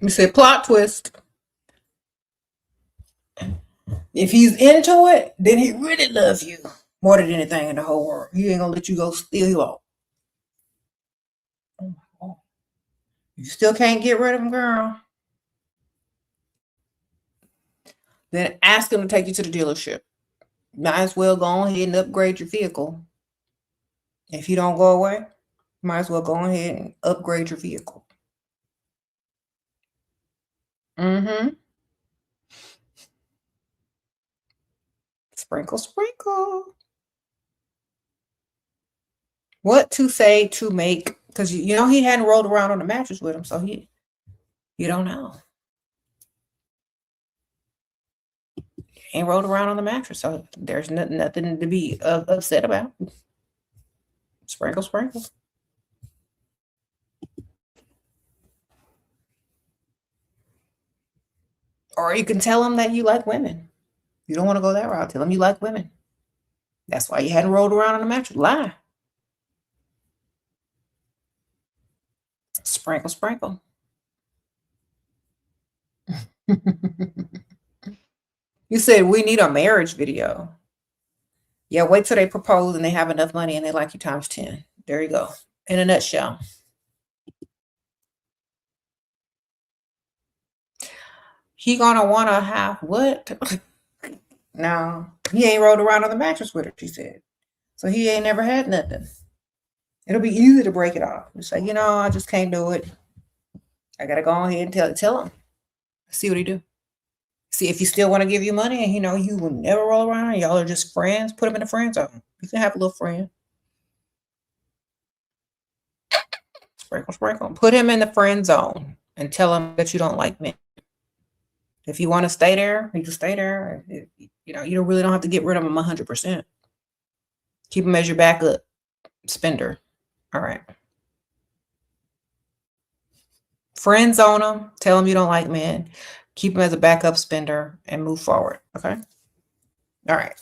You say plot twist. If he's into it, then he really loves you more than anything in the whole world. He ain't gonna let you go steal you off. Oh my God. You still can't get rid of him, girl. Then ask him to take you to the dealership. Might as well go ahead and upgrade your vehicle. If you don't go away, might as well go ahead and upgrade your vehicle. Mm-hmm. Sprinkle, sprinkle. What to say to make, because you know he hadn't rolled around on the mattress with him, so you don't know. He ain't rolled around on the mattress, so there's nothing to be upset about. Sprinkle, sprinkle. Or you can tell him that you like women. You don't want to go that route. Tell him you like women. That's why you hadn't rolled around on the mattress. Lie. Sprinkle, sprinkle. You said we need a marriage video. Yeah, wait till they propose and they have enough money and they like you times 10. There you go. In a nutshell. He gonna wanna have what? No, he ain't rolled around on the mattress with her, she said. So he ain't never had nothing. It'll be easy to break it off. It's like, I just can't do it. I gotta go ahead and tell him. See what he do. See if he still want to give you money and you will never roll around and y'all are just friends, put him in the friend zone. You can have a little friend. Sprinkle, sprinkle. Put him in the friend zone and tell him that you don't like men. If you want to stay there, you can stay there. You don't really have to get rid of him 100%. Keep him as your backup spender. All right. Friend zone him. Tell him you don't like men. Keep him as a backup spender and move forward. Okay. All right.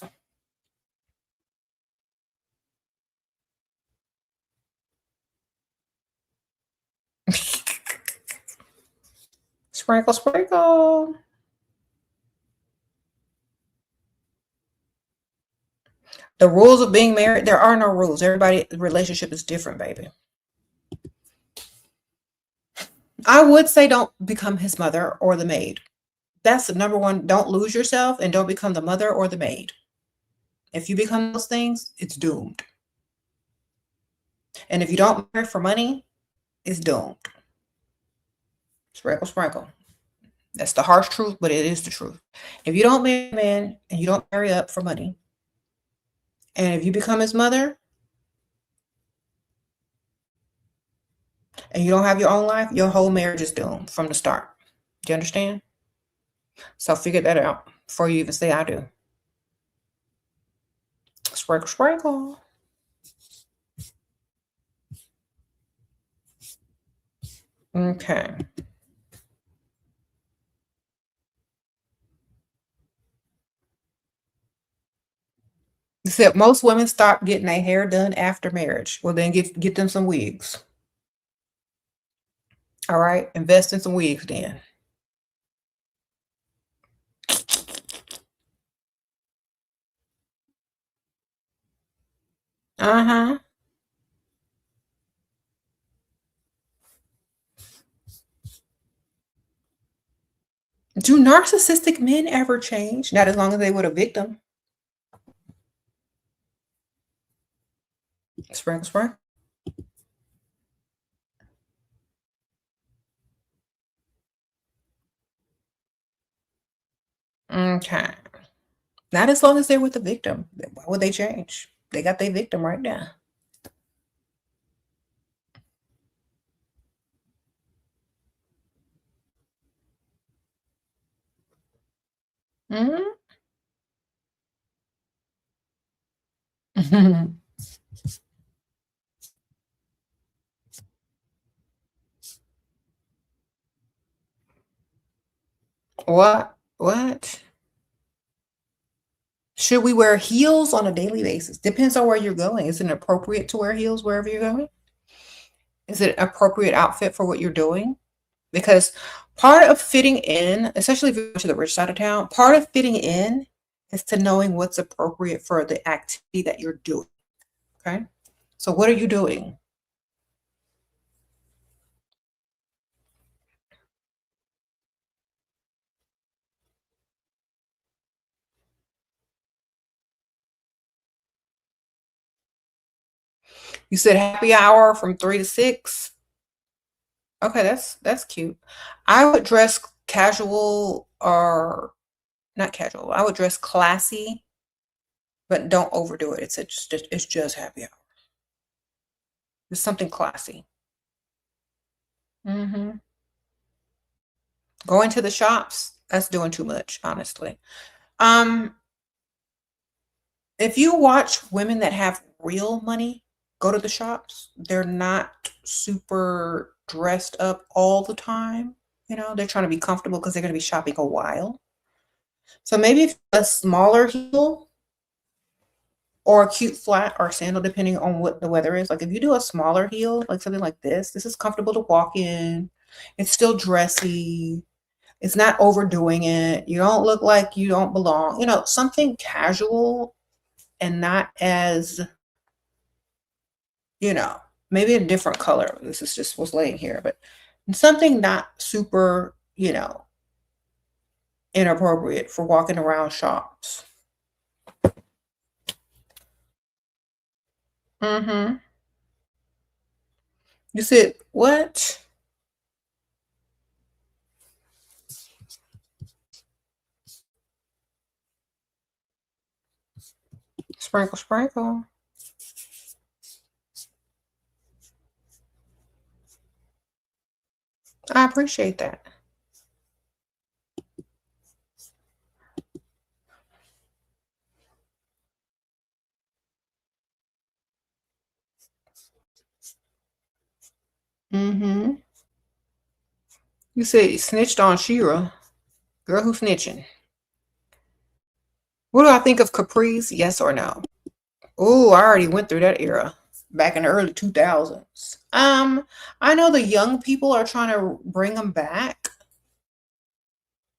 Sprinkle, sprinkle. The rules of being married, there are no rules. Everybody's relationship is different, baby. I would say don't become his mother or the maid. That's the number one. Don't lose yourself and don't become the mother or the maid. If you become those things, it's doomed. And if you don't marry for money, it's doomed. Sprinkle, sprinkle. That's the harsh truth, but it is the truth. If you don't marry a man and you don't marry up for money, and if you become his mother and you don't have your own life, your whole marriage is doomed from the start. Do you understand? So figure that out before you even say I do. Sprinkle, sprinkle. Okay. said most women stop getting their hair done after marriage. Well, then get them some wigs. All right, invest in some wigs then. Uh-huh. Do narcissistic men ever change? Not as long as they were a victim. Sprinkle, sprinkle. Okay. Not as long as they're with the victim. Why would they change? They got their victim right now. Hmm. What? What? Should we wear heels on a daily basis? Depends on where you're going. Is it appropriate to wear heels wherever you're going? Is it an appropriate outfit for what you're doing? Because part of fitting in, especially if you're to the rich side of town, part of fitting in is to knowing what's appropriate for the activity that you're doing. Okay. So what are you doing? You said happy hour from 3 to 6. Okay, that's cute. I would dress casual or not casual. I would dress classy, but don't overdo it. It's just happy hour. It's something classy. Hmm. Going to the shops, that's doing too much, honestly. Um, if you watch women that have real money go to the shops, they're not super dressed up all the time. They're trying to be comfortable because they're going to be shopping a while. So maybe if a smaller heel or a cute flat or sandal, depending on what the weather is. Like if you do a smaller heel, like something like this is comfortable to walk in. It's still dressy. It's not overdoing it. You don't look like you don't belong. Something casual and not as, you know, maybe a different color. This is just what's laying here, but something not super, inappropriate for walking around shops. Mm-hmm. You said what? Sprinkle, sprinkle. I appreciate that. Mm-hmm. You said you snitched on Shira. Girl, who snitching? What do I think of Caprice? Yes or no? Oh, I already went through that era back in the early 2000s. I know the young people are trying to bring them back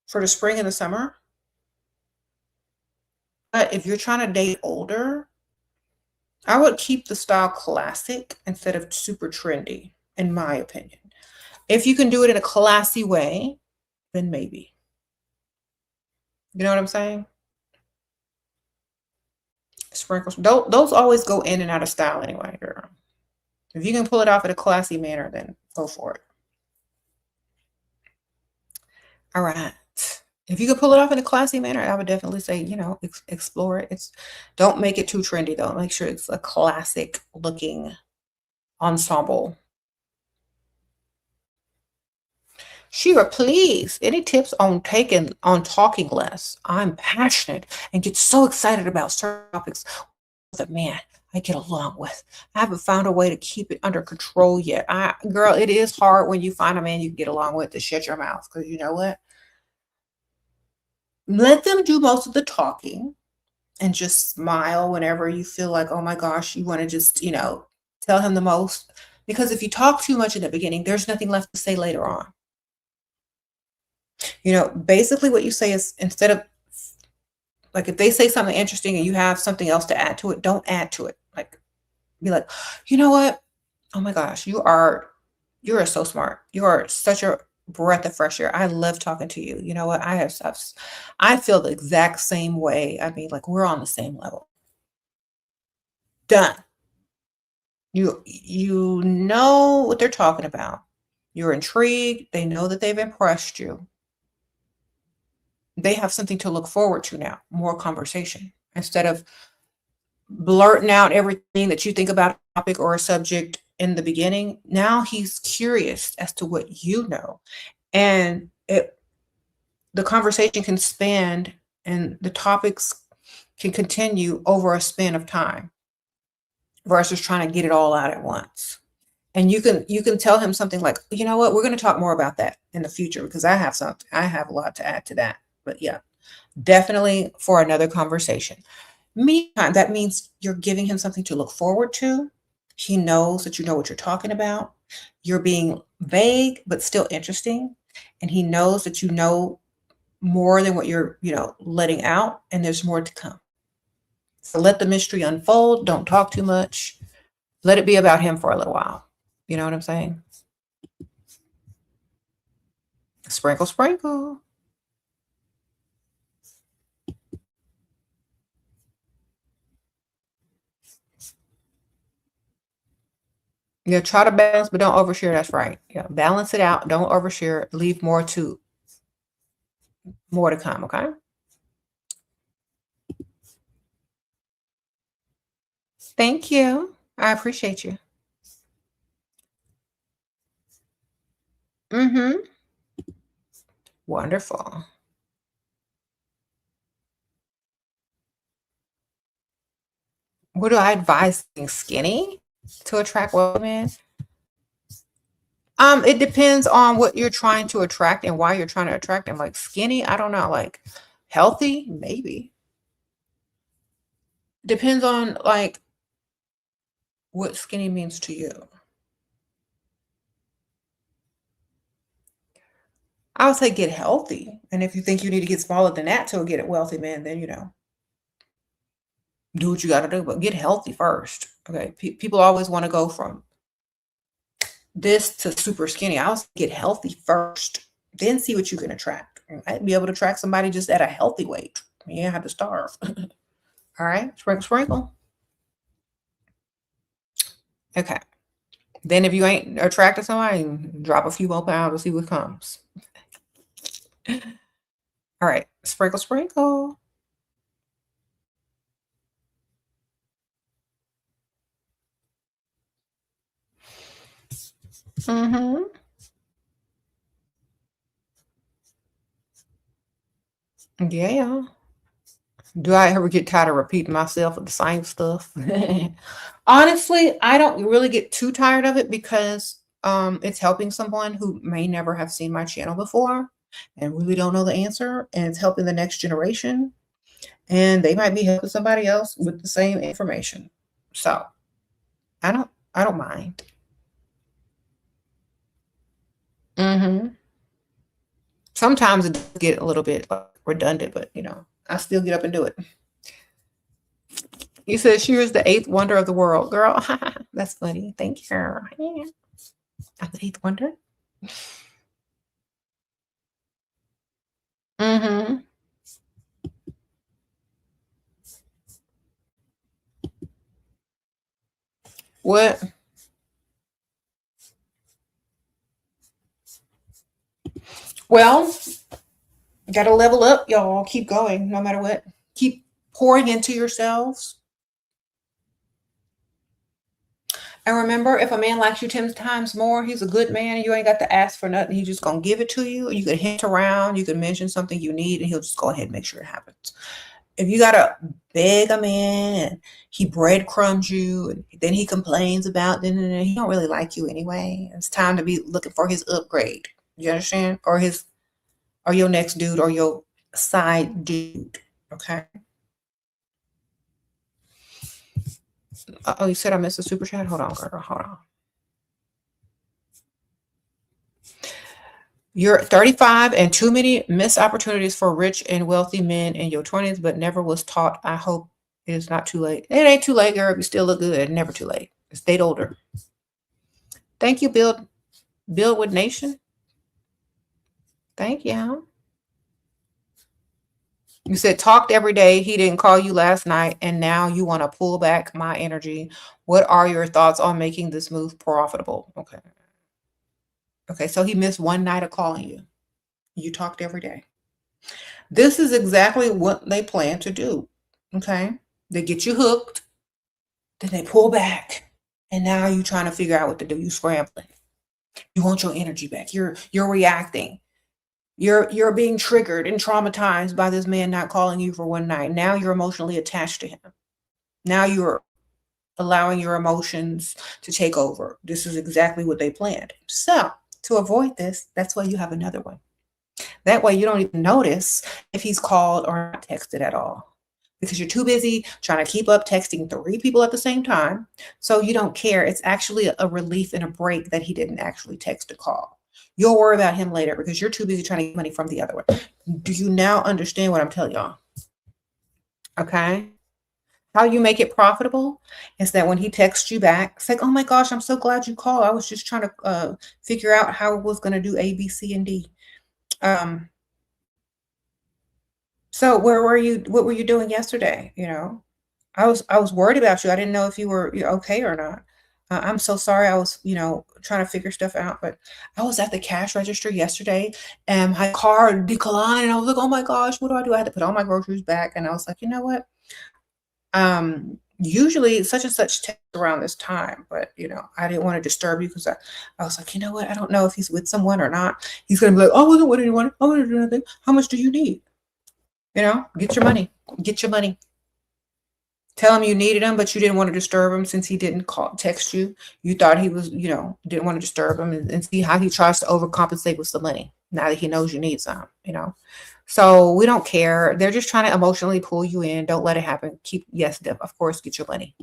for the spring and the summer. But if you're trying to date older, I would keep the style classic instead of super trendy, in my opinion. If you can do it in a classy way, then maybe. You know what I'm saying? Sprinkles. Those always go in and out of style anyway, girl. If you can pull it off in a classy manner, then go for it. All right. If you can pull it off in a classy manner, I would definitely say, explore it. Don't make it too trendy though. Make sure it's a classic looking ensemble. Sheila, please, any tips on talking less? I'm passionate and get so excited about certain topics that man I get along with. I haven't found a way to keep it under control yet. Girl, it is hard when you find a man you can get along with to shut your mouth because you know what? Let them do most of the talking. and just smile whenever you feel like, oh my gosh, you want to just, tell him the most. Because if you talk too much in the beginning, there's nothing left to say later on. Basically what you say is, instead of, like, if they say something interesting and you have something else to add to it, don't add to it. Like, be like, you know what? Oh my gosh, you are so smart. You are such a breath of fresh air. I love talking to you. You know what? I feel the exact same way. I mean, like, we're on the same level. Done. You know what they're talking about. You're intrigued. They know that they've impressed you. They have something to look forward to now, more conversation. Instead of blurting out everything that you think about a topic or a subject in the beginning, now he's curious as to what you know. And the conversation can span, and the topics can continue over a span of time versus trying to get it all out at once. And you can tell him something like, you know what, we're going to talk more about that in the future, because I have a lot to add to that. But yeah, definitely for another conversation. Meantime, that means you're giving him something to look forward to. He knows that you know what you're talking about. You're being vague but still interesting. And he knows that you know more than what you're, letting out, and there's more to come. So let the mystery unfold. Don't talk too much. Let it be about him for a little while. You know what I'm saying? Sprinkle, sprinkle. Yeah, try to balance, but don't overshare. That's right. Yeah, balance it out. Don't overshare. Leave more to come. Okay. Thank you. I appreciate you. Mm-hmm. Wonderful. What do I advise? Being skinny to attract women? It depends on what you're trying to attract and why you're trying to attract them. Like, skinny, I don't know. Like, healthy, maybe. Depends on, like, what skinny means to you. I would say get healthy. And if you think you need to get smaller than that to get a wealthy man, then, do what you got to do, but get healthy first. Okay. People always want to go from this to super skinny. I would get healthy first, then see what you can attract. You might be able to attract somebody just at a healthy weight. You don't have to starve. All right. Sprinkle, sprinkle. Okay. Then if you ain't attracted somebody, drop a few more pounds and see what comes. All right. Sprinkle, sprinkle. Mm-hmm. Yeah. Do I ever get tired of repeating myself with the same stuff? Honestly, I don't really get too tired of it, because it's helping someone who may never have seen my channel before and really don't know the answer, and it's helping the next generation, and they might be helping somebody else with the same information. So, I don't mind. Mhm. Sometimes it does get a little bit, redundant, but, I still get up and do it. You said she was the eighth wonder of the world, girl. That's funny. Thank you. Yeah. I'm the eighth wonder. Mhm. What? Well, gotta level up, y'all. Keep going, no matter what. Keep pouring into yourselves. And remember, if a man likes you 10 times more, he's a good man, and you ain't got to ask for nothing. He's just gonna give it to you. You could hint around, you could mention something you need, and he'll just go ahead and make sure it happens. If you gotta beg a man and he breadcrumbs you, and then he complains about, then he don't really like you anyway. It's time to be looking for his upgrade. You understand? Or your next dude, or your side dude. Okay. Oh, you said I missed a super chat? Hold on, girl. Hold on. You're 35 and too many missed opportunities for rich and wealthy men in your 20s, but never was taught. I hope it is not too late. It ain't too late, girl. You still look good. Never too late. Stay older. Thank you, Build with Nation. Thank you. You said talked every day. He didn't call you last night, and now you want to pull back my energy. What are your thoughts on making this move profitable? Okay. Okay, so he missed one night of calling you. You talked every day. This is exactly what they plan to do. Okay. They get you hooked, then they pull back, and now you're trying to figure out what to do. You scrambling. You want your energy back. You're reacting. You're being triggered and traumatized by this man not calling you for one night. Now you're emotionally attached to him. Now you're allowing your emotions to take over. This is exactly what they planned. So to avoid this, that's why you have another one. That way you don't even notice if he's called or not texted at all, because you're too busy trying to keep up texting 3 people at the same time. So you don't care. It's actually a relief and a break that he didn't actually text or call. You'll worry about him later because you're too busy trying to get money from the other one. Do you now understand what I'm telling y'all? Okay. How you make it profitable is that when he texts you back, it's like, oh my gosh, I'm so glad you called. I was just trying to figure out how I was going to do A, B, C, and D. So where were you? What were you doing yesterday? I was worried about you. I didn't know if you were okay or not. I'm so sorry. I was, trying to figure stuff out, but I was at the cash register yesterday and my card declined. And I was like, oh my gosh, what do I do? I had to put all my groceries back. And I was like, you know what? Usually such and such text around this time, but I didn't want to disturb you because I was like, you know what? I don't know if he's with someone or not. He's going to be like, oh, I wasn't with anyone. I wasn't doing anything. How much do you need? Get your money. Get your money. Tell him you needed him, but you didn't want to disturb him since he didn't text you. You thought he was, didn't want to disturb him, and see how he tries to overcompensate with some money now that he knows you need some, So we don't care. They're just trying to emotionally pull you in. Don't let it happen. Yes, of course, get your money.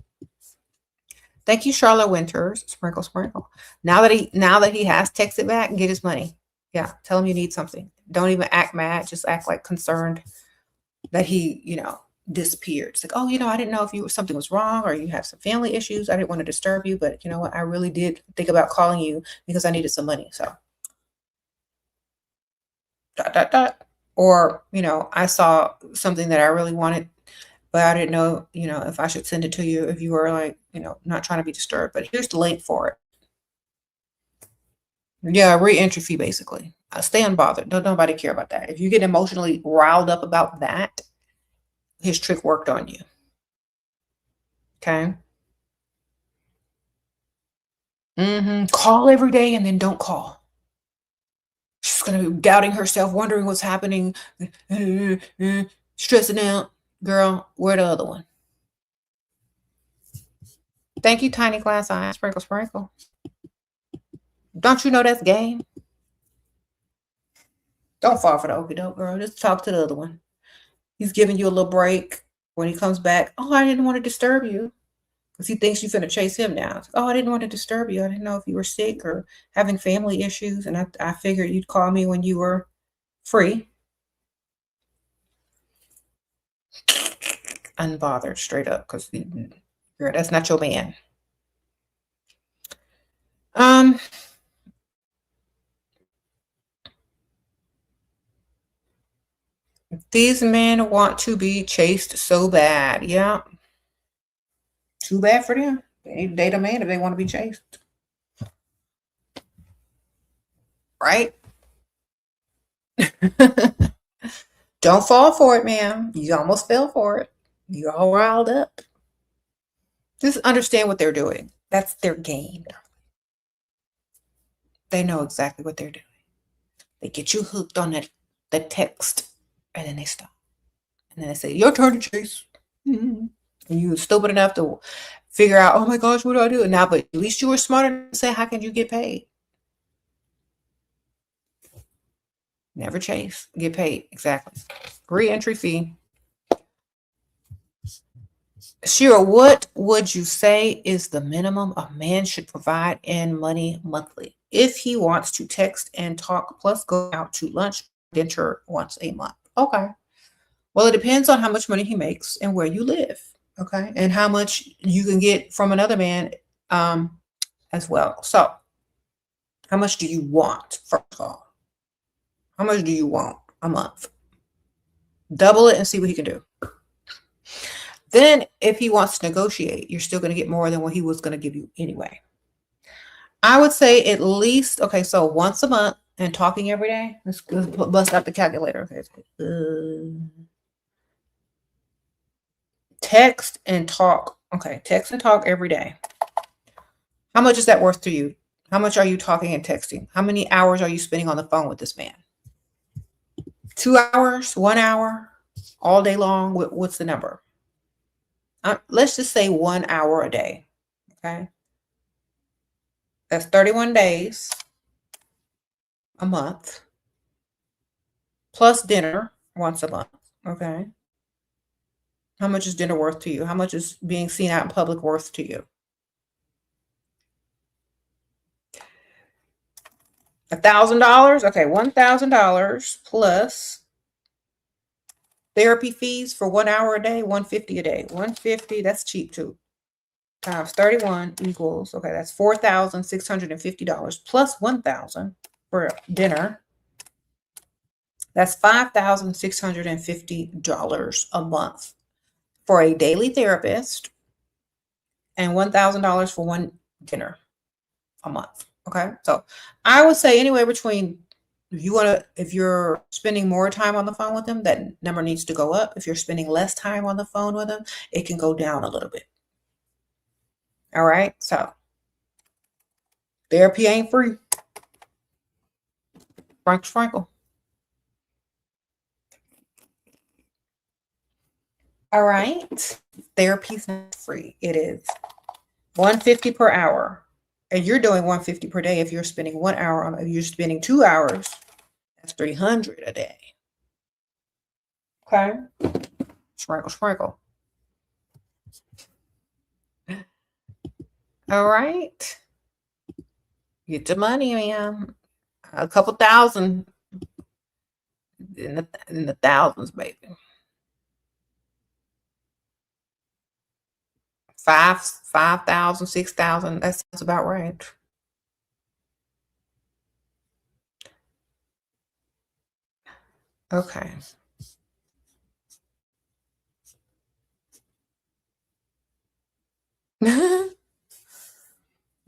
Thank you, Charlotte Winters. Sprinkle, sprinkle. Now that he has texted back, get his money. Yeah, tell him you need something. Don't even act mad. Just act like concerned that he, disappeared. It's like, oh, I didn't know if something was wrong or you have some family issues. I didn't want to disturb you, but you know what? I really did think about calling you because I needed some money. So or I saw something that I really wanted, but I didn't know, if I should send it to you if you were like, not trying to be disturbed. But here's the link for it. Yeah, re-entry fee basically. Stay unbothered. Don't nobody care about that. If you get emotionally riled up about that, his trick worked on you. Okay. Call every day and then don't call. She's gonna be doubting herself, wondering what's happening, stressing out. Girl, where the other one? Thank you, Tiny Glass Eye. Sprinkle, sprinkle. Don't you know that's game? Don't fall for the okie doke, girl. Just talk to the other one. He's giving you a little break. When he comes back, oh, I didn't want to disturb you. Because he thinks you're finna chase him now. Like, oh, I didn't want to disturb you. I didn't know if you were sick or having family issues. And I figured you'd call me when you were free. Unbothered, straight up. Because, girl, that's not your man. These men want to be chased so bad. Yeah. Too bad for them. They need to date a man if they want to be chased. Right? Don't fall for it, ma'am. You almost fell for it. You're all riled up. Just understand what they're doing. That's their game. They know exactly what they're doing. They get you hooked on that text, and then they stop. And then they say, your turn to chase. And you're stupid enough to figure out, oh my gosh, what do I do? Now, but at least you were smart enough to say, how can you get paid? Never chase. Get paid. Exactly. Re-entry fee. Shira, what would you say is the minimum a man should provide in money monthly if he wants to text and talk plus go out to lunch, dinner once a month? Okay. Well, it depends on how much money he makes and where you live. Okay. And how much you can get from another man um, as well. So, how much do you want, first of all? How much do you want a month? Double it and see what he can do. Then, if he wants to negotiate, you're still going to get more than what he was going to give you anyway. I would say at least, okay, so once a month and talking every day. Let's bust out the calculator. Okay. Text and talk. Okay, text and talk every day. How much is that worth to you? How much are you talking and texting? How many hours are you spending on the phone with this man? 2 hours? 1 hour? All day long? What's the number? Let's just say 1 hour a day. Okay. That's 31 days a month plus dinner once a month. Okay. How much is dinner worth to you? How much is being seen out in public worth to you? $1,000? Okay, $1,000 plus therapy fees for 1 hour a day, $150 a day. $150, that's cheap too. Times 31 equals, okay, that's $4,650 plus $1,000 for dinner. That's $5,650 a month for a daily therapist and $1,000 for one dinner a month. Okay. So I would say anywhere between, if you're spending more time on the phone with them, that number needs to go up. If you're spending less time on the phone with them, it can go down a little bit. All right. So therapy ain't free. Sprinkle. All right. Therapy's not free. It is $150 per hour. And you're doing $150 per day. If you're spending 1 hour on, if you're spending 2 hours, that's $300 a day. Okay. Sprinkle. All right. Get your money, man. A couple thousand in the thousands, baby. 5,000, 6,000. That sounds about right. Okay.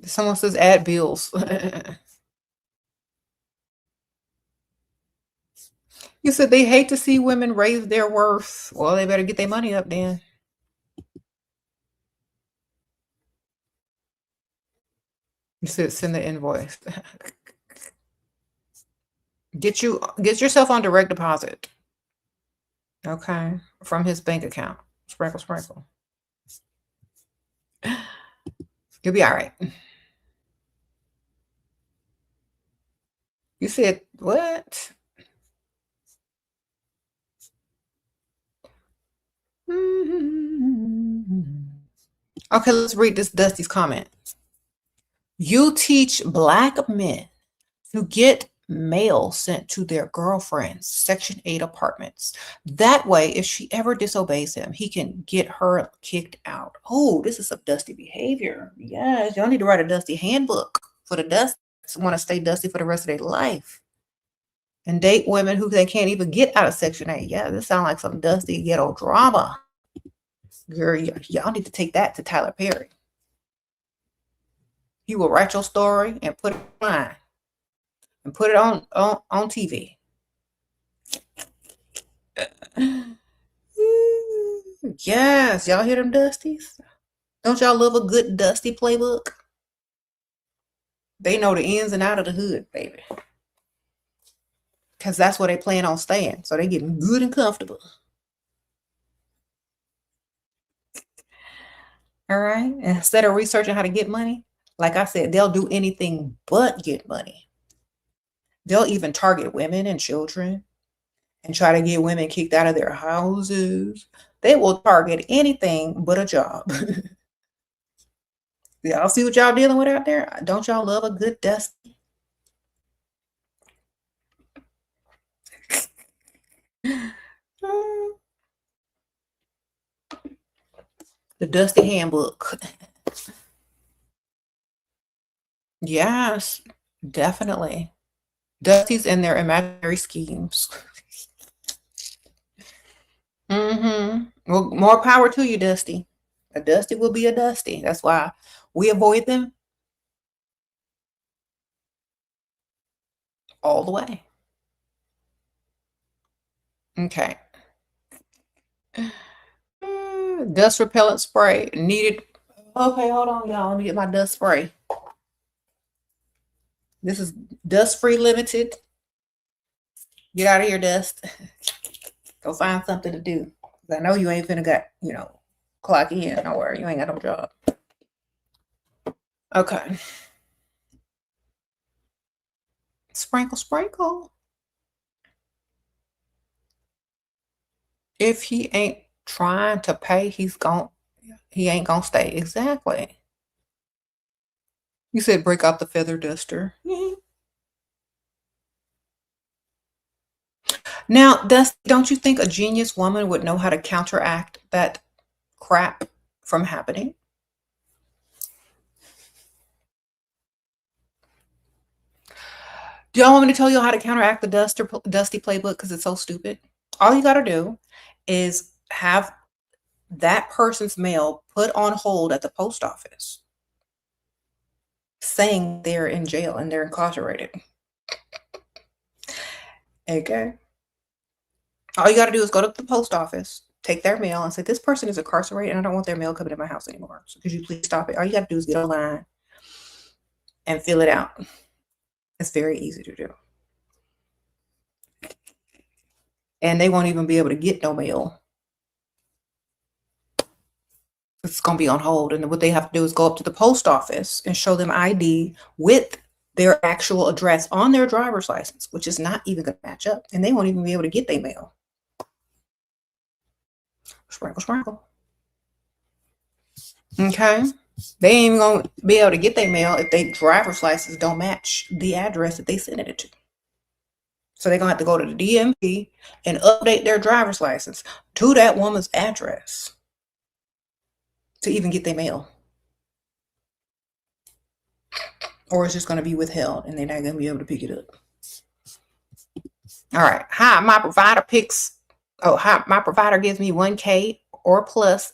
Someone says add bills. You said they hate to see women raise their worth. Well, they better get their money up then. You said send the invoice. Get yourself on direct deposit. Okay. From his bank account. Sprinkle. You'll be all right. You said what? Okay, let's read this Dusty's comment. You teach Black men to get mail sent to their girlfriends' Section 8 apartments. That way, if she ever disobeys him, he can get her kicked out. Oh, this is some Dusty behavior. Yes, y'all need to write a Dusty handbook for the Dusty want to stay Dusty for the rest of their life. And date women who they can't even get out of Section 8. Yeah, this sounds like some Dusty ghetto drama. Girl, y'all need to take that to Tyler Perry. He will write your story and put it online and put it on TV. Yes, y'all hear them Dusties? Don't y'all love a good Dusty playbook? They know the ins and out of the hood, baby. Because that's where they plan on staying. So they getting good and comfortable. All right. Instead of researching how to get money, like I said, they'll do anything but get money. They'll even target women and children and try to get women kicked out of their houses. They will target anything but a job. Y'all see what y'all dealing with out there? Don't y'all love a good dusty? The Dusty Handbook. Yes, definitely. Dusty's in their imaginary schemes. Well, more power to you, Dusty. A Dusty will be a Dusty. That's why we avoid them all the way. Okay. Dust repellent spray needed. Okay, hold on, y'all. Let me get my dust spray. This is Dust Free Limited. Get out of here, Dust. Go find something to do. I know you ain't finna got, clock in nowhere. You ain't got no job. Okay. Sprinkle, sprinkle. If he ain't trying to pay, he ain't gonna stay. Exactly. You said break out the feather duster. Now, don't you think a genius woman would know how to counteract that crap from happening? Do y'all want me to tell you how to counteract the Dusty playbook because it's so stupid? All you got to do is have that person's mail put on hold at the post office, saying they're in jail and they're incarcerated. Okay. All you got to do is go to the post office, take their mail, and say, this person is incarcerated and I don't want their mail coming to my house anymore. So could you please stop it? All you got to do is get online and fill it out. It's very easy to do. And they won't even be able to get no mail. It's going to be on hold. And what they have to do is go up to the post office and show them ID with their actual address on their driver's license, which is not even going to match up. And they won't even be able to get their mail. Sprinkle, sprinkle. Okay. They ain't even going to be able to get their mail if their driver's license don't match the address that they sent it to. So they're going to have to go to the DMV and update their driver's license to that woman's address to even get their mail. Or it's just going to be withheld and they're not going to be able to pick it up. All right. Hi, my provider my provider gives me 1K or plus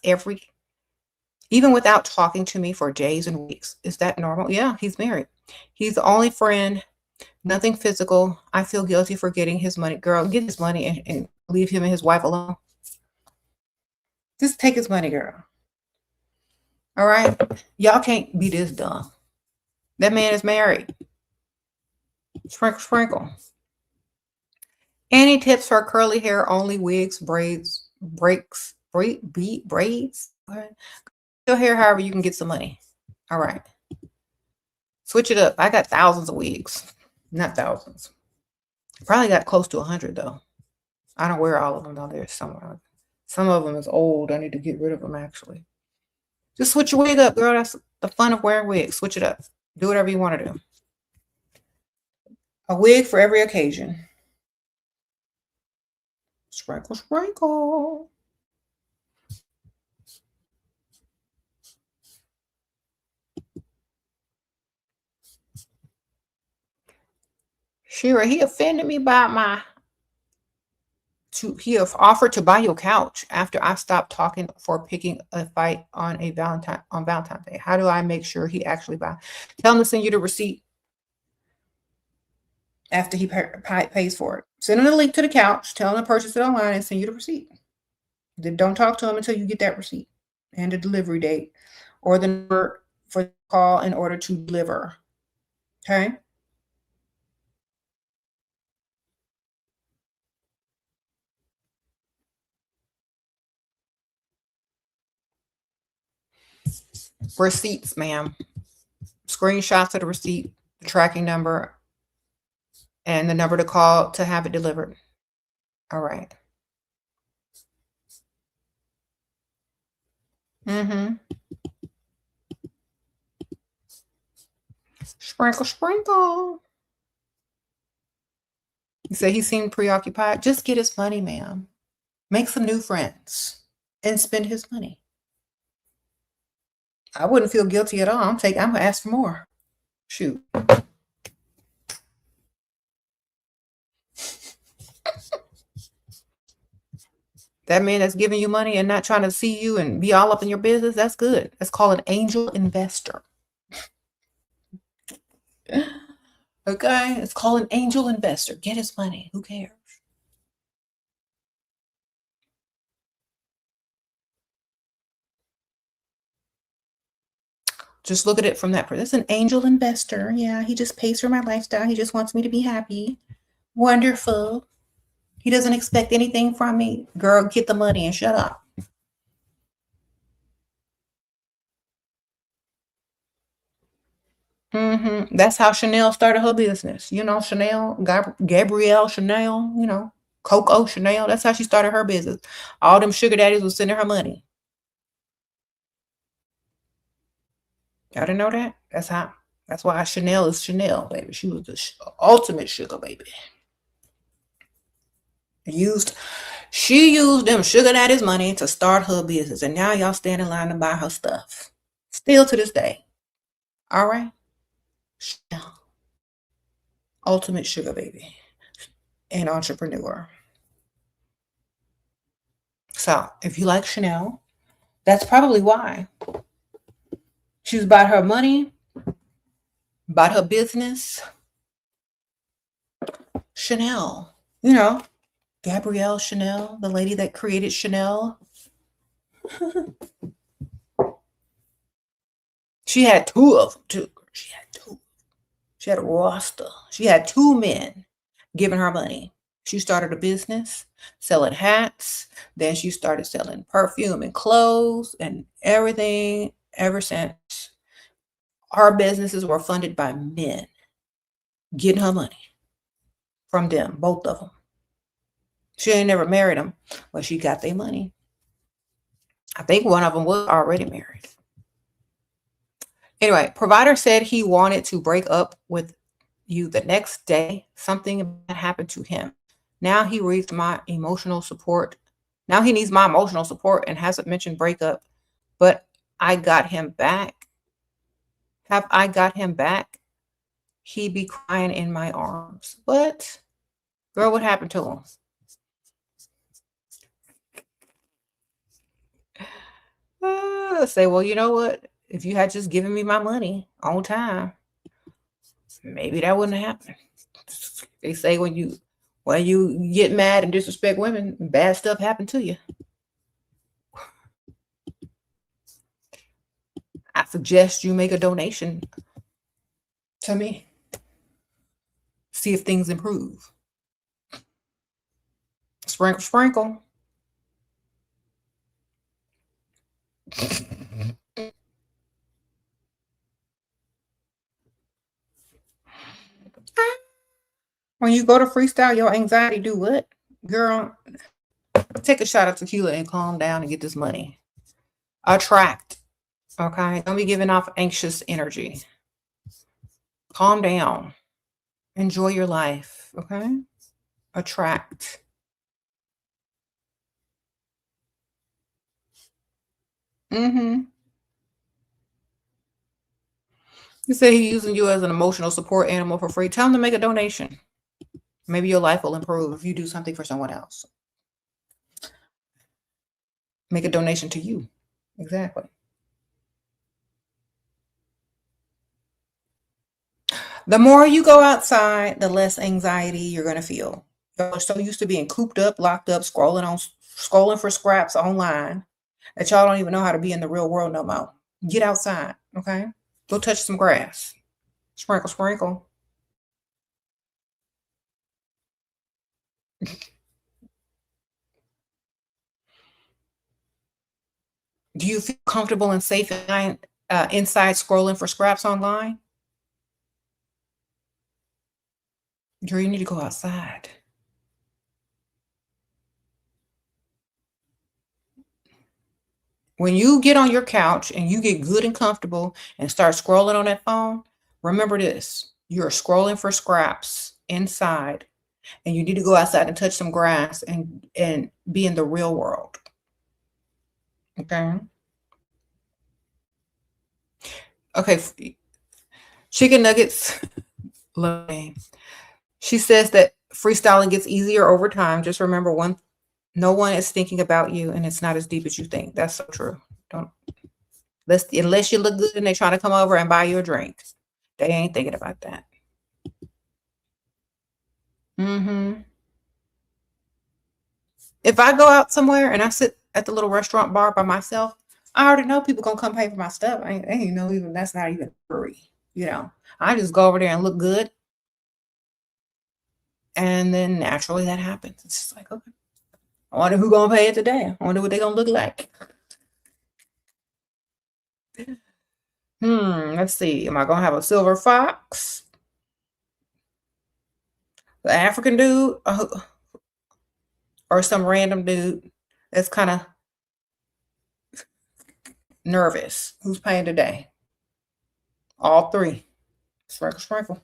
even without talking to me for days and weeks. Is that normal? Yeah, he's married. He's the only friend, nothing physical. I feel guilty for getting his money. Girl, get his money and leave him and his wife alone. Just take his money, girl. All right? Y'all can't be this dumb. That man is married. Sprinkle, sprinkle. Any tips for curly hair only, wigs, braids, braids? Your hair however you can get some money. All right. Switch it up. I got thousands of wigs. Not thousands. Probably got close to 100 though. I don't wear all of them though. There's somewhere. Some of them is old. I need to get rid of them actually. Just switch your wig up, girl. That's the fun of wearing wigs. Switch it up. Do whatever you want to do. A wig for every occasion. Sprinkle, sprinkle. Shira, he offended me by he offered to buy your couch after I stopped talking for picking a fight on Valentine's Day. How do I make sure he actually buy? Tell him to send you the receipt after he pays for it. Send him the link to the couch, tell him to purchase it online, and send you the receipt. Then don't talk to him until you get that receipt and the delivery date or the number for the call in order to deliver. Okay? Receipts, ma'am. Screenshots of the receipt, the tracking number, and the number to call to have it delivered. All right. Mm-hmm. Sprinkle, sprinkle. You say he seemed preoccupied. Just get his money, ma'am. Make some new friends and spend his money. I wouldn't feel guilty at all. I'm gonna ask for more. Shoot. That man that's giving you money and not trying to see you and be all up in your business, that's good. That's called an angel investor. Okay? It's called an angel investor. Get his money. Who cares? Just look at it from that perspective. It's an angel investor. Yeah, he just pays for my lifestyle. He just wants me to be happy. Wonderful. He doesn't expect anything from me. Girl, get the money and shut up. That's how Chanel started her business. You know, Chanel, Gabrielle Chanel, you know, Coco Chanel. That's how she started her business. All them sugar daddies was sending her money. Y'all didn't know that? That's how. That's why Chanel is Chanel, baby. She was the ultimate sugar baby. Used She used them sugar daddy's money to start her business, and now y'all stand in line to buy her stuff. Still to this day. All right? Chanel, ultimate sugar baby and entrepreneur. So if you like Chanel, that's probably why. She's about her money, about her business. Chanel, you know, Gabrielle Chanel, the lady that created Chanel. She had two of them too. She had two. She had a roster. She had two men giving her money. She started a business selling hats. Then she started selling perfume and clothes and everything ever since. Her businesses were funded by men getting her money from them, both of them. She ain't never married them, but she got their money. I think one of them was already married. Anyway, provider said he wanted to break up with you the next day. Something happened to him. Now he needs my emotional support. Now he needs my emotional support and hasn't mentioned breakup, but I got him back. Have I got him back? He be crying in my arms. What? Girl, what happened to him? Say, well, you know what? If you had just given me my money on time, maybe that wouldn't have happened. They say when you get mad and disrespect women, bad stuff happen to you. I suggest you make a donation to me. See if things improve. Sprinkle, sprinkle. When you go to freestyle, your anxiety do what? Girl, take a shot of tequila and calm down and get this money. Attract. Okay? Don't be giving off anxious energy. Calm down. Enjoy your life. Okay? Attract. Mm-hmm. You say he's using you as an emotional support animal for free. Tell him to make a donation. Maybe your life will improve if you do something for someone else. Make a donation to you. Exactly. The more you go outside, the less anxiety you're going to feel. Y'all are so used to being cooped up, locked up, scrolling for scraps online that y'all don't even know how to be in the real world no more. Get outside, okay? Go touch some grass. Sprinkle, sprinkle. Do you feel comfortable and safe inside scrolling for scraps online? Girl, you need to go outside. When you get on your couch and you get good and comfortable and start scrolling on that phone, remember this. You're scrolling for scraps inside, and you need to go outside and touch some grass and be in the real world. Okay? Okay, chicken nuggets. She says that freestyling gets easier over time. Just remember no one is thinking about you, and it's not as deep as you think. That's so true. Don't unless you look good and they're trying to come over and buy you a drink. They ain't thinking about that. Mm-hmm. If I go out somewhere and I sit at the little restaurant bar by myself, I already know people gonna come pay for my stuff. I ain't know even that's not even free. I just go over there and look good, and then naturally that happens. It's just like, okay, I wonder who gonna pay it today. I wonder what they gonna look like. Let's see. Am I gonna have a silver fox? The African dude, or some random dude that's kind of nervous? Who's paying today? All three. Sprinkle, sprinkle.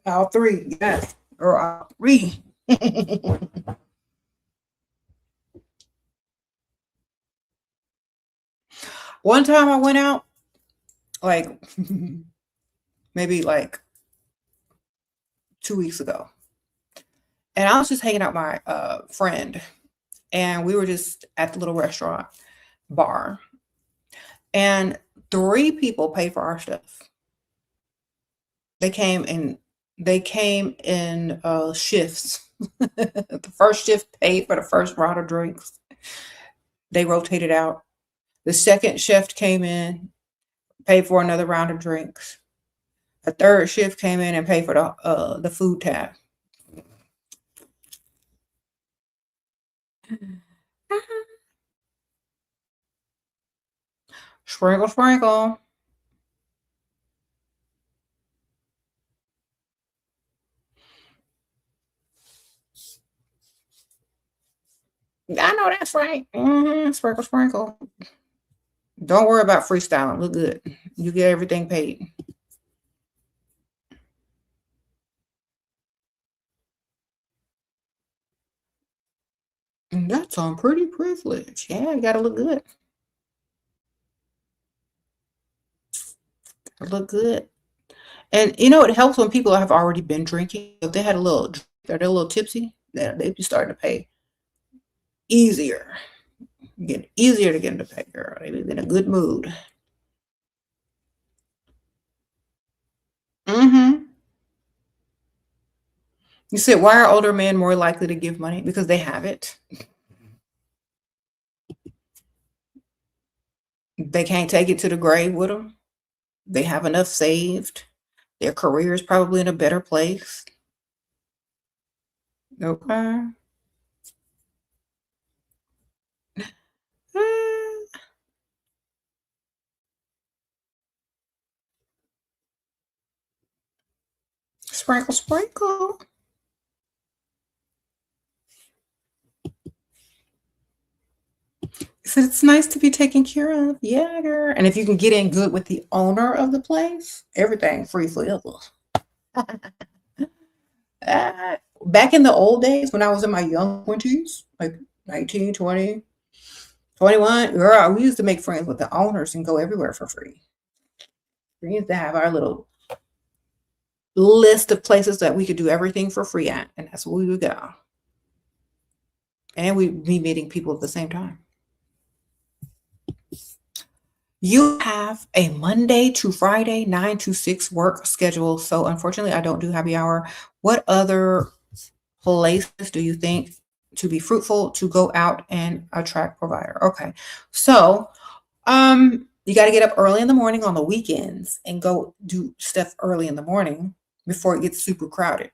All three, yes. Or all three. One time I went out, like maybe like 2 weeks ago. And I was just hanging out with my friend, and we were just at the little restaurant bar. And 3 people paid for our stuff. They came in shifts. The first shift paid for the first round of drinks. They rotated out. The second shift came in, paid for another round of drinks. The third shift came in and paid for the food tab. Sprinkle, sprinkle. I know that's right. Sprinkle, sprinkle. Don't worry about freestyling. Look good. You get everything paid. And that's on pretty privilege. Yeah, you gotta look good. Look good. And it helps when people have already been drinking. If they had they're a little tipsy, they'd be starting to pay easier. Get easier to get into pay, girl. They'd be in a good mood. Mm-hmm. You said, why are older men more likely to give money? Because they have it. They can't take it to the grave with them. They have enough saved. Their career is probably in a better place. Okay. Sprinkle, sprinkle. So it's nice to be taken care of. Yeah, girl. And if you can get in good with the owner of the place, everything free forever. Back in the old days when I was in my young 20s, like 19, 20, 21, girl, we used to make friends with the owners and go everywhere for free. We used to have our little list of places that we could do everything for free at, and that's where we would go. And we'd be meeting people at the same time. You have a Monday to Friday 9 to 6 work schedule. So unfortunately, I don't do happy hour. What other places do you think to be fruitful to go out and attract provider? Okay. So you got to get up early in the morning on the weekends and go do stuff early in the morning before it gets super crowded.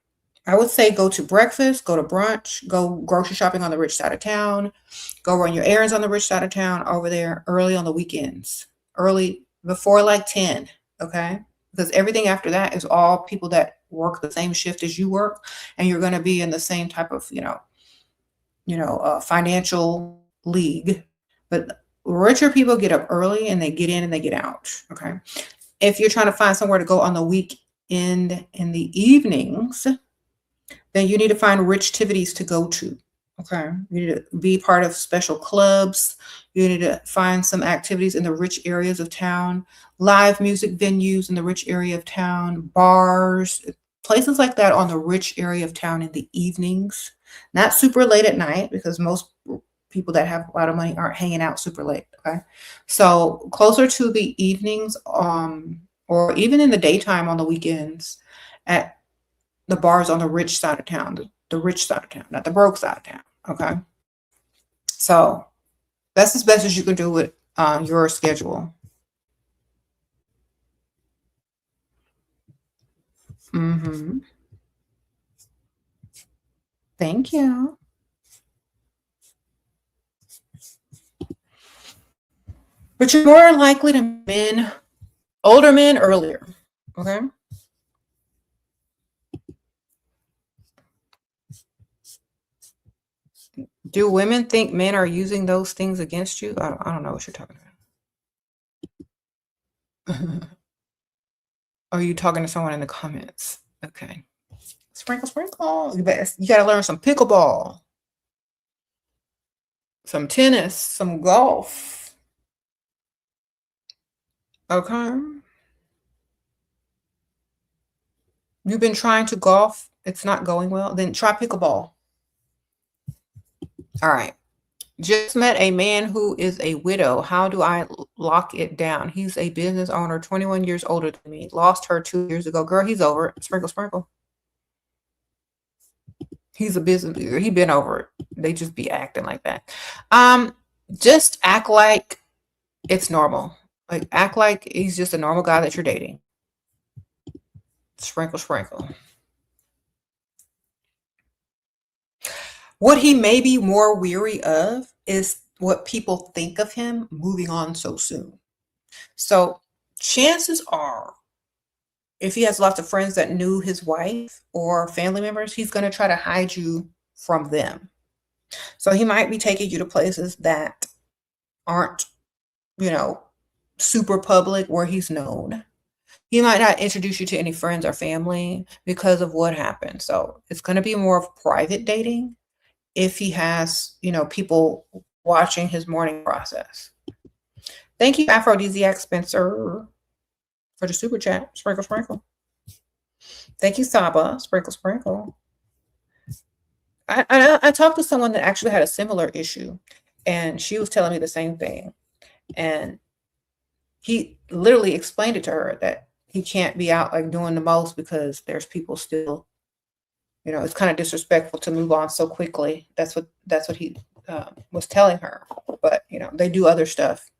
I would say go to breakfast, go to brunch, go grocery shopping on the rich side of town, go run your errands on the rich side of town over there early on the weekends, early before like 10, okay? Because everything after that is all people that work the same shift as you work, and you're going to be in the same type of, financial league But richer people get up early and they get in and they get out. Okay. If you're trying to find somewhere to go on the weekend in the evenings, then you need to find rich activities to go to. Okay. You need to be part of special clubs. You need to find some activities in the rich areas of town, live music venues in the rich area of town, bars, places like that on the rich area of town in the evenings. Not super late at night because most people that have a lot of money aren't hanging out super late. Okay. So closer to the evenings, or even in the daytime on the weekends at the bars on the rich side of town, the rich side of town, not the broke side of town. Okay. So that's as best as you can do with your schedule. Mm-hmm. Thank you. But you're more likely to men, older men earlier. Okay. Do women think men are using those things against you? I don't know what you're talking about. Are you talking to someone in the comments? Okay. Sprinkle, sprinkle. You got to learn some pickleball, some tennis, some golf. Okay. You've been trying to golf. It's not going well. Then try pickleball. All right. Just met a man who is a widow. How do I lock it down? He's a business owner, 21 years older than me. Lost her 2 years ago. Girl, he's over it. Sprinkle, sprinkle. He's a business leader. He been over it. They just be acting like that. Just act like it's normal. Like act like he's just a normal guy that you're dating. Sprinkle, sprinkle. What he may be more weary of is what people think of him moving on so soon. So chances are, if he has lots of friends that knew his wife or family members, he's going to try to hide you from them. So he might be taking you to places that aren't, you know, super public where he's known. He might not introduce you to any friends or family because of what happened. So it's going to be more of private dating if he has, people watching his mourning process. Thank you, Aphrodisiac Spencer, for the super chat. Sprinkle, sprinkle. Thank you, Saba. Sprinkle, sprinkle. I talked to someone that actually had a similar issue, and she was telling me the same thing. And he literally explained it to her that he can't be out like doing the most because there's people still, it's kind of disrespectful to move on so quickly. That's what he was telling her. But they do other stuff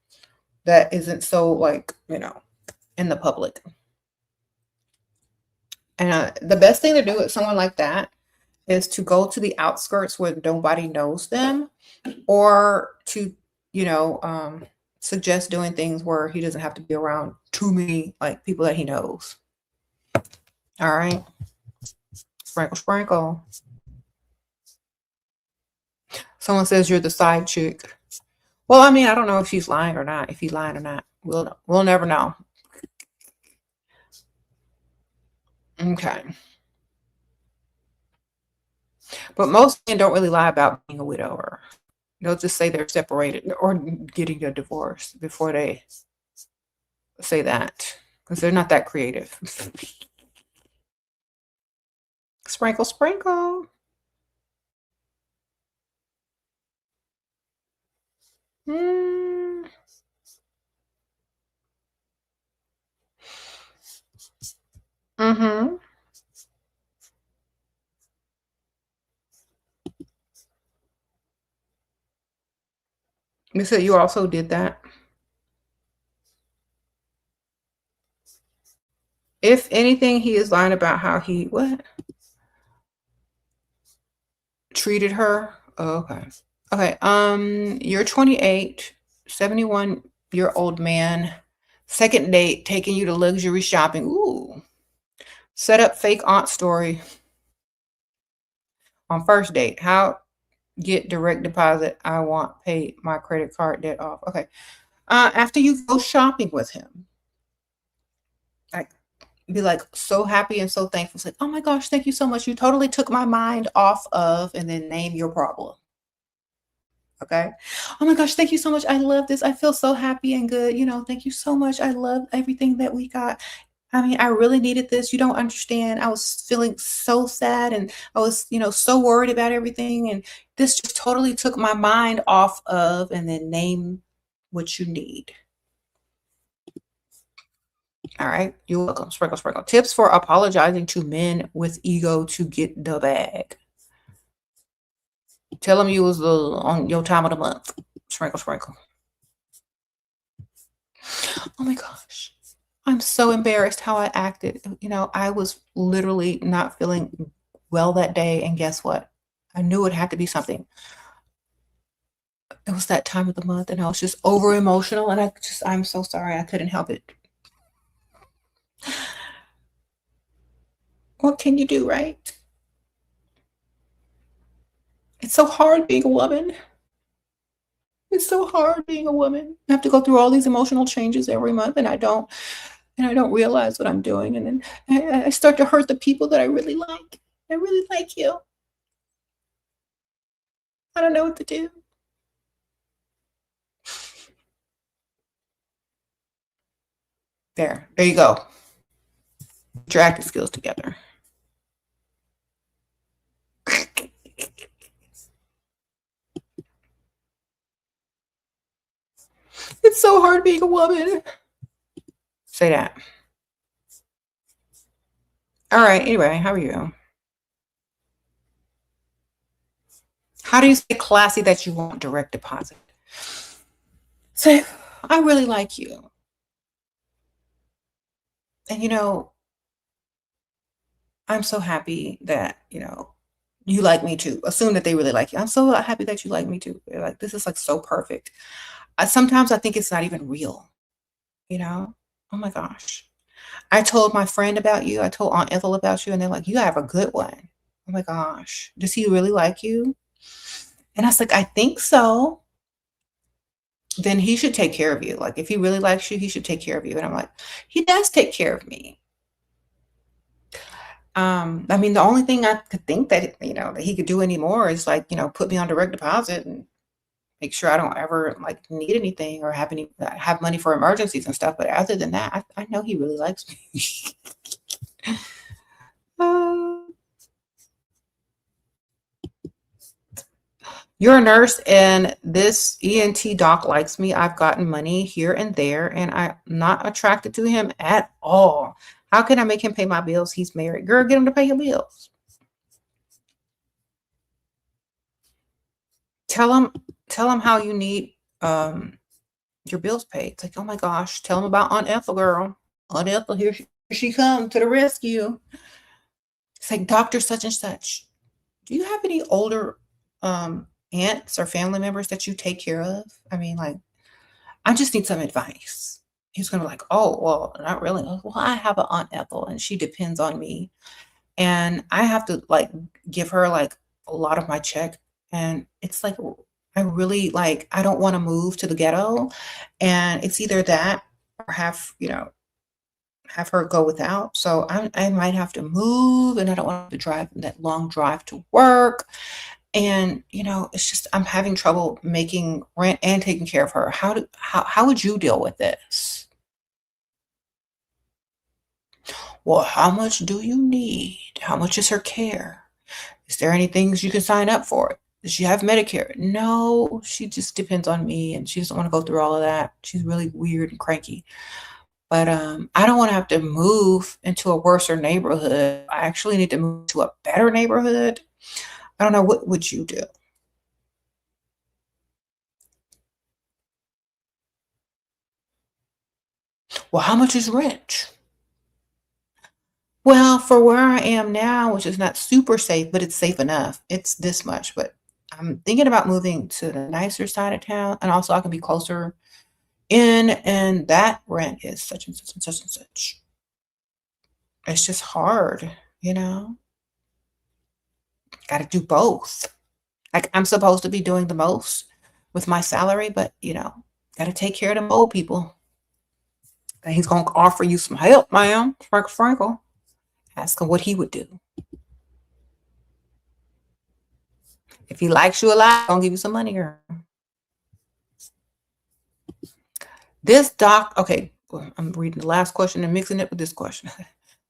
that isn't so like in the public. And the best thing to do with someone like that is to go to the outskirts where nobody knows them, or to suggest doing things where he doesn't have to be around too many like people that he knows. All right. Sprinkle, sprinkle. Someone says you're the side chick. Well, I mean, I don't know if she's lying or not. If he's lying or not, we'll never know. Okay. But most men don't really lie about being a widower. They'll just say they're separated or getting a divorce before they say that, because they're not that creative. Sprinkle, sprinkle. Mm-hmm. You said you also did that. If anything, he is lying about how he treated her. Oh, okay. Okay. You're 28, 71-year-old man. Second date, taking you to luxury shopping. Ooh. Set up fake aunt story on first date. How Get direct deposit. I want pay my credit card debt off. Okay. After you go shopping with him, like be like so happy and so thankful. It's like, oh my gosh, thank you so much. You totally took my mind off of, and then name your problem. Okay. Oh my gosh, thank you so much. I love this. I feel so happy and good. Thank you so much. I love everything that we got. I mean, I really needed this. You don't understand. I was feeling so sad and I was, so worried about everything. And this just totally took my mind off of, and then name what you need. All right. You're welcome. Sprinkle, sprinkle. Tips for apologizing to men with ego to get the bag. Tell them you was on your time of the month. Sprinkle, sprinkle. Oh my gosh. I'm so embarrassed how I acted. I was literally not feeling well that day. And guess what? I knew it had to be something. It was that time of the month and I was just over emotional and I'm so sorry. I couldn't help it. What can you do, right? It's so hard being a woman. It's so hard being a woman. I have to go through all these emotional changes every month and I don't realize what I'm doing. And then I start to hurt the people that I really like. I really like you. I don't know what to do. There you go. Get your acting skills together. It's so hard being a woman. Say that. All right. Anyway, how are you? How do you say classy that you want direct deposit? Say, I really like you. And I'm so happy that, you like me too. Assume that they really like you. I'm so happy that you like me too. They're like, this is like so perfect. Sometimes I think it's not even real, you know? Oh my gosh. I told my friend about you. I told Aunt Ethel about you, and they're like, you have a good one. Oh my gosh. Does he really like you? And I was like, I think so. Then he should take care of you. Like, if he really likes you, he should take care of you. And I'm like, he does take care of me. I mean, the only thing I could think that, that he could do anymore is like, put me on direct deposit and make sure I don't ever like need anything or have money for emergencies and stuff. But other than that, I know he really likes me. Uh, You're a nurse and this ENT doc likes me. I've gotten money here and there, and I'm not attracted to him at all. How can I make him pay my bills? He's married. Girl, get him to pay your bills. Tell him, tell him how you need your bills paid. It's like, oh my gosh, tell him about Aunt Ethel, girl. Aunt Ethel, here she come to the rescue. It's like Doctor such and such. Do you have any older aunts or family members that you take care of? I mean, like, I just need some advice. He's gonna be like, oh, well, not really. Well, I have an Aunt Ethel and she depends on me. And I have to like give her like a lot of my check. And it's like I really like I don't want to move to the ghetto. And it's either that or have her go without. So I might have to move and I don't want to drive that long drive to work. And it's just I'm having trouble making rent and taking care of her. How would you deal with this? Well, how much do you need? How much is her care? Is there any things you can sign up for? Does she have Medicare? No, she just depends on me and she doesn't want to go through all of that. She's really weird and cranky. But I don't want to have to move into a worser neighborhood. I actually need to move to a better neighborhood. I don't know. What would you do? Well, how much is rent? Well, for where I am now, which is not super safe, but it's safe enough, it's this much. But I'm thinking about moving to the nicer side of town, and also I can be closer in, and that rent is such and such and such and such. It's just hard, you know? Got to do both. Like, I'm supposed to be doing the most with my salary, but got to take care of them old people. And he's going to offer you some help, ma'am. Frankel. Ask him what he would do. If he likes you a lot, he's going to give you some money, girl. Okay, I'm reading the last question and mixing it with this question.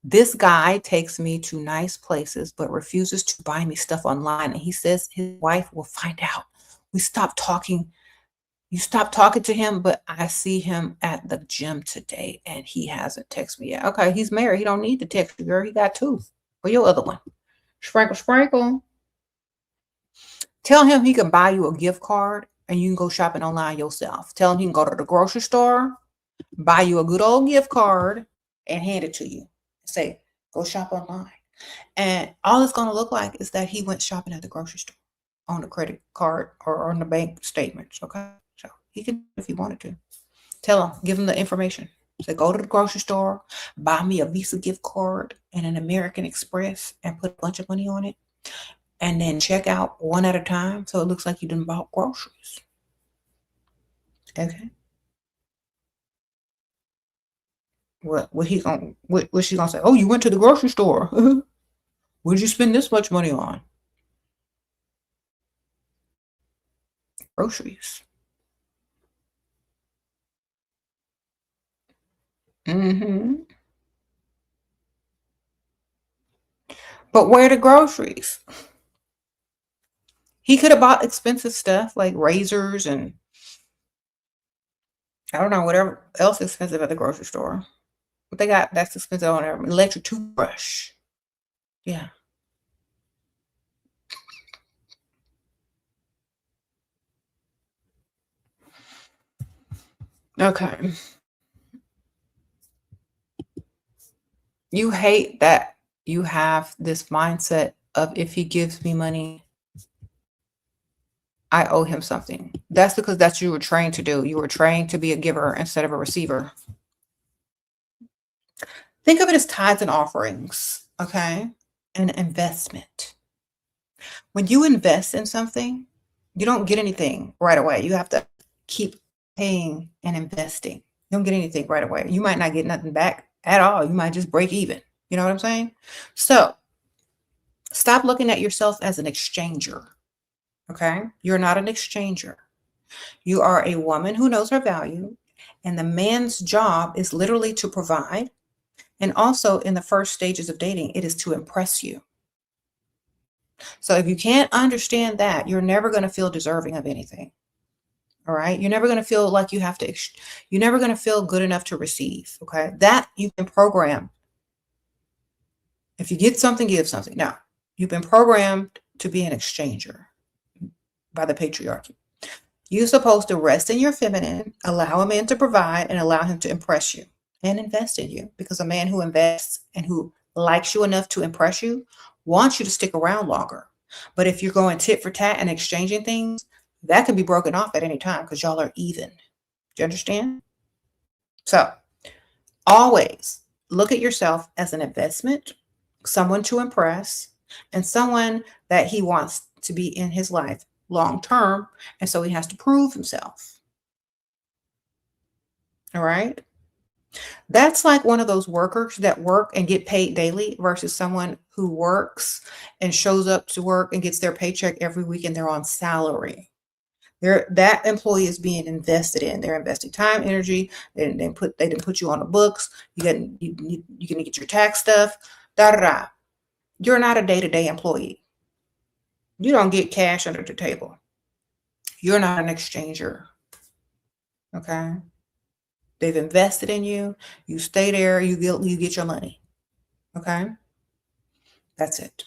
This guy takes me to nice places, but refuses to buy me stuff online. And he says his wife will find out. We stopped talking. You stopped talking to him, but I see him at the gym today and he hasn't texted me yet. Okay, he's married. He don't need to text you, girl. He got two. Or your other one. Sprinkle, sprinkle. Tell him he can buy you a gift card and you can go shopping online yourself. Tell him he can go to the grocery store, buy you a good old gift card, and hand it to you. Say, go shop online. And all it's going to look like is that he went shopping at the grocery store on the credit card or on the bank statements. Okay. So he can, if he wanted to. Tell him, give him the information. Say, go to the grocery store, buy me a Visa gift card and an American Express and put a bunch of money on it. And then check out one at a time so it looks like you done bought groceries. Okay. What's she gonna say? Oh, you went to the grocery store. What did you spend this much money on? Groceries. Mm-hmm. But where are the groceries? He could have bought expensive stuff like razors and I don't know, whatever else expensive at the grocery store. What they got that's expensive on there? Electric toothbrush. Yeah. Okay. You hate that you have this mindset of if he gives me money, I owe him something. That's because that's what you were trained to do. You were trained to be a giver instead of a receiver. Think of it as tithes and offerings, okay? An investment. When you invest in something, you don't get anything right away. You have to keep paying and investing. You don't get anything right away. You might not get nothing back at all. You might just break even. You know what I'm saying? So stop looking at yourself as an exchanger. Okay? You're not an exchanger. You are a woman who knows her value, and the man's job is literally to provide. And also in the first stages of dating, it is to impress you. So if you can't understand that, you're never going to feel deserving of anything. All right. You're never going to feel like you have to, you're never going to feel good enough to receive. Okay. That you can program. If you get something, give something. Now, you've been programmed to be an exchanger by the patriarchy. You're supposed to rest in your feminine, allow a man to provide, and allow him to impress you and invest in you. Because a man who invests and who likes you enough to impress you wants you to stick around longer. But if you're going tit for tat and exchanging things, that can be broken off at any time because y'all are even. Do you understand? So always look at yourself as an investment, someone to impress, and someone that he wants to be in his life long term. And so he has to prove himself. All right. That's like one of those workers that work and get paid daily versus someone who works and shows up to work and gets their paycheck every week and they're on salary. That employee is being invested in. They're investing time, energy. They didn't put you on the books. You're gonna get your tax stuff. Da da da. You're not a day-to-day employee. You don't get cash under the table. You're not an exchanger. Okay. They've invested in you. You stay there. You get your money. Okay. That's it.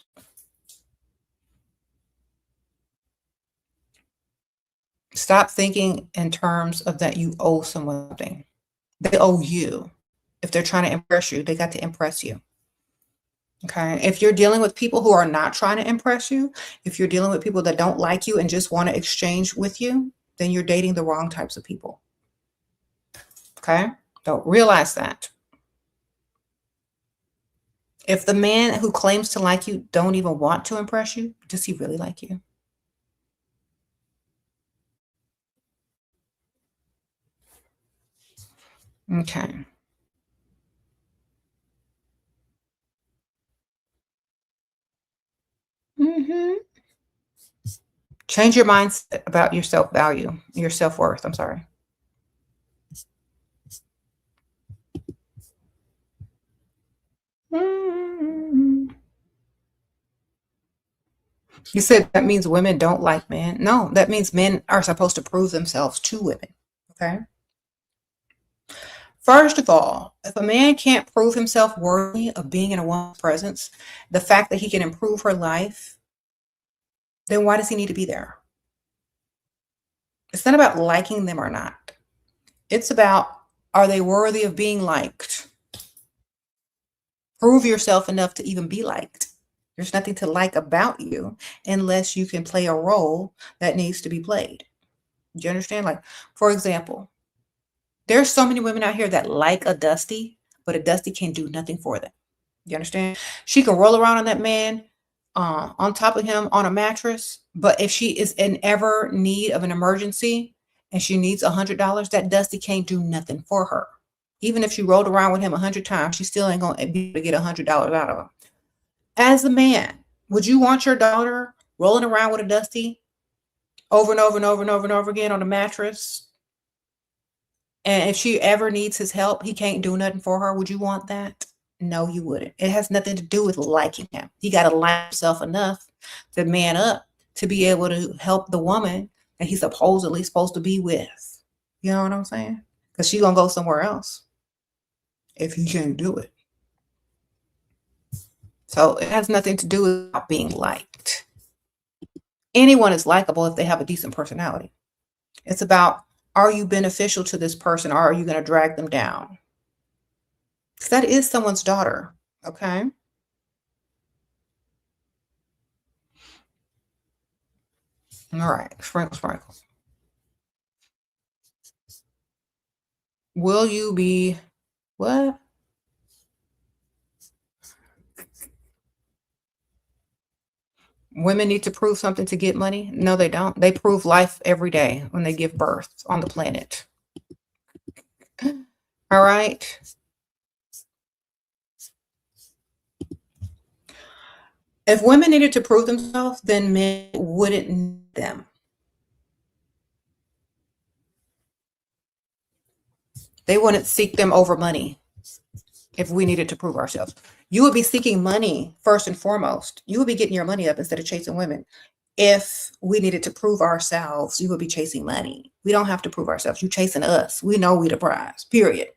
Stop thinking in terms of that you owe someone something. They owe you. If they're trying to impress you, they got to impress you. Okay. If you're dealing with people who are not trying to impress you, if you're dealing with people that don't like you and just want to exchange with you, then you're dating the wrong types of people. Okay. Don't realize that. If the man who claims to like you don't even want to impress you, does he really like you? Okay. Mhm. Change your mindset about your self-value, your self-worth, I'm sorry. Mm. You said that means women don't like men. No, that means men are supposed to prove themselves to women. Okay. First of all, if a man can't prove himself worthy of being in a woman's presence, the fact that he can improve her life, then why does he need to be there? It's not about liking them or not. It's about, are they worthy of being liked? Prove yourself enough to even be liked. There's nothing to like about you unless you can play a role that needs to be played. Do you understand? Like, for example, there's so many women out here that like a Dusty, but a Dusty can't do nothing for them. You understand? She can roll around on that man, on top of him on a mattress, but if she is in ever need of an emergency and she needs $100, that Dusty can't do nothing for her. Even if she rolled around with him 100 times, she still ain't gonna be able to get $100 out of him. As a man, would you want your daughter rolling around with a Dusty over and over and over and over and over again on a mattress? And if she ever needs his help, he can't do nothing for her. Would you want that? No, you wouldn't. It has nothing to do with liking him. He got to like himself enough to man up to be able to help the woman that he's supposedly supposed to be with. You know what I'm saying? Because she's going to go somewhere else if he can't do it. So it has nothing to do with being liked. Anyone is likable if they have a decent personality. It's about, are you beneficial to this person or are you going to drag them down? Because that is someone's daughter. Okay. All right. Sprinkle, sprinkle. Will you be what? Women need to prove something to get money? No, they don't. They prove life every day when they give birth on the planet. All right. If women needed to prove themselves, then men wouldn't need them. They wouldn't seek them over money if we needed to prove ourselves. You would be seeking money first and foremost. You would be getting your money up instead of chasing women. If we needed to prove ourselves, you would be chasing money. We don't have to prove ourselves. You chasing us. We know we the prize. Period.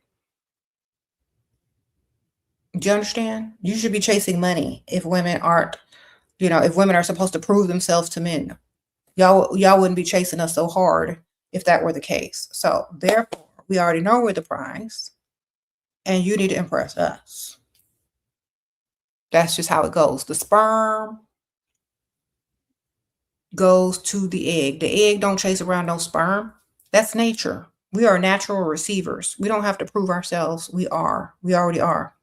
Do you understand? You should be chasing money if women aren't, if women are supposed to prove themselves to men. Y'all wouldn't be chasing us so hard if that were the case. So therefore, we already know we're the prize, and you need to impress us. That's just how it goes. The sperm goes to the egg. The egg don't chase around no sperm. That's nature. We are natural receivers. We don't have to prove ourselves. We are. We already are.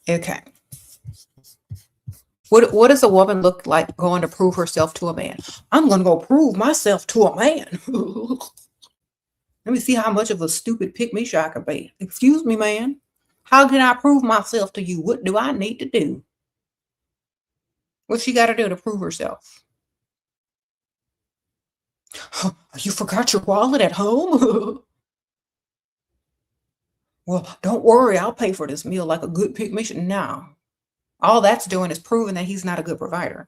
Okay. What does a woman look like going to prove herself to a man? I'm going to go prove myself to a man. Let me see how much of a stupid pick me shot I can be. Excuse me, man. How can I prove myself to you? What do I need to do? What she got to do to prove herself? You forgot your wallet at home? Well, don't worry. I'll pay for this meal like a good pick me shot. No. All that's doing is proving that he's not a good provider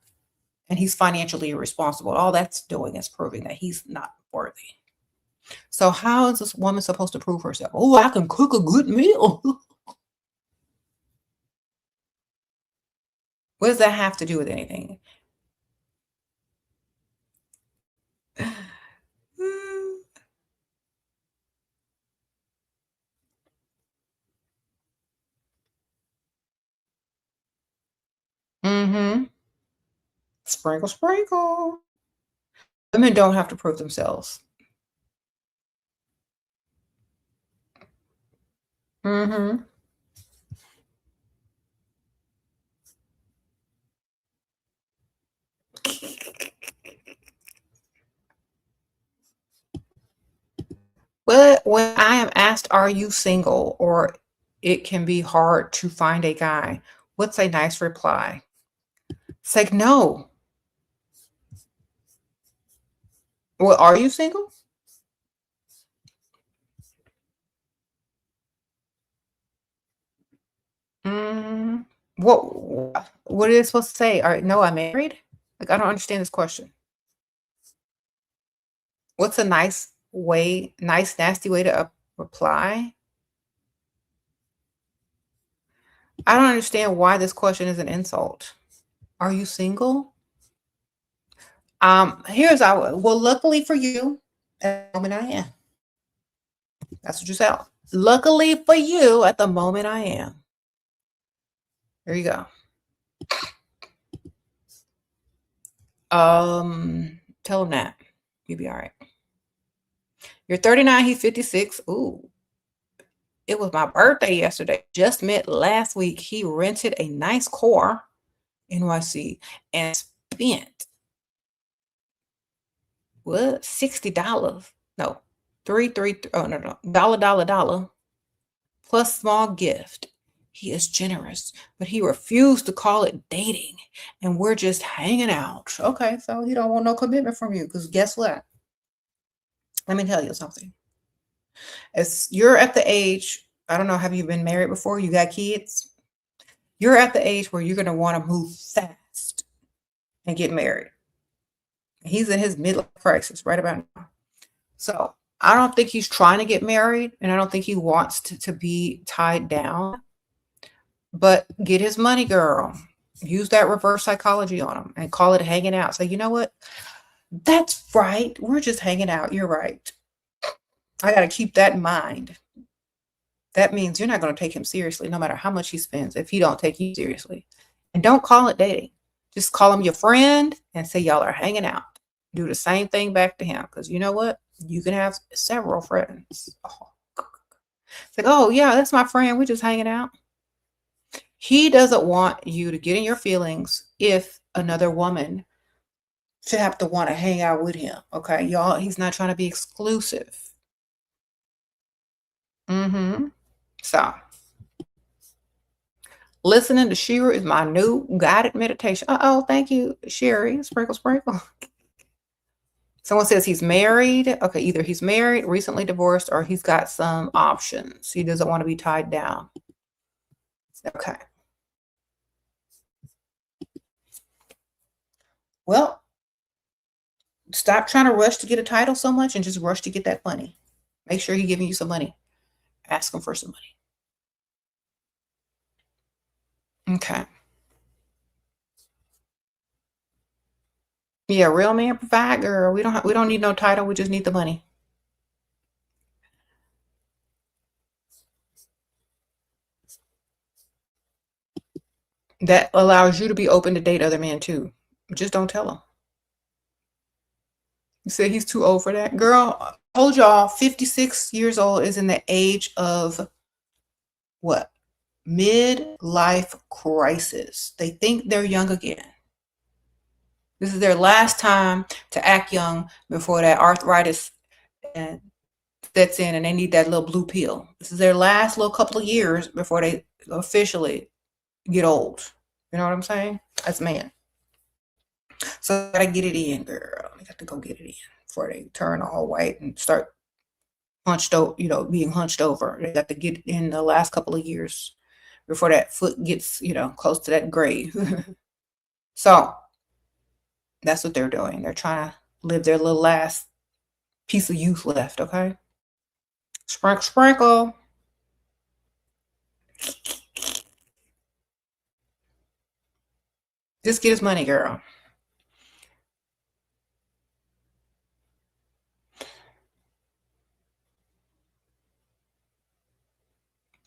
and he's financially irresponsible. All that's doing is proving that he's not worthy. So how is this woman supposed to prove herself? Oh, I can cook a good meal. What does that have to do with anything? Mm-hmm. Sprinkle, sprinkle. Women don't have to prove themselves. Mm-hmm. What when I am asked, "Are you single?" or it can be hard to find a guy, what's a nice reply? It's like, "No." Well, are you single? Mm, what is it supposed to say? No, I'm married? Like, I don't understand this question. What's a nice, nasty way to reply? I don't understand why this question is an insult. Are you single? Here's our well, luckily for you, at the moment I am. That's what you said. Luckily for you, at the moment I am. There you go. Tell him that. You'll be all right. You're 39, he's 56. Ooh, it was my birthday yesterday. Just met last week. He rented a nice car, NYC, and spent what $60. No, three. Oh no, dollar plus small gift. He is generous, but he refused to call it dating, and we're just hanging out. Okay, so he don't want no commitment from you because guess what? Let me tell you something. As you're at the age, I don't know, have you been married before? You got kids? You're at the age where you're going to want to move fast and get married. He's in his midlife crisis right about now. So I don't think he's trying to get married, and I don't think he wants to be tied down. But get his money, girl. Use that reverse psychology on him and call it hanging out. Say, you know what? That's right. We're just hanging out. You're right. I got to keep that in mind. That means you're not going to take him seriously, no matter how much he spends, if he don't take you seriously. And don't call it dating. Just call him your friend and say y'all are hanging out. Do the same thing back to him. Because you know what? You can have several friends. Oh. It's like, oh, yeah, that's my friend. We're just hanging out. He doesn't want you to get in your feelings if another woman should have to want to hang out with him. Okay, y'all, he's not trying to be exclusive. So, listening to Shira is my new guided meditation. Oh, thank you, Sherry. Sprinkle, sprinkle. Someone says he's married. Okay, either he's married, recently divorced, or he's got some options. He doesn't want to be tied down. Okay. Well, stop trying to rush to get a title so much and just rush to get that money. Make sure he's giving you some money. Ask him for some money. Okay. Yeah, real man provide, girl. We don't need no title. We just need the money. That allows you to be open to date other men too. Just don't tell them. You say he's too old for that. Girl, I told y'all 56 years old is in the age of what? Midlife crisis. They think they're young again. This is their last time to act young before that arthritis sets in and they need that little blue pill. This is their last little couple of years before they officially get old. You know what I'm saying? That's man. So I gotta get it in, girl. I got to go get it in before they turn all white and start hunched over, being hunched over. They got to get in the last couple of years before that foot gets, close to that grave. So that's what they're doing. They're trying to live their little last piece of youth left, okay? Sprinkle, sprinkle. Just get his money, girl.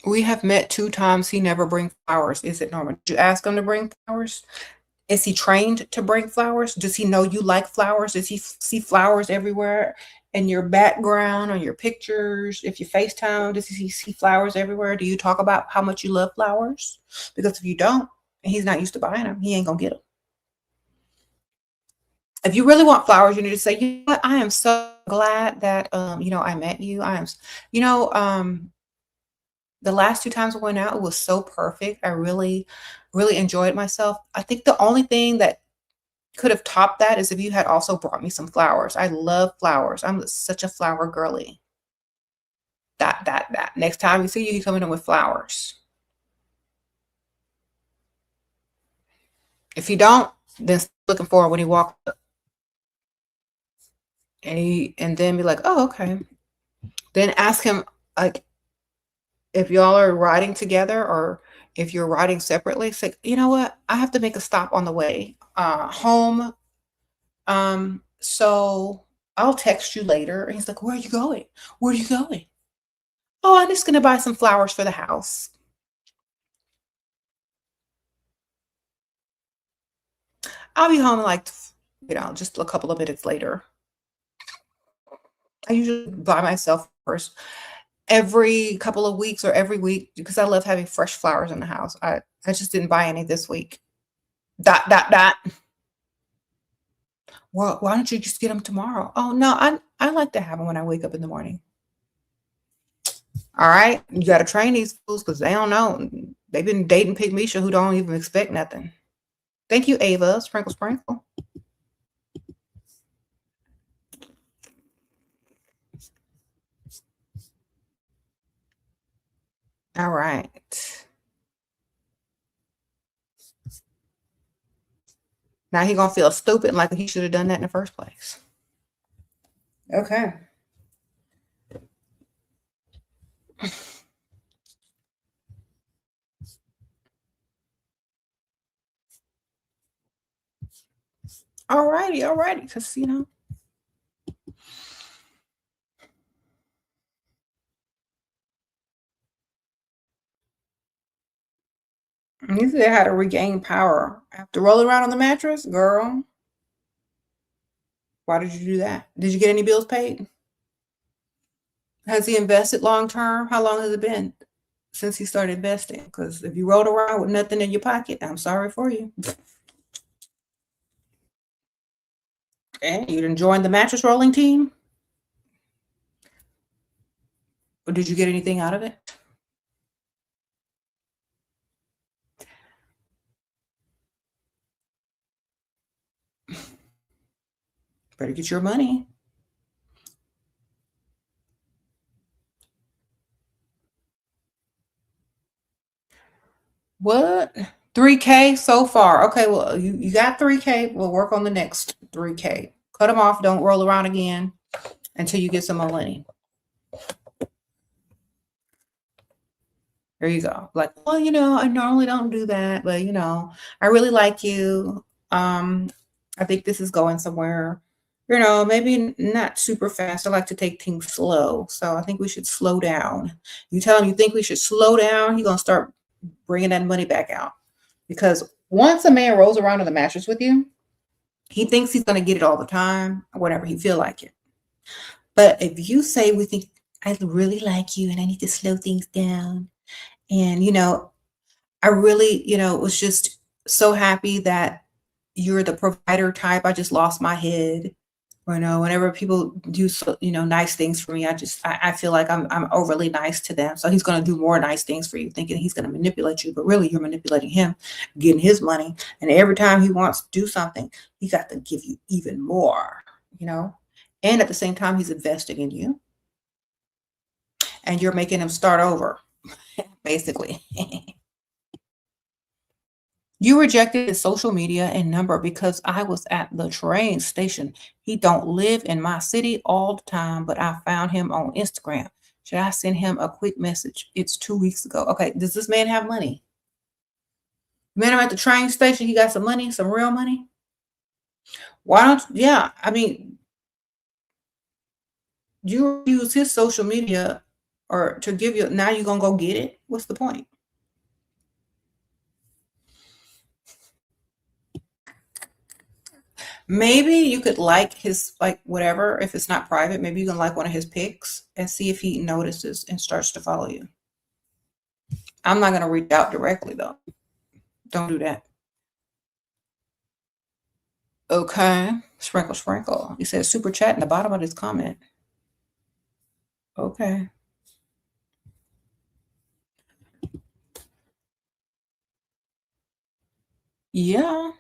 We have met 2 times. He never brings flowers. Is it normal? Did you ask him to bring flowers? Is he trained to bring flowers? Does he know you like flowers? Does he see flowers everywhere in your background or your pictures? If you FaceTime, does he see flowers everywhere? Do you talk about how much you love flowers? Because if you don't, and he's not used to buying them, he ain't gonna get them. If you really want flowers, you need to say, you know what, I am so glad that I met you. You know, um, the last 2 times I went out, it was so perfect. I really, really enjoyed myself. I think the only thing that could have topped that is if you had also brought me some flowers. I love flowers. I'm such a flower girly. That. Next time you see you, coming in with flowers. If you don't, then looking for it when he walks up and then be like, oh, okay. Then ask him like if y'all are riding together or if you're riding separately, say, you know what? I have to make a stop on the way home. So I'll text you later. And he's like, where are you going? Where are you going? Oh, I'm just gonna buy some flowers for the house. I'll be home in like, just a couple of minutes later. I usually buy myself first every couple of weeks or every week because I love having fresh flowers in the house. I just didn't buy any this week. Dot. Well, why don't you just get them tomorrow? Oh no, I like to have them when I wake up in the morning. All right, you got to train these fools because they don't know. They've been dating Pygmisha who don't even expect nothing. Thank you, Ava. Sprinkle, sprinkle. All right. Now he gonna feel stupid like he should have done that in the first place. Okay. All righty. Because you said how to regain power after rolling around on the mattress, girl. Why did you do that? Did you get any bills paid? Has he invested long term? How long has it been since he started investing? Because if you rolled around with nothing in your pocket, I'm sorry for you. And you didn't join the mattress rolling team? Or did you get anything out of it? Better get your money. What? 3K so far. Okay, well, you got 3K. We'll work on the next 3K. Cut them off. Don't roll around again until you get some more money. There you go. Like, well, I normally don't do that, but I really like you. I think this is going somewhere. Maybe not super fast. I like to take things slow, so I think we should slow down. You tell him you think we should slow down, he's gonna start bringing that money back out. Because once a man rolls around on the mattress with you, he thinks he's gonna get it all the time, whenever he feel like it. But if you say we think I really like you and I need to slow things down, and I really, was just so happy that you're the provider type. I just lost my head. Whenever people do nice things for me, I feel like I'm overly nice to them. So he's gonna do more nice things for you, thinking he's gonna manipulate you, but really you're manipulating him, getting his money. And every time he wants to do something, he got to give you even more, you know. And at the same time, he's investing in you, and you're making him start over, basically. You rejected his social media and number because I was at the train station. He don't live in my city all the time, but I found him on Instagram. Should I send him a quick message? It's 2 weeks ago. Okay, does this man have money? Man, I'm at the train station. He got some money, some real money. Why don't? Yeah, I mean, you use his social media or to give you. Now you're gonna go get it. What's the point? Maybe you could like his like whatever if it's not private. Maybe you can like one of his pics and see if he notices and starts to follow you. I'm not gonna reach out directly though. Don't do that. Okay. Sprinkle, sprinkle. You said super chat in the bottom of this comment. Okay. Yeah.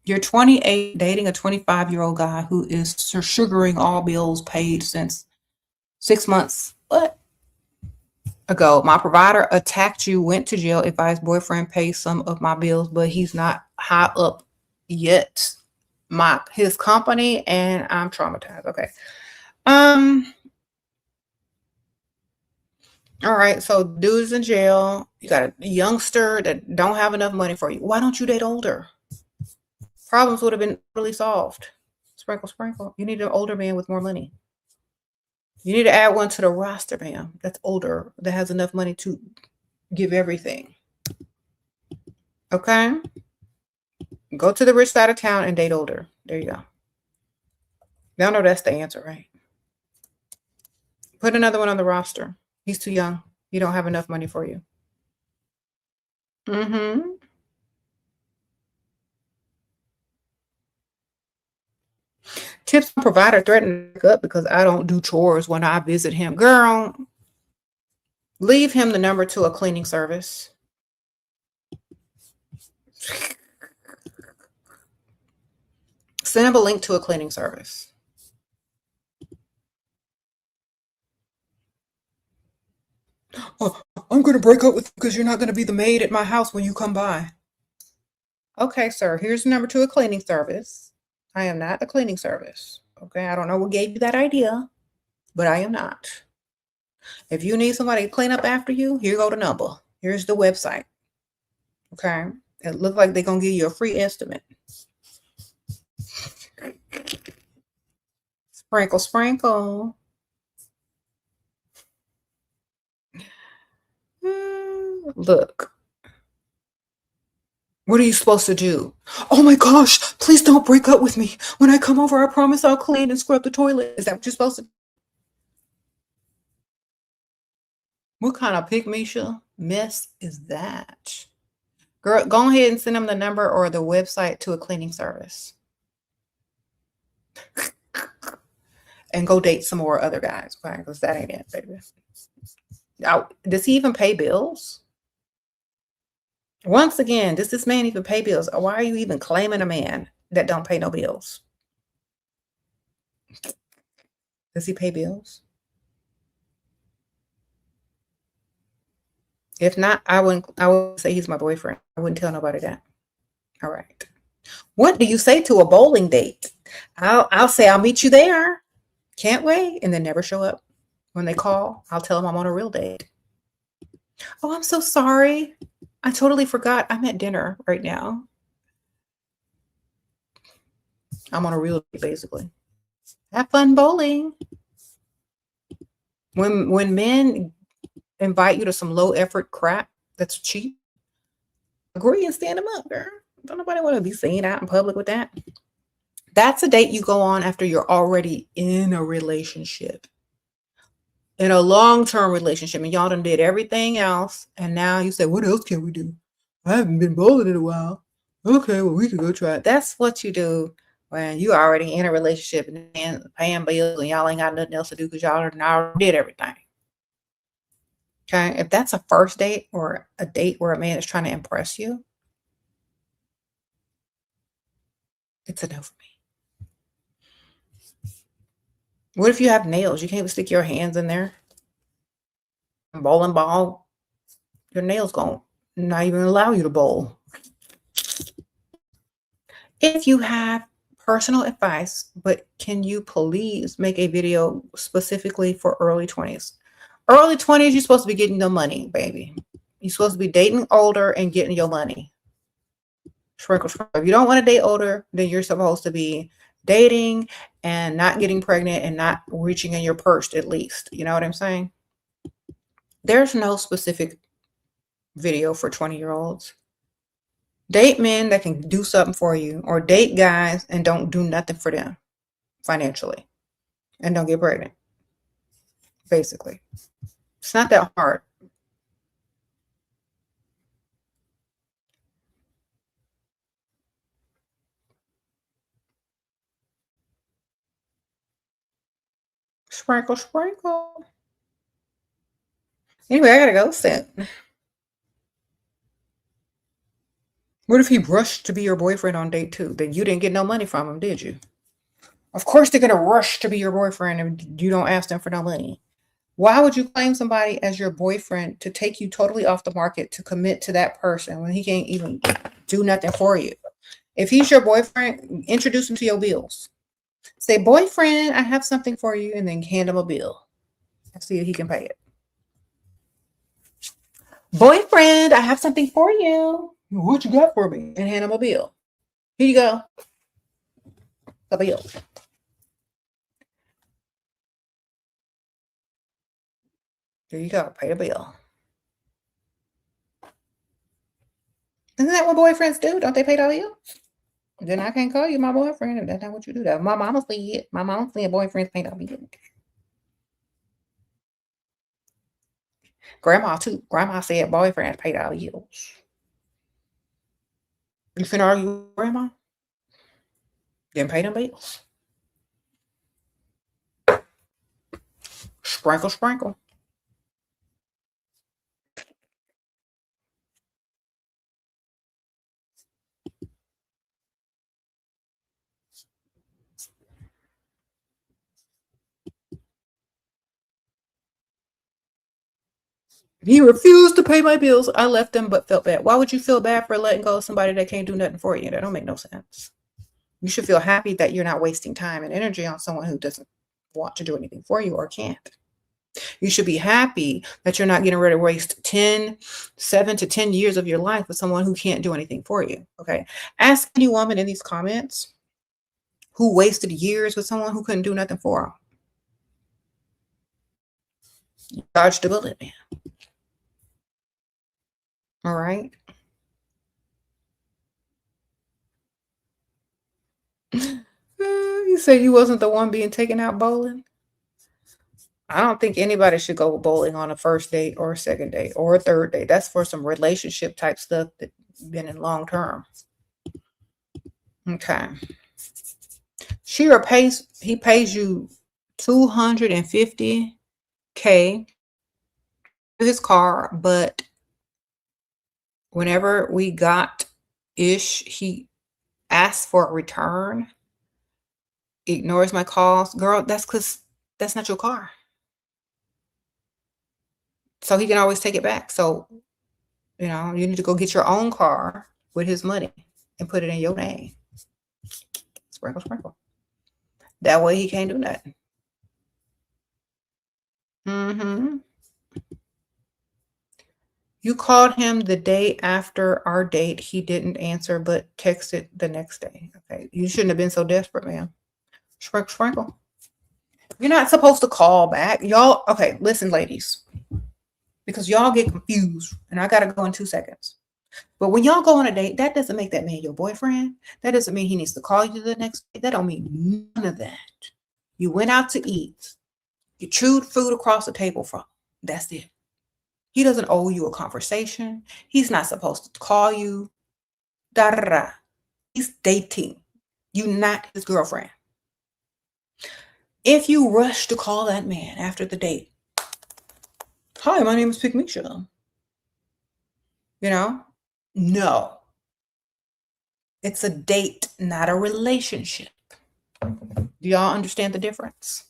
You're 28 dating a 25-year-old guy who is sugaring all bills paid since 6 months. What? Ago, my provider attacked you, went to jail, advised boyfriend pay some of my bills, but he's not high up yet. His company, and I'm traumatized. Okay. Um, all right, so dude's in jail. You got a youngster that don't have enough money for you. Why don't you date older? Problems would have been really solved. Sprinkle, sprinkle. You need an older man with more money. You need to add one to the roster, man. That's older, that has enough money to give everything. Okay? Go to the rich side of town and date older. There you go. Y'all know that's the answer, right? Put another one on the roster. He's too young. He don't have enough money for you. Mm-hmm. Tips provider threatened to break up because I don't do chores when I visit him. Girl, leave him the number to a cleaning service. Send him a link to a cleaning service. Oh, I'm going to break up with you because you're not going to be the maid at my house when you come by. Okay, sir, here's the number to a cleaning service. I am not a cleaning service. Okay, I don't know what gave you that idea, but I am not. If you need somebody to clean up after you, here go the number. Here's the website. Okay, it looks like they're going to give you a free estimate. Sprinkle, sprinkle. Look. What are you supposed to do? Oh my gosh, please don't break up with me. When I come over, I promise I'll clean and scrub the toilet. Is that what you're supposed to do? What kind of pygmisha mess is that? Girl, go ahead and send them the number or the website to a cleaning service. And go date some more other guys, okay? Because that ain't it, baby. Now, does he even pay bills? Once again, does this man even pay bills? Why are you even claiming a man that don't pay no bills? Does he pay bills? If not, I would say he's my boyfriend. I wouldn't tell nobody that. All right. What do you say to a bowling date? I'll say I'll meet you there. Can't wait, and then never show up. When they call, I'll tell them I'm on a real date. Oh, I'm so sorry. I totally forgot. I'm at dinner right now. I'm on a real date, basically. Have fun bowling. When men invite you to some low effort crap that's cheap, agree and stand them up, girl. Don't nobody want to be seen out in public with that. That's a date you go on after you're already in a relationship. In a long-term relationship, and y'all done did everything else, and now you say, what else can we do? I haven't been bowling in a while. Okay, well, we could go try it. That's what you do when you already in a relationship and paying bills and y'all ain't got nothing else to do because y'all already did everything. Okay, if that's a first date or a date where a man is trying to impress you, it's a no for me. What if you have nails? You can't stick your hands in there. Bowling ball, your nails gonna not even allow you to bowl. If you have personal advice, but can you please make a video specifically for early 20s? Early 20s, you're supposed to be getting the money, baby. You're supposed to be dating older and getting your money. Sprinkle, sprinkle. If you don't want to date older, then you're supposed to be dating and not getting pregnant and not reaching in your purse at least. You know what I'm saying? There's no specific video for 20-year-olds. Date men that can do something for you, or date guys and don't do nothing for them financially and don't get pregnant. Basically, it's not that hard. Sprinkle, sprinkle. Anyway, I gotta go sit. What if he rushed to be your boyfriend on date 2? Then you didn't get no money from him, did you? Of course they're gonna rush to be your boyfriend if you don't ask them for no money. Why would you claim somebody as your boyfriend to take you totally off the market to commit to that person when he can't even do nothing for you? If he's your boyfriend, introduce him to your bills. Say, boyfriend, I have something for you, and then hand him a bill and see if he can pay it. Boyfriend, I have something for you. What you got for me? And hand him a bill. Here you go. A bill. There you go. Pay the bill. Isn't that what boyfriends do? Don't they pay the bill? Then I can't call you my boyfriend if that's not what you do. That my mama said. My mama said boyfriends pay the bill. Grandma too. Grandma said boyfriends pay the bills. You finna argue with grandma? Then pay them bills. Sprinkle, sprinkle. He refused to pay my bills. I left him but felt bad. Why would you feel bad for letting go of somebody that can't do nothing for you? That don't make no sense. You should feel happy that you're not wasting time and energy on someone who doesn't want to do anything for you or can't. You should be happy that you're not getting ready to waste 7 to 10 years of your life with someone who can't do anything for you. Okay. Ask any woman in these comments who wasted years with someone who couldn't do nothing for them. You dodged a bullet, man. All right. You say you wasn't the one being taken out bowling? I don't think anybody should go bowling on a first date or a second date or a third date. That's for some relationship type stuff that been in long term. Okay. He pays you $250K for his car, but whenever we got ish, he asked for a return, ignores my calls. Girl, that's because that's not your car. So he can always take it back. So, you need to go get your own car with his money and put it in your name. Sprinkle, sprinkle. That way he can't do nothing. You called him the day after our date. He didn't answer, but texted the next day. Okay. You shouldn't have been so desperate, man. Sprinkle, sprinkle. You're not supposed to call back. Y'all, okay, listen, ladies. Because y'all get confused, and I got to go in 2 seconds. But when y'all go on a date, that doesn't make that man your boyfriend. That doesn't mean he needs to call you the next day. That don't mean none of that. You went out to eat. You chewed food across the table from him. That's it. He doesn't owe you a conversation. He's not supposed to call you. Da, da, da. He's dating. You're not his girlfriend. If you rush to call that man after the date, hi, my name is Pygmisha. No. It's a date, not a relationship. Do y'all understand the difference?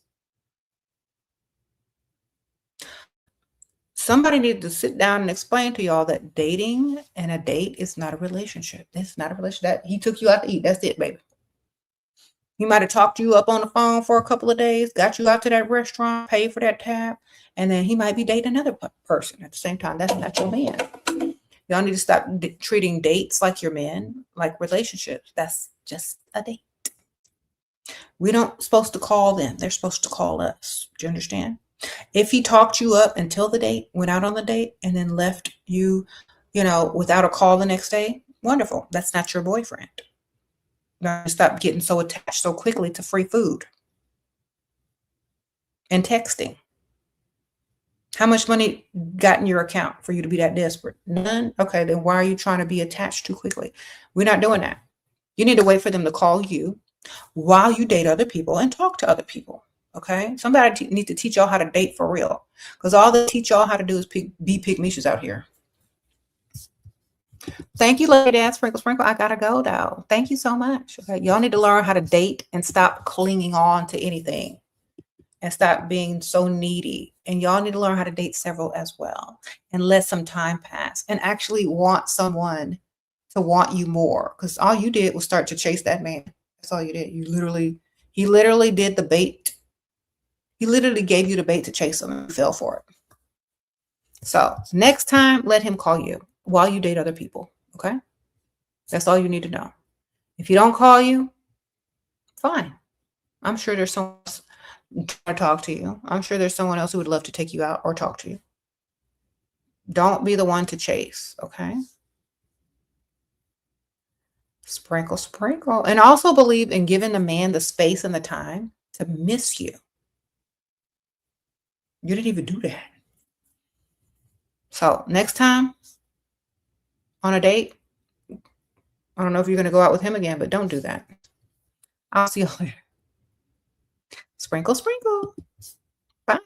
Somebody needs to sit down and explain to y'all that dating and a date is not a relationship. It's not a relationship. He took you out to eat. That's it, baby. He might have talked you up on the phone for a couple of days, got you out to that restaurant, paid for that tab, and then he might be dating another person at the same time. That's not your man. Y'all need to stop treating dates like your men, like relationships. That's just a date. We don't supposed to call them. They're supposed to call us. Do you understand? If he talked you up until the date, went out on the date, and then left you, without a call the next day, wonderful. That's not your boyfriend. Stop getting so attached so quickly to free food and texting. How much money got in your account for you to be that desperate? None? Okay, then why are you trying to be attached too quickly? We're not doing that. You need to wait for them to call you while you date other people and talk to other people. Okay, somebody needs to teach y'all how to date for real, because all they teach y'all how to do is be pygmies out here. Thank you, Lady Dad. Sprinkle, sprinkle. I gotta go though. Thank you so much. Okay, y'all need to learn how to date and stop clinging on to anything, and stop being so needy. And y'all need to learn how to date several as well, and let some time pass, and actually want someone to want you more. Because all you did was start to chase that man. That's all you did. He literally did the bait. He literally gave you the bait to chase him and fell for it. So next time, let him call you while you date other people. Okay? That's all you need to know. If he don't call you, fine. I'm sure there's someone else trying to talk to you. I'm sure there's someone else who would love to take you out or talk to you. Don't be the one to chase. Okay? Sprinkle, sprinkle. And also believe in giving the man the space and the time to miss you. You didn't even do that. So next time on a date, I don't know if you're going to go out with him again, but don't do that. I'll see you later. Sprinkle, sprinkle. Bye.